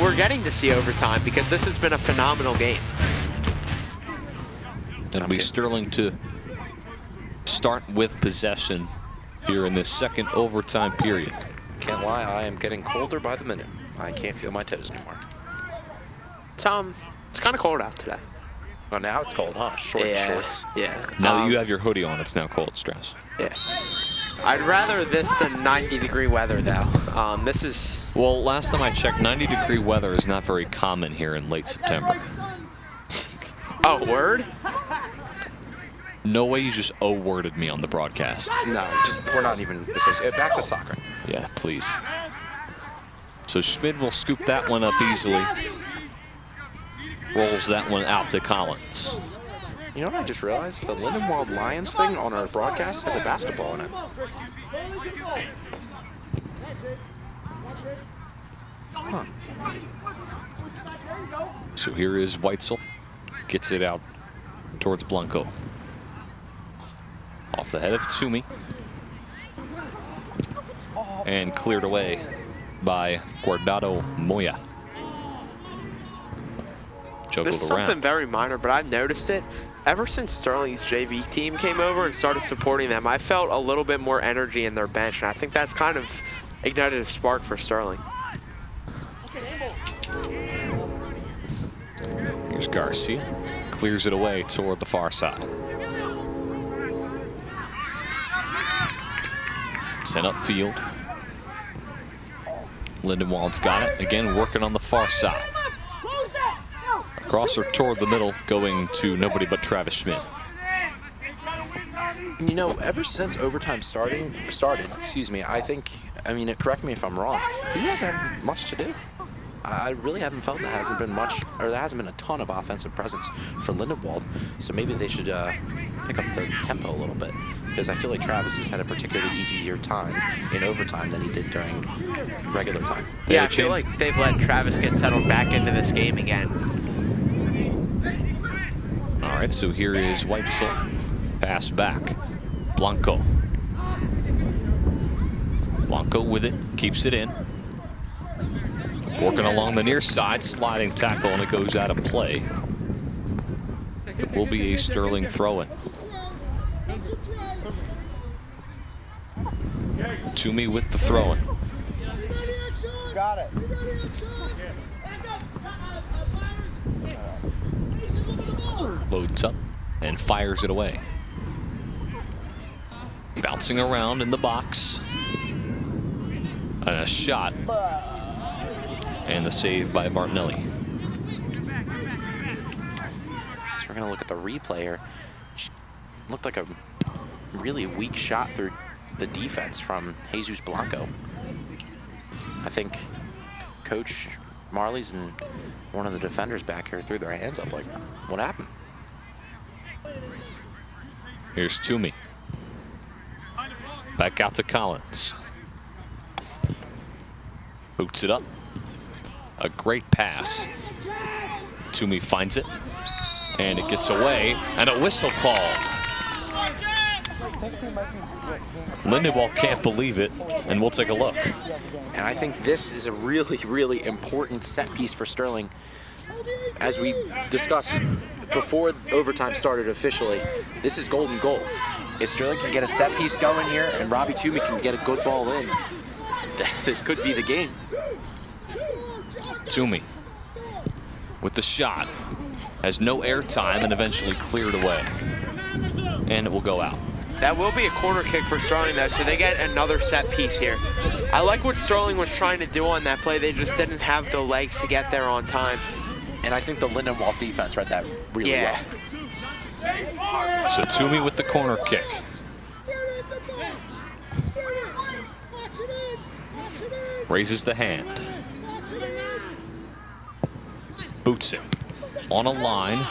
we're getting to see overtime, because this has been a phenomenal game. It'll be Sterling to start with possession here in this second overtime period. Can't lie, I am getting colder by the minute. I can't feel my toes anymore. It's kind of cold out today. Oh, now it's cold, huh? Shorts. Yeah. Now that you have your hoodie on, it's now cold, Strauss. Yeah. I'd rather this than 90-degree weather, though. This is... Well, last time I checked, 90-degree weather is not very common here in late September. Oh, word? No way you just O-worded me on the broadcast. No, we're not even associated. Back to soccer. Yeah, please. So Schmid will scoop that one up easily. Rolls that one out to Collins. You know what I just realized? The Lindenwold Lions thing on our broadcast has a basketball in it. Huh. So here is Weitzel. Gets it out towards Blanco. Off the head of Toomey. And cleared away by Guardado Moya. This is something very minor, but I've noticed it. Ever since Sterling's JV team came over and started supporting them, I felt a little bit more energy in their bench, and I think that's kind of ignited a spark for Sterling. Here's Garcia. Clears it away toward the far side. Sent upfield. Lindenwold's got it. Again, working on the far side. Crosser toward the middle, going to nobody but Travis Schmid. You know, ever since overtime started, I mean, correct me if I'm wrong, he hasn't had much to do. I really haven't felt there hasn't been much, or there hasn't been a ton of offensive presence for Lindenwold. So maybe they should pick up the tempo a little bit, because I feel like Travis has had a particularly easier time in overtime than he did during regular time. Yeah, I feel like they've let Travis get settled back into this game again. All right, so here is Weitzel. Pass back. Blanco. Blanco with it, keeps it in. Working along the near side, sliding tackle, and it goes out of play. It will be a Sterling throw-in. Toomey with the throw-in. Got it. Loads up and fires it away. Bouncing around in the box. And a shot. And the save by Martinelli. So we're going to look at the replay here. Looked like a really weak shot through the defense from Jesus Blanco. I think Coach Marley's and one of the defenders back here threw their hands up like, what happened? Here's Toomey. Back out to Collins. Boots it up. A great pass. Toomey finds it. And it gets away. And a whistle called. Lindenwold can't believe it. And we'll take a look. And I think this is a really, really important set piece for Sterling. As we discussed before overtime started officially, this is golden goal. If Sterling can get a set piece going here and Robbie Toomey can get a good ball in, this could be the game. Toomey with the shot. Has no air time and eventually cleared away. And it will go out. That will be a corner kick for Sterling, though, so they get another set piece here. I like what Sterling was trying to do on that play. They just didn't have the legs to get there on time. And I think the Lindenwold defense read that really well. So Toomey with the corner kick. Raises the hand. boots it. On a line,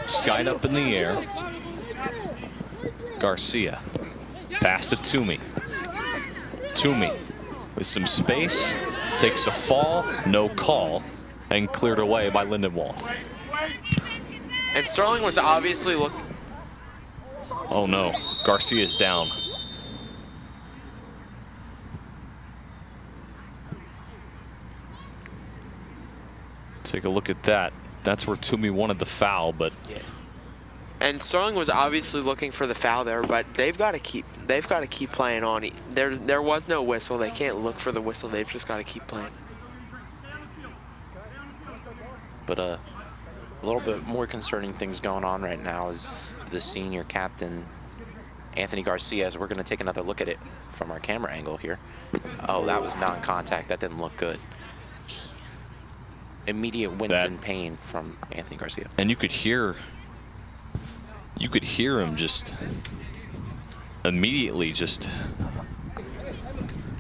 skied up in the air. Garcia, passed it to me. Toomey with some space, takes a fall, no call, and cleared away by Lindenwold. And Sterling was obviously looking. Oh no, Garcia's down. Take a look at that. That's where Toomey wanted the foul, but yeah. And Sterling was obviously looking for the foul there, but they've got to keep playing on. There was no whistle. They can't look for the whistle. They've just got to keep playing. But a little bit more concerning things going on right now is the senior captain, Anthony Garcia, as we're going to take another look at it from our camera angle here. Oh, that was non-contact. That didn't look good. Immediate wince and pain from Anthony Garcia. And you could hear him just immediately just,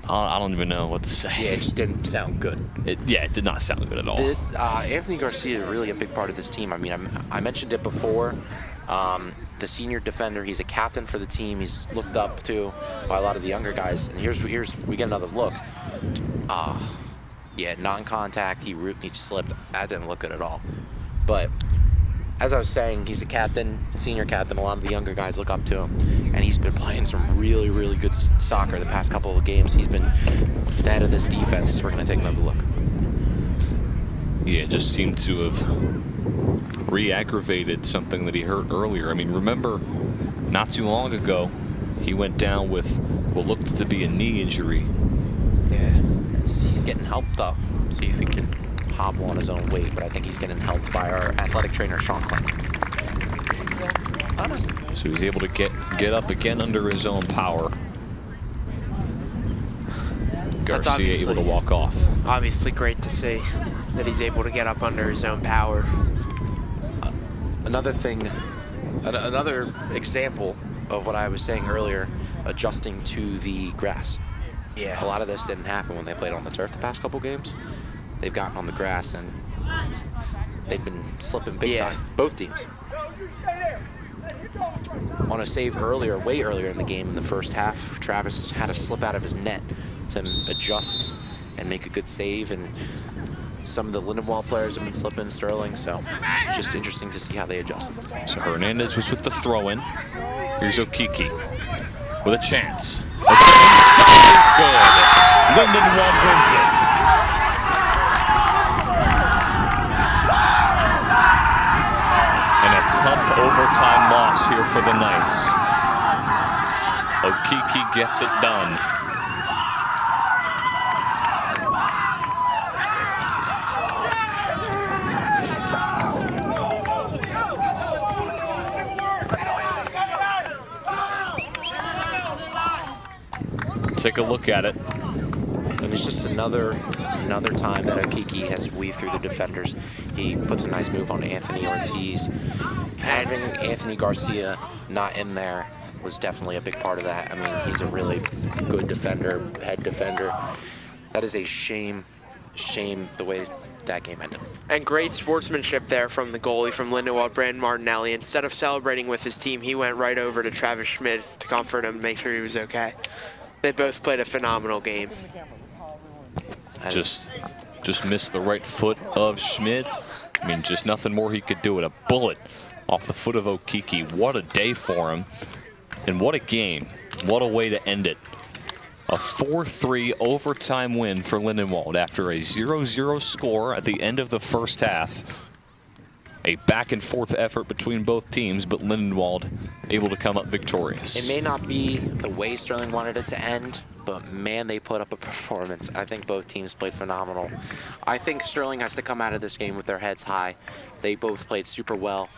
I don't even know what to say. Yeah, it just didn't sound good. It did not sound good at all. Anthony Garcia is really a big part of this team. I mean, I mentioned it before. The senior defender, he's a captain for the team. He's looked up to by a lot of the younger guys. And we get another look. Yeah, non-contact. He slipped. That didn't look good at all. But as I was saying, he's a captain, senior captain. A lot of the younger guys look up to him, and he's been playing some really, really good soccer the past couple of games. He's been the head of this defense, so we're going to take another look. Yeah, it just seemed to have re-aggravated something that he hurt earlier. I mean, remember, not too long ago, he went down with what looked to be a knee injury. Yeah, he's getting helped up. See if he can hobble on his own weight, but I think he's getting helped by our athletic trainer, Sean Klein. So he's able to get up again under his own power. Garcia able to walk off. Obviously great to see that he's able to get up under his own power. Another thing, another example of what I was saying earlier, adjusting to the grass. Yeah. A lot of this didn't happen when they played on the turf the past couple games. They've gotten on the grass and they've been slipping big time, both teams. On a save earlier, way earlier in the game in the first half, Travis had a slip out of his net to adjust and make a good save, and some of the Lindenwold players have been slipping, Sterling, so just interesting to see how they adjust. So Hernandez was with the throw-in. Here's Okiki with a chance. The shot is good. Lindenwold wins it. And a tough overtime loss here for the Knights. Okiki gets it done. Take a look at it. And it's just another time that Okiki has weaved through the defenders. He puts a nice move on Anthony Ortiz. Having Anthony Garcia not in there was definitely a big part of that. I mean, he's a really good defender, head defender. That is a shame the way that game ended. And great sportsmanship there from the goalie from Lindenwold, Brandon Martinelli. Instead of celebrating with his team, he went right over to Travis Schmidt to comfort him and make sure he was okay. They both played a phenomenal game. Just missed the right foot of Schmidt. I mean, just nothing more he could do with a bullet off the foot of Okiki. What a day for him, and what a game. What a way to end it. A 4-3 overtime win for Lindenwold after a 0-0 score at the end of the first half. A back-and-forth effort between both teams, but Lindenwold able to come up victorious. It may not be the way Sterling wanted it to end, but man, they put up a performance. I think both teams played phenomenal. I think Sterling has to come out of this game with their heads high. They both played super well.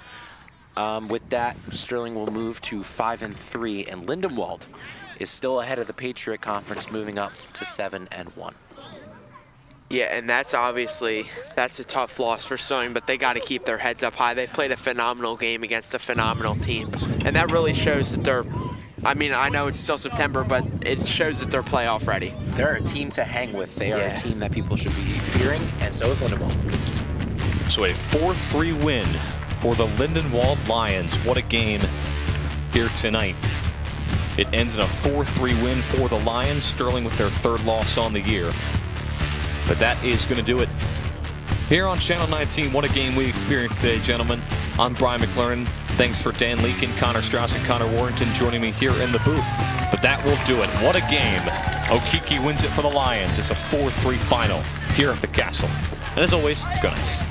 With that, Sterling will move to 5-3, and Lindenwold is still ahead of the Patriot Conference, moving up to 7-1. Yeah, and that's a tough loss for Sterling, but they got to keep their heads up high. They played a phenomenal game against a phenomenal team, and that really shows that they're, I mean, I know it's still September, but it shows that they're playoff ready. They're a team to hang with. They are a team that people should be fearing, and so is Lindenwold. So a 4-3 win for the Lindenwold Lions. What a game here tonight. It ends in a 4-3 win for the Lions. Sterling with their 3rd loss on the year. But that is going to do it here on Channel 19. What a game we experienced today, gentlemen. I'm Brian McLaren. Thanks for Dan Leakin, Connor Strauss, and Connor Warrington joining me here in the booth. But that will do it. What a game. Okeke wins it for the Lions. It's a 4-3 final here at the Castle. And as always, good night.